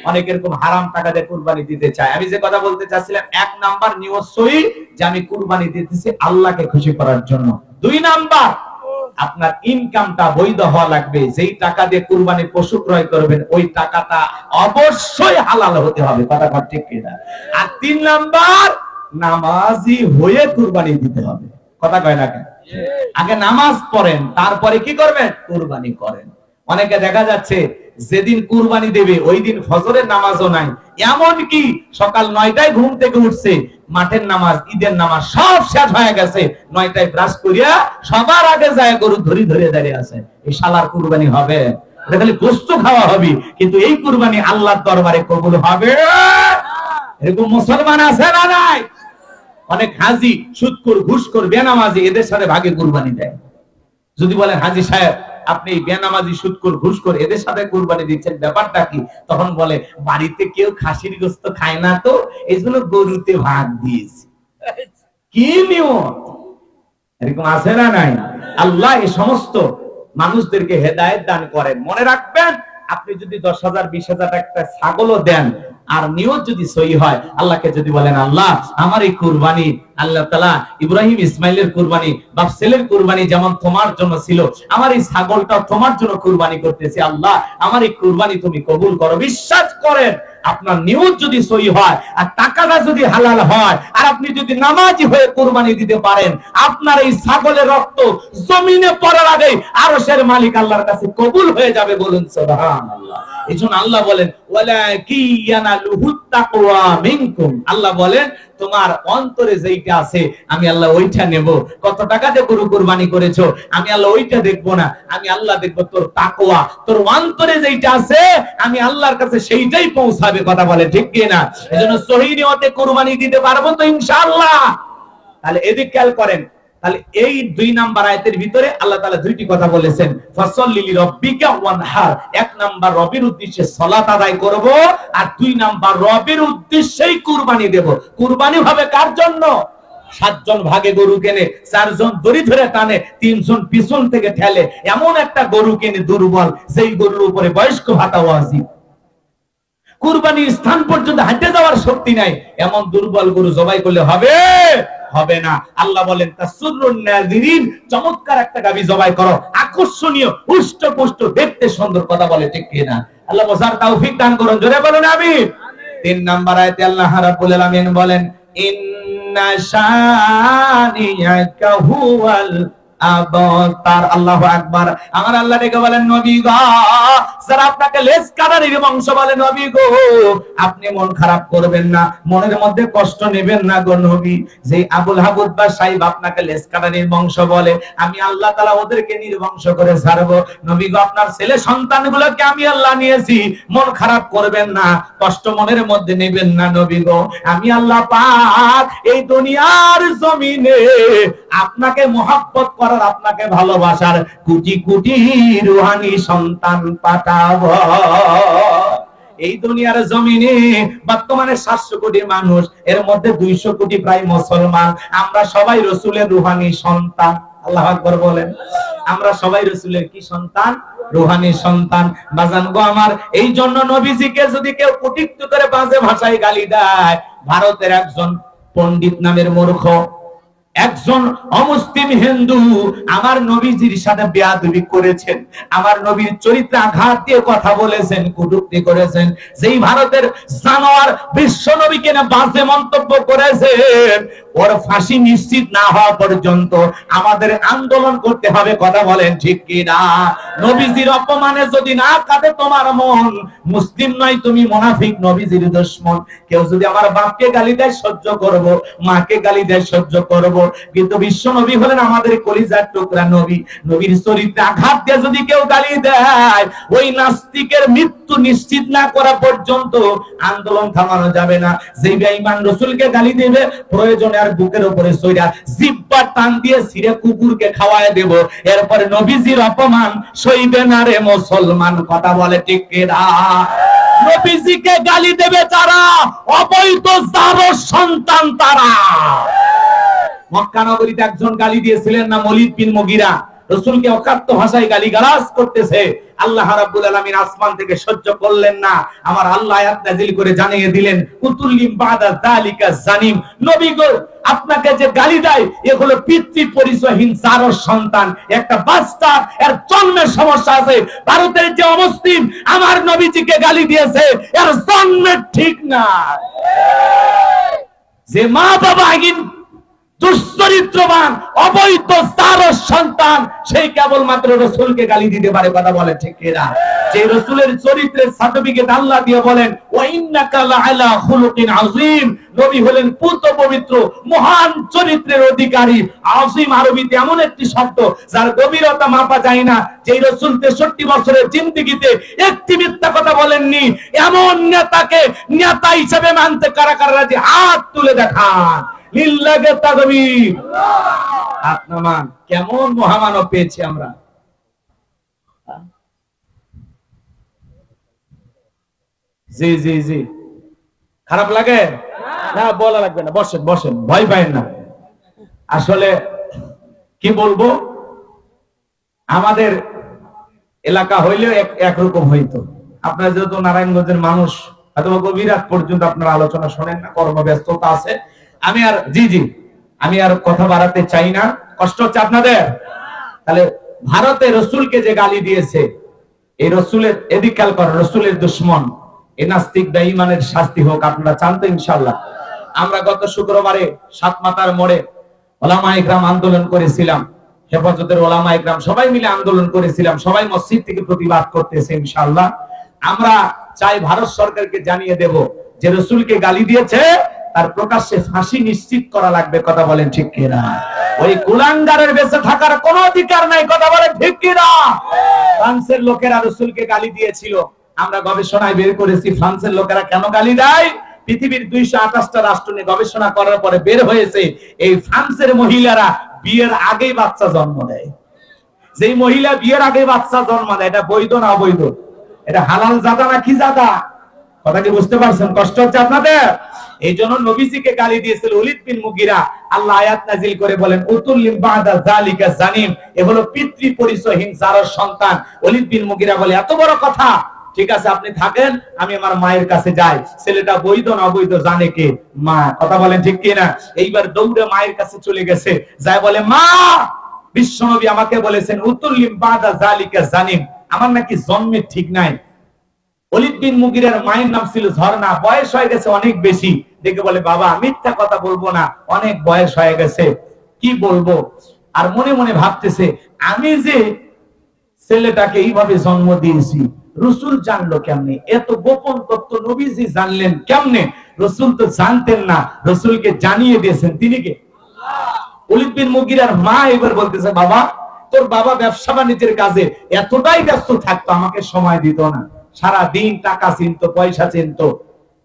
অনেক এরকম হারাম টাকা দিয়ে কুরবানি দিতে চায়। আমি যে কথা বলতে চাচ্ছিলাম, এক নাম্বার নিয়ত সহি, যে আমি কুরবানি দিতেছি আল্লাহকে খুশি করার জন্য। 2 নাম্বার আপনার ইনকামটা বৈধ হওয়া লাগবে। যেই টাকা দিয়ে কুরবানির পশু ক্রয় করবেন ওই টাকাটা অবশ্যই হালাল হতে হবে। কথা ঠিক কিনা? আর 3 নাম্বার নামাজি হয়ে কুরবানি দিতে হবে। কথা কয় না কেন? আগে নামাজ পড়েন, তারপরে কি করবেন? কুরবানি করেন। অনেকে দেখা যাচ্ছে যেদিন কুরবানি দেবে ওই দিন ফজরের নামাজও নাই, এমন কি সকাল 9টায় ঘুম থেকে উঠছে, মাঠের নামাজ, ঈদের নামাজ সব শেষ হয়ে গেছে, 9টায় ব্রাশ করিয়া সবার আগে যায় গরু ধরে ধরে দাঁড়িয়ে আছে। এই শালার কুরবানি হবে? এটা খালি গোশত খাওয়া হবে, কিন্তু এই কুরবানি আল্লাহর দরবারে কবুল হবে? এরকম মুসলমান আছে না নাই? অনেক হাজি সুদখোর, ঘুষখোর, বেনামাজি এদের সাথে ভাগে কুরবানি দেয়। যদি বলেন হাজি সাহেব আপনি বেনামাজি, সুদখোর, ঘুষখোর এদের সাথে কুরবানি দিচ্ছেন, ব্যাপারটা কি? তখন বলে বাড়িতে কেউ খাসির গোশত খায় না তো এইজন্য গরুতে ভাগ দিয়েছি। কি নিয়ত? এরকম আছে না নাই? আল্লাহ এই সমস্ত মানুষদেরকে হেদায়েত দান করেন। মনে রাখবেন, আপনি যদি 10,000 20,000 টাকা ছাগলও দেন আর নিয়ত যদি সহি হয়, আল্লাহকে যদি বলেন আল্লাহ আমার এই কুরবানি, আল্লাহ তাআলা ইব্রাহিম ইসমাইলের কুরবানি, বাপ ছেলের কুরবানি যেমন তোমার জন্য ছিল, আমার এই ছাগলটাও তোমার জন্য কুরবানি করতেছি, আল্লাহ আমার এই কুরবানি তুমি কবুল করো। বিশ্বাস করেন, আপনার নিয়ত যদি সহি হয় আর টাকাটা যদি হালাল হয় আর আপনি যদি নামাজি হয়ে কুরবানি দিতে পারেন, আপনার এই ছাগলের রক্ত জমিনে পড়ার আগে আরশের মালিক আল্লাহর কাছে কবুল হয়ে যাবে। বলুন সুবহানাল্লাহ। এজন্য আল্লাহ বলেন ওয়ালাকিয়ানালুহুত তাকওয়া মিনকুম, আল্লাহ বলেন তোমার অন্তরে যেইটা আছে আমি আল্লাহ ওইটা নেব। কত টাকা দিয়ে গরু কুরবানি করেছো আমি আল্লাহ ওইটা দেখবো না, আমি আল্লাহ দেখবো তোর তাকওয়া, তোর অন্তরে যেইটা আছে আমি আল্লাহর কাছে সেইটাই পৌঁছাবে। কথা বলে ঠিক কি না? এজন্য সহিহ নিয়তে কুরবানি দিতে পারবো তো ইনশাআল্লাহ। তাহলে এদিক খেয়াল করেন, তাহলে এই 2 নাম্বার আয়াতের ভিতরে আল্লাহ তাআলা দুইটি কথা বলেছেন, ফাসাল্লি লিরাব্বিকা ওয়ানহার। 1 নাম্বার রবের উদ্দেশ্যে সালাত আদায় করব, আর 2 নাম্বার রবের উদ্দেশ্যেই কুরবানি দেব। কুরবানি হবে কার জন্য? 7 জন ভাগে গরু কেনে, 4 জন দড়ি ধরে টানে, 3 জন পিছন থেকে ঠেলে, এমন একটা গরু কেনে দুর্বল, সেই গরুর উপরে বয়স্ক ভাতা ওয়াজিব। কুরবানির স্থান পর্যন্ত হাঁটে যাওয়ার শক্তি নাই, এমন দুর্বল গরু জবাই করলে হবে? হবে না। আল্লাহ বলেন তাসুরুন নাযিরিন, চমৎকার একটা গাবি জবাই করো, আকর্ষণীয়, পুষ্ট দেখতে সুন্দর। কথা বলে ঠিক কি না? আল্লাহ বোঝার তৌফিক দান করুন, জোরে বলুন আমিন। 3 নাম্বার আয়াতে আল্লাহ রাব্বুল আলামিন বলেন ইন্না শানিয়াকা হুয়াল আবতার। আল্লাহু আকবার। আমার আল্লাহ ডেকে বলেন নবী গো, যারা আপনাকে লেজ কাটারির বংশ বলে, নবী গো আপনি মন খারাপ করবেন না, মনের মধ্যে কষ্ট নেবেন না গো নবী। যে আবুল হাবুদ বা সাইব আপনাকে লেজ কাটারির বংশ বলে, আমি আল্লাহ তাআলা ওদেরকে নির্বংশ করে ছাড়বো। নবী গো আপনার ছেলে সন্তানগুলোকে আমি আল্লাহ নিয়েছি, মন খারাপ করবেন না, কষ্ট মনের মধ্যে নেবেন না নবী গো। আমি আল্লাহ পাক এই দুনিয়ার জমিনে আপনাকে মহব্বত করার, আপনাকে ভালোবাসার কোটি কোটি রূহানি সন্তান পাঠাবো। এই দুনিয়ার জমিনে বর্তমানে 700 কোটি মানুষ, এর মধ্যে 200 কোটি প্রায় মুসলমান। আমরা সবাই রাসূলের রূহানি সন্তান। আল্লাহু আকবার বলেন। আমরা সবাই রাসূলের কি সন্তান? রূহানি সন্তান। বাজান গো আমার, এই জন্য নবীজিকে যদি কেউ কটূক্তি করে বাজে ভাষায় গালি দেয়, ভারতের একজন পণ্ডিত নামের মূর্খ, একজন অমুসলিম হিন্দু আমার নবীজির সাথে বেয়াদবি করেছেন, আমার নবীর চরিত্রে আঘাত দিয়ে কথা বলেছেন, কটূক্তি করেছেন। যেই ভারতের জানোয়ার বিশ্ব নবীকে না বাজে মন্তব্য করেছেন, ওর ফাঁসি নিশ্চিত না হওয়া পর্যন্ত আমাদের আন্দোলন করতে হবে। কথা বলেন ঠিক কি না? নবীজির অপমানে যদি না কাঁদে তোমার মন, মুসলিম নয় তুমি মুনাফিক, নবীজির দুশমন। কেউ যদি আমার বাপকে গালি দেয় সহ্য করব, মাকে গালি দেয় সহ্য করব, কিন্তু বিশ্ব নবী হলেন আমাদের কলিজার টুকরা নবী। নবীর চরিত্রে আঘাত দিয়ে যদি কেউ গালি দেয়, ওই নাস্তিকের মৃত্যু নিশ্চিত না করা পর্যন্ত আন্দোলন থামানো যাবে না। যে বেঈমান রাসূলকে গালি দেবে, প্রয়োজনে আর বুকের উপরে সইরা জিহ্বা টান দিয়ে ছিঁড়ে কুকুরকে খাওয়ায় দেব, এরপরে নবীজির অপমান সইবে না রে মুসলমান। কথা বলে ঠিক কি না? নবীজিকে গালি দেবে যারা, অবৈধ জারর সন্তান তারা। মক্কা নগরীতে একজন গালি দিয়েছিলেন না ওলীদ বিন মুগীরা, রাসূলকে অকাট্য ভাষায় গালিগালাজ করতেছে। আল্লাহ রাব্বুল আলামিন আসমান থেকে সহ্য করলেন না, আমার আল্লাহ আয়াত নাযিল করে জানিয়ে দিলেন কুতুল্লিম বাদা যালিকা জানিম, নবী গো আপনাকে যে গালি দেয় এগুলো পিতৃ পরিচয়হীন জারর সন্তান। একটা বাচ্চা এর জন্মের সমস্যা আছে, ভারতের যে অমুসলিম আমার নবীজিকে গালি দিয়েছে এর জন্মের ঠিক না। যে মা বাবা আইন দুশ্চরিত্রবান অবৈধ জারর সন্তান, সেই কেবলমাত্র রাসূলকে গালি দিতে পারে। কথা বলে ঠিক কিনা? যে রাসূলের চরিত্রের সার্টিফিকেট আল্লাহ দিয়ে বলেন ওয়া ইন্নাকা লাআলা খুলুকিন আযীম, নবী হলেন পুত পবিত্র মহান চরিত্রের অধিকারী। আযীম আরবিতে এমন একটি শব্দ যার গভীরতা মাপা যায় না। যেই রাসূল 63 বছরের জিন্দেগিতে একটি মিথ্যা কথা বলেননি, এমন নেতাকে নেতা হিসেবে মানতে কারা কারা রাজি হাত তুলে দেখান। লিল্লাহি তাকবীর। হাত নামান। কেমন মহামানব পেয়েছি আমরা। জি জি জি, খারাপ লাগে না? বলা লাগবে না, বসেন বসেন, ভয় পাবেন না। আসলে কি বলবো, আমাদের এলাকা হইলেও একরকম হইতো। আপনারা যেহেতু নারায়ণগঞ্জের মানুষ, অথবা গভীরাত পর্যন্ত আপনারা আলোচনা শোনেন না, কর্মব্যস্ততা আছে। আমি আর কথা বাড়াতে চাই না, কষ্ট হচ্ছে আপনাদের। তাহলে ভারতে রাসূলকে যে গালি দিয়েছে, এই রাসূলের এদিক খেয়াল করেন, রাসূলের দুশমন এই নাস্তিক বেঈমানের শাস্তি হোক। আপনারা চান তো ইনশাআল্লাহ? আমরা গত শুক্রবারে সাত মাথার মোড়ে ওলামায়ে ইকরাম আন্দোলন করেছিলাম, হেফাজতের ওলামায়ে ইকরাম সবাই মিলে আন্দোলন করেছিলাম, সবাই মসজিদ থেকে প্রতিবাদ করতেছে ইনশাআল্লাহ। আমরা চাই ভারত সরকারকে জানিয়ে দেব যে রাসূলকে গালি দিয়েছে তার প্রকাশ্যে ফাঁসি নিশ্চিত করা লাগবে। কথা বলেন ঠিক কিনা? ওই কুলাঙ্গারের বেঁচে থাকার কোনো অধিকার নাই। কথা বলেন ঠিক কিনা? ফ্রান্সের লোকেরা রাসূলকে গালি দিয়েছিল। আমরা গবেষণায় বের করেছি ফ্রান্সের লোকেরা কেন গালি দেয়। পৃথিবীর 228টা রাষ্ট্র নিয়ে গবেষণা করার পরে বের হয়েছে এই ফ্রান্সের মহিলারা বিয়ের আগেই বাচ্চা জন্ম দেয়। যেই মহিলা বিয়ের আগে বাচ্চা জন্ম দেয় এটা বৈধ না অবৈধ? এটা হালাল জাদা না কি জাদা? কথা কি বুঝতে পারছেন? কষ্ট হচ্ছে আপনাদের? এই জন্য নবীজিকে গালি দিয়েছিল ওলীদ বিন মুগীরা। আল্লাহ আয়াত নাযিল করে বলেন উতুল্লিম বাদা যালিকা জানিম, এ হলো পিতৃ পরিচয়হীন জারর সন্তান। ওলীদ বিন মুগীরা বলে এত বড় কথা, ঠিক আছে আপনি থাকেন, আমি আমার মায়ের কাছে যাই। ছেলেটা বৈধ না অবৈধ জানে কে? মা। কথা বলেন ঠিক কিনা? এইবার দৌড়ে মায়ের কাছে চলে গেছে, যায় বলে মা বিশ্বনবী আমাকে বলেছেন উতুল্লিম বাদা যালিকা জানিম, আমার নাকি জন্মের ঠিক নাই। ওলীদ বিন মুগীরার মায়ের নাম ছিল ঝর্ণা, বয়স হয়ে গেছে অনেক বেশি। দেখে বলে বাবা মিথ্যা কথা বলবো না, অনেক বয়স হয়ে গেছে, কি বলবো। আর মনে মনে ভাবতেছে আমি যে ছেলেটাকে এইভাবে জন্ম দিয়েছি রাসূল জানলো কেমনে? এত গোপন তথ্য নবীজি জানলেন কেমনে? রাসূল তো জানতেন না, রাসূলকে জানিয়ে দিয়েছেন তিনি কে? ওলীদ বিন মুগীরার মা এবার বলতেছে বাবা তোর বাবা ব্যবসা বাণিজ্যের কাজে এতটাই ব্যস্ত থাকতো, আমাকে সময় দিত না। সারা দিন টাকা চিনতো, পয়সা চিনতো,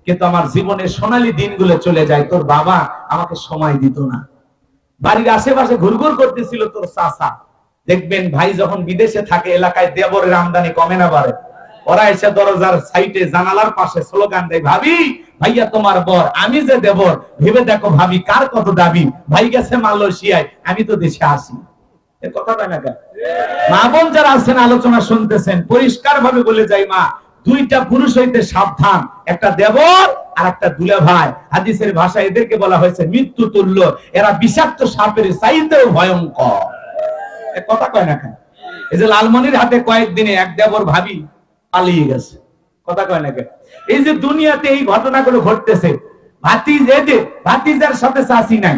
কিন্তু আমার জীবনের সোনালী দিনগুলো চলে যায়, তোর বাবা আমাকে সময় দিত না। বাড়ির আশেপাশে ঘুরঘুর করতেছিল তোর চাচা। দেখবেন ভাই যখন বিদেশে থাকে এলাকায় দেবরের আমদানি কমে না বাড়ে, ওরা এসে দরজার সাইডে জানালার পাশে স্লোগান দেয় ভাবি ভাইয়া তোমার বর, আমি যে দেবর, ভেবে দেখো ভাবি কার কত দাবি। ভাই গেছে মালয়েশিয়ায়, আমি তো দেশে আসি। এর কথা হয় না কেন? মা বোন যারা আছেন আলোচনা শুনতেছেন পরিষ্কার ভাবে বলে যাই মা, দুইটা পুরুষ হইতে সাবধান, একটা দেবর আর একটা দুলাভাই। হাদিসের ভাষায় এদেরকে বলা হয়েছে মৃত্যু তুল্য, এরা বিষাক্ত সাপের চাইতেও ভয়ঙ্কর। এর কথা কয় না কেন? এই যে লালমনির হাতে কয়েকদিনে এক দেবর ভাবি পালিয়ে গেছে, কথা কয় না কেন? এই যে দুনিয়াতে এই ঘটনাগুলো ঘটতেছে, ভাতিজার সাথে চাচি নাই,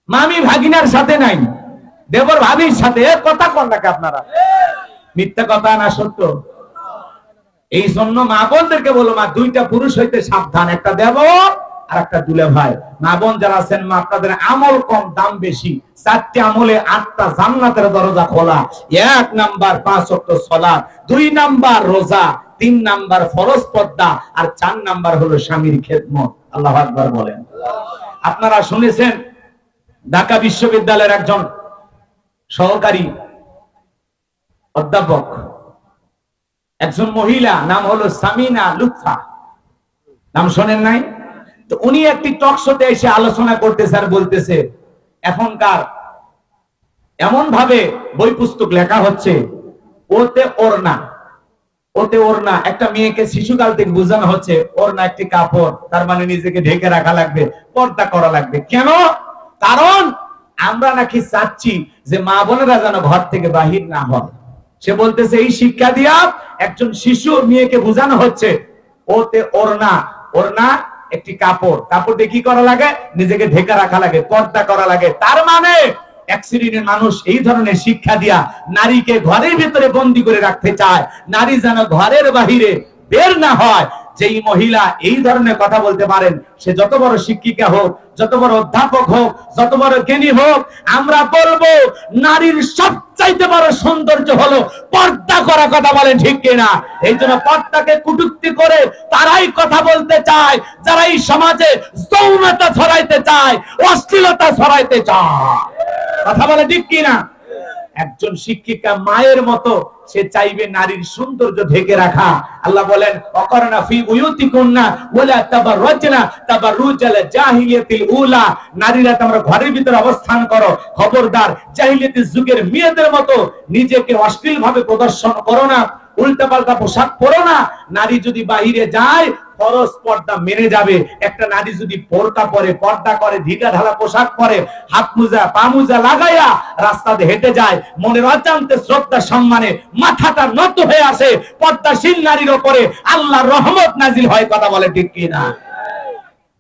মামি ভাগিনার সাথে নাই, দেবর ভাবির সাথে, কথা কন নাকি আপনারা? মিথ্যা কথা না সত্য? এই জন্য মা বোনদেরকে বলো মা দুইটা পুরুষ হইতে সাবধান, একটা দেবর আর একটা দুলাভাই। মা বোন যারা আছেন মা আপনাদের আমল কম দাম বেশি, 4টি আমলে 8টা জান্নাতের দরজা খোলা। 1 নাম্বার 5 ওয়াক্ত সালাত, 2 নাম্বার রোজা, 3 নাম্বার ফরজ পর্দা, আর 4 নাম্বার হলো স্বামীর খেদমত। আল্লাহু আকবার বলেন। আপনারা শুনেছেন ঢাকা বিশ্ববিদ্যালয়ের একজন সহকারী অধ্যাপক, একজন মহিলা, নাম হলো সামিনা লুৎফা, নাম শোনেন নাই? তো উনি একটি টক শোতে এসে আলোচনা করতেছে আর বলতেছে এখনকার এমন ভাবে বই পুস্তক লেখা হচ্ছে ওতে ওড়না, ওতে ওড়না। একটা মেয়েকে শিশুকাল থেকে বোঝানো হচ্ছে ওড়না একটি কাপড়, তার মানে নিজেকে ঢেকে রাখা লাগবে, পর্দা করা লাগবে। কেন? কারণ আমরা নাকি চাচ্ছি যে মা বোনেরা যেন ঘর থেকে বাহির না হয়। সে বলতেছে এই শিক্ষা দিয়া একজন শিশু মেয়েকে বোঝানো হচ্ছে ওতে ওড়না, ওড়না একটি কাপড়, কাপড় দিয়ে কি করা লাগে? নিজেকে ঢেকে রাখা লাগে, পর্দা করা লাগে। তার মানে এক শ্রেণীর মানুষ এই ধরনের শিক্ষা দিয়া নারীকে ঘরের ভিতরে বন্দী করে রাখতে চায়, নারী যেন ঘরের বাহিরে বের না হয়। যেই মহিলা এই ধরনের কথা বলতে পারেন সে যত বড় শিক্ষিকা হোক, যত বড় অধ্যাপক হোক, যত বড় জ্ঞানী হোক, আমরা বলবো নারীর সবচাইতে বড় সৌন্দর্য হলো পর্দা করা। কথা বলেন ঠিক কিনা? এই জন্য পর্দাকে কটূক্তি করে তারাই কথা বলতে চায় যারা এই সমাজে যৌনতা ছড়াইতে চায়, অশ্লীলতা ছড়াইতে চায়। কথা বলে ঠিক কিনা? একজন শিক্ষিকা মায়ের মতো সে চাইবে নারীর সৌন্দর্য ঢেকে রাখা। আল্লাহ বলেন অকরনা ফি বুয়ুতিকুন্না ওয়ালা তাবাররাজনা তাবাররুজাল জাহিলিয়াতিল উলা, নারীরা তোমরা ঘরের ভিতরে অবস্থান করো, খবরদার জাহিলিয়াতের যুগের মেয়েদের মতো নিজেকে অশ্লীল ভাবে প্রদর্শন করো না, উল্টাপাল্টা পোশাক পরো না। নারী যদি বাহিরে যায় ফরজ পর্দা মেনে যাবে। একটা নারী যদি বোরকা পরে, পর্দা করে, ঢিলা ঢালা পোশাক পরে, হাত মোজা পা মোজা লাগাইয়া রাস্তাতে হেঁটে যায়, মনের অজান্তে শ্রদ্ধা সম্মানে মাথাটা নত হয়ে আসে, পর্দাশীল নারীর উপরে আল্লাহর রহমত নাজিল হয়। কথা বলে ঠিক কিনা?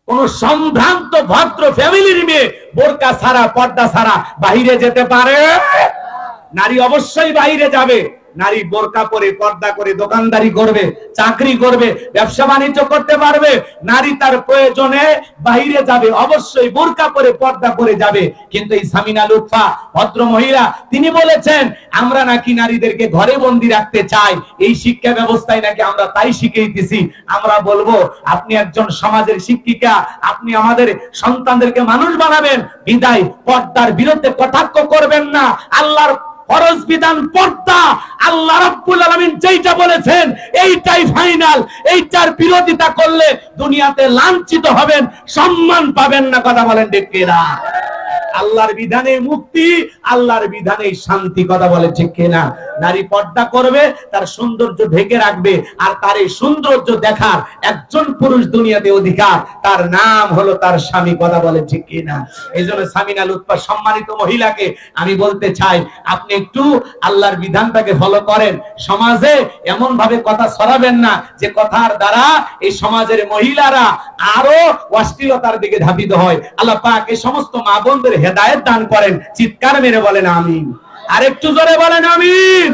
কোন সম্ভ্রান্ত ভদ্র ফ্যামিলির মেয়ে বোরকা ছাড়া, পর্দা ছাড়া বাহিরে যেতে পারে? নারী অবশ্যই বাহিরে যাবে। নারী বোরকা পরে পর্দা করে দোকানদারি করবে, চাকরি করবে, ব্যবসা বাণিজ্য করতে পারবে। নারী তার প্রয়োজনে বাইরে যাবে, অবশ্যই বোরকা পরে পর্দা করে যাবে। কিন্তু এই সামিনা লুৎফা ভদ্র মহিলা, তিনি বলেছেন আমরা নাকি নারীদেরকে ঘরে বন্দি রাখতে চাই, এই শিক্ষা ব্যবস্থায় নাকি আমরা তাই শিখিয়েছি। আমরা বলবো আপনি একজন সমাজের শিক্ষিকা, আপনি আমাদের সন্তানদেরকে মানুষ বানাবেন, বিদায় পর্দার বিরুদ্ধে কটাক্ষ করবেন না। আল্লাহর ফরজ বিধান পর্দা, আল্লাহ রাব্বুল আলামিন যেইটা বলেছেন এইটাই ফাইনাল। এইটার বিরোধিতা করলে দুনিয়াতে লাঞ্ছিত হবেন, সম্মান পাবেন না। কথা বলেন ঠিক কিনা? আল্লাহর বিধানে মুক্তি, আল্লাহর বিধানে শান্তি। কথা বলে ঠিক কিনা? নারী পর্দা করবে, তার সৌন্দর্য ঢেকে রাখবে, আর তার এই সৌন্দর্য দেখার একজন পুরুষ দুনিয়াতে অধিকার, তার নাম হলো তার স্বামী। কথা বলে ঠিক কিনা? এই জন্য সামিনা লুৎফা সম্মানিত মহিলাকে আমি বলতে চাই, আপনি একটু আল্লাহর বিধানটাকে ফলো করেন। সমাজে এমন ভাবে কথা ছড়াবেন না যে কথার দ্বারা এই সমাজের মহিলারা আরো অশ্লীলতার দিকে ধাবিত হয়। আল্লাহ পাক এই সমস্ত মা বোনদের হেদায়েত দান করেন। চিৎকার মেরে বলেন আমিন। আরেকটু জোরে বলেন আমিন।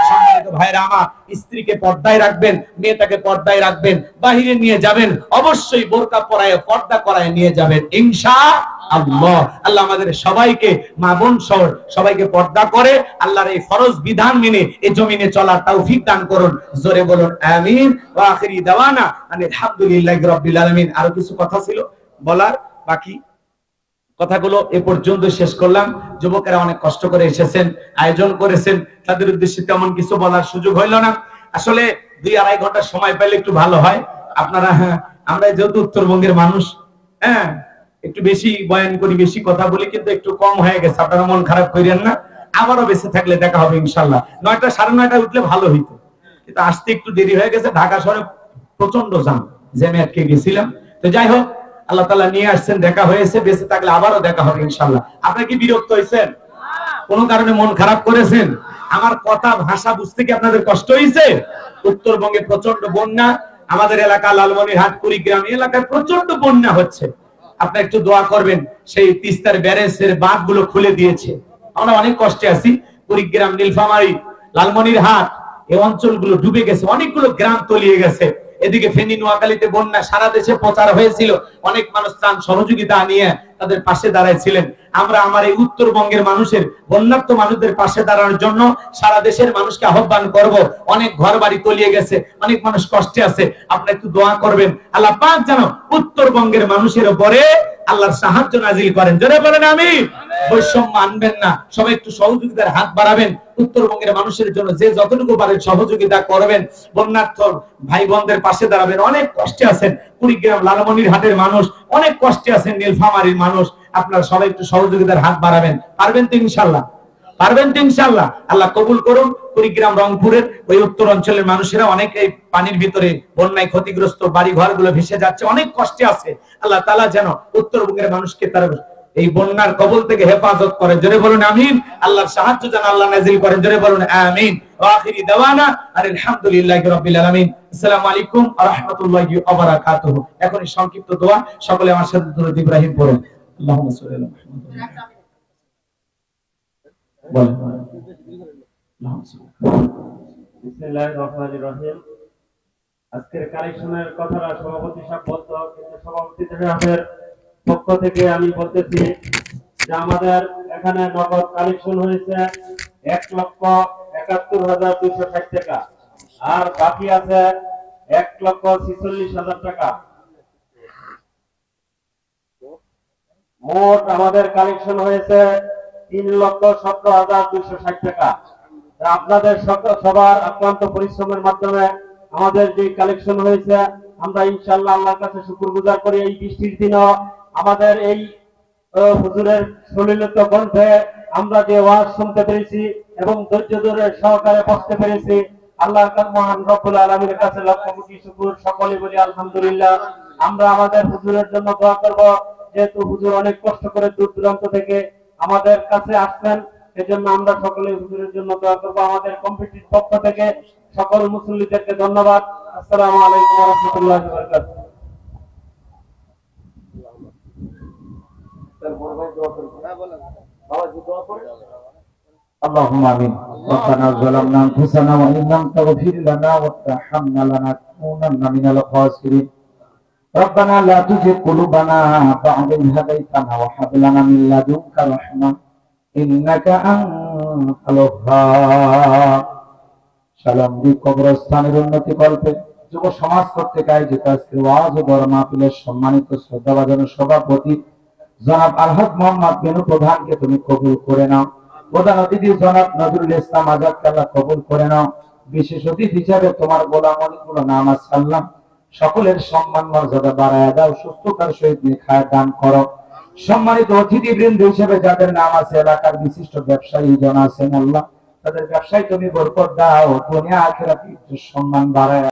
সম্মানিত ভাইরা আমার, স্ত্রীকে পর্দায় রাখবেন, মেয়েটাকে পর্দায় রাখবেন, বাহিরে নিয়ে যাবেন, অবশ্যই বোরকা পরায় পর্দা করায় নিয়ে যাবেন ইনশাআল্লাহ। আল্লাহ আমাদের সবাইকে, মা বোন সহ সবাইকে পর্দা করে আল্লাহর এই ফরজ বিধান মেনে এই জমিনে চলার তৌফিক দান করুন। জোরে বলুন আমিন। ওয়া আখিরি দাওয়ানা আলহামদুলিল্লাহি রাব্বিল আলামিন। আরো কিছু কথা ছিল বলার, বাকি কথাগুলো এ পর্যন্ত শেষ করলাম। যুবকেরা অনেক কষ্ট করে এসেছেন, আয়োজন করেছেন, তাদের উদ্দেশ্যে তেমন কিছু বলার সুযোগ হইল না। আসলে 2-2.5 ঘন্টা সময় পেলে একটু ভালো হয়। আপনারা, আমরা যেহেতু উত্তরবঙ্গের মানুষ, একটু বেশি বয়ান করি, বেশি কথা বলি, কিন্তু একটু কম হয়ে গেছে। আপনারা মন খারাপ করেন না, আবারও বেঁচে থাকলে দেখা হবে ইনশাল্লাহ। 9টা 9:30 উঠলে ভালো হইতো, কিন্তু আসতে একটু দেরি হয়ে গেছে। ঢাকা শহরে প্রচন্ড জ্যামে আটকে গেছিলাম। তো যাই হোক, আল্লাহ তাআলা নিয়ে আসছেন, দেখা হয়েছে, বেঁচে থাকলে আবারও দেখা হবে ইনশাআল্লাহ। আপনারা কি বিরক্ত হয়েছেন? কোন কারণে মন খারাপ করেছেন? আমার কথা ভাষা বুঝতে কি আপনাদের কষ্ট হয়েছে? উত্তরবঙ্গে প্রচন্ড বন্যা, আমাদের এলাকা লালমনিরহাট কুড়িগ্রাম এলাকায় প্রচন্ড বন্যা হচ্ছে। আপনারা একটু দোয়া করবেন। সেই তিস্তার ব্যারেজের বাঁধগুলো খুলে দিয়েছে, আমরা অনেক কষ্টে আছি। কুড়িগ্রাম, নীলফামারী, লালমনিরহাট এই অঞ্চলগুলো ডুবে গেছে, অনেকগুলো গ্রাম তলিয়ে গেছে। এদিকে ফেনী, নোয়াখালীতে বন্যা, সারা দেশে প্রচার হয়েছিল, অনেক মানুষ ত্রাণ সহযোগিতা নিয়ে তাদের পাশে দাঁড়াইছিলেন। আমরা আমার এই উত্তরবঙ্গের মানুষের, বন্যার্ত মানুষদের পাশে দাঁড়ানোর জন্য সারা দেশের মানুষকে আহ্বান করব। অনেক ঘর বাড়ি তলিয়ে গেছে, অনেক মানুষ কষ্টে আছে, আপনারা একটু দোয়া করবেন আল্লাহ পাক যেন উত্তরবঙ্গের মানুষের উপরে আল্লাহর সাহায্য নাজিল করেন। জোরে বলেন আমিন। বৈষম্য আনবেন না, সবাই একটু সহযোগিতার হাত বাড়াবেন। উত্তরবঙ্গের মানুষের জন্য যে যতটুকু পারেন সহযোগিতা করবেন। বন্যার্থ ভাই বোনদের পাশে দাঁড়াবেন, অনেক কষ্টে আছেন। কুড়িগ্রাম, লালমনিরহাটের মানুষ অনেক কষ্টে আছেন, নীলফামারীর মানুষ, আপনারা সবাই একটু সহযোগিতার হাত বাড়াবেন। পারবেন তো ইনশাআল্লাহ? পারবেন তো ইনশাআল্লাহ? আল্লাহ কবুল করুন। কুড়িগ্রাম, রংপুরের ওই উত্তর অঞ্চলের মানুষেরা অনেক এই পানির ভিতরে বন্যায় ক্ষতিগ্রস্ত, বাড়ি ঘরগুলো ভেসে যাচ্ছে, অনেক কষ্টে আছে। আল্লাহ তাআলা যেন উত্তরবঙ্গের মানুষকে তার এই বন্যার কবল থেকে হেফাজত করেন। জোরে বলুন আমিন। আল্লাহর সাহায্য যেন আল্লাহ নাজিল করেন। জোরে বলুন আমিন। ওয়া আখিরি দাওয়ানা আলহামদুলিল্লাহি রাব্বিল আলামিন। আসসালামু আলাইকুম ওয়া রাহমাতুল্লাহি ওয়া বারাকাতুহু। এখন এই সংক্ষিপ্ত দোয়া সকলে আমার সাথে দুরূদ ইব্রাহিম পড়ুন। আল্লাহুম্মা সাল্লি আলা মুহাম্মাদ। বলেন। বিসমিল্লাহির রহমানির রহিম। আজকের কালেকশনের কথাটা সভাপতি সাহেব বলতো, কিন্তু সভাপতি সাহেবের পক্ষ থেকে আমি বলতেছি যে আমাদের এখানে নগদ কালেকশন হয়েছে 1,71,260 টাকা, আর বাকি আছে 1,46,000 টাকা। মোট আমাদের কালেকশন হয়েছে 3,17,260 টাকা। আপনাদের সবার আক্রান্ত পরিশ্রমের মাধ্যমে আমাদের যে কালেকশন হয়েছে, আমরা ইনশাআল্লাহ আল্লাহর কাছে শুকরগুজার করি। এই বৃষ্টির দিনও আমাদের এই হুজুরের সলিলত কণ্ঠে আমরা যে ওয়াজ শুনতে পেরেছি এবং ধৈর্য ধরে সহকারে বসতে পেরেছি, আল্লাহর মহান রব্বুল আলামিনের কাছে লক্ষ কোটি শুকর। সকলে বলি আলহামদুলিল্লাহ। আমরা আমাদের হুজুরের জন্য দোয়া করব, যেহেতু হুজুর অনেক কষ্ট করে দূর দূরান্ত থেকে আমাদের কাছে আসছেন, সেজন্য আমরা সকলে হুজুরের জন্য দোয়া করব। আমাদের কমিটির পক্ষ থেকে সকল মুসল্লিদেরকে ধন্যবাদ। আসসালামু আলাইকুম ওয়া রাহমাতুল্লাহি ওয়া বারাকাতুহু। তার বড় ভাই দোয়া করুন। হ্যাঁ বলেন। বাবা জি দোয়া করেন। اللهم آمين. ربنا ظلمنا أنفسنا وإن لم تغفر لنا وترحمنا لنكونن من الخاسرين. ربنا لا تزغ قلوبنا بعد إذ هديتنا وهب لنا من لدنك رحمة إنك أنت الوهاب. শালমদি কবরস্থানের উন্নতি কল্পে যুব সমাজ কর্তৃক আয়োজিত আজকের ওয়াজ ও বড় মাহফিলের সম্মানিত শ্রদ্ধাভাজন সভাপতি জনাব আলহাজ মোহাম্মদ বিনু প্রধানকে তুমি কবুল করে নাও। প্রধান অতিথি জনাব নজরুল ইসলাম আজাদকে আল্লাহ কবুল করে নাও। বিশেষ অতিথি হিসাবে তোমার গোলাম অলিকুল্লাহ নামাজ সাল্লাম সকলের সম্মান মর্যাদা বাড়ায় দাও, সুস্থতার সহিত নেখায় দান করো। সম্মানিত অতিথিবৃন্দ হিসেবে যাদের নাম আছে, এলাকার বিশিষ্ট ব্যবসায়ী জন আছেন আল্লাহ, তাদের ব্যবসায় তুমি বরকত দাও, দুনিয়া আখিরাতে সম্মান বাড়ায়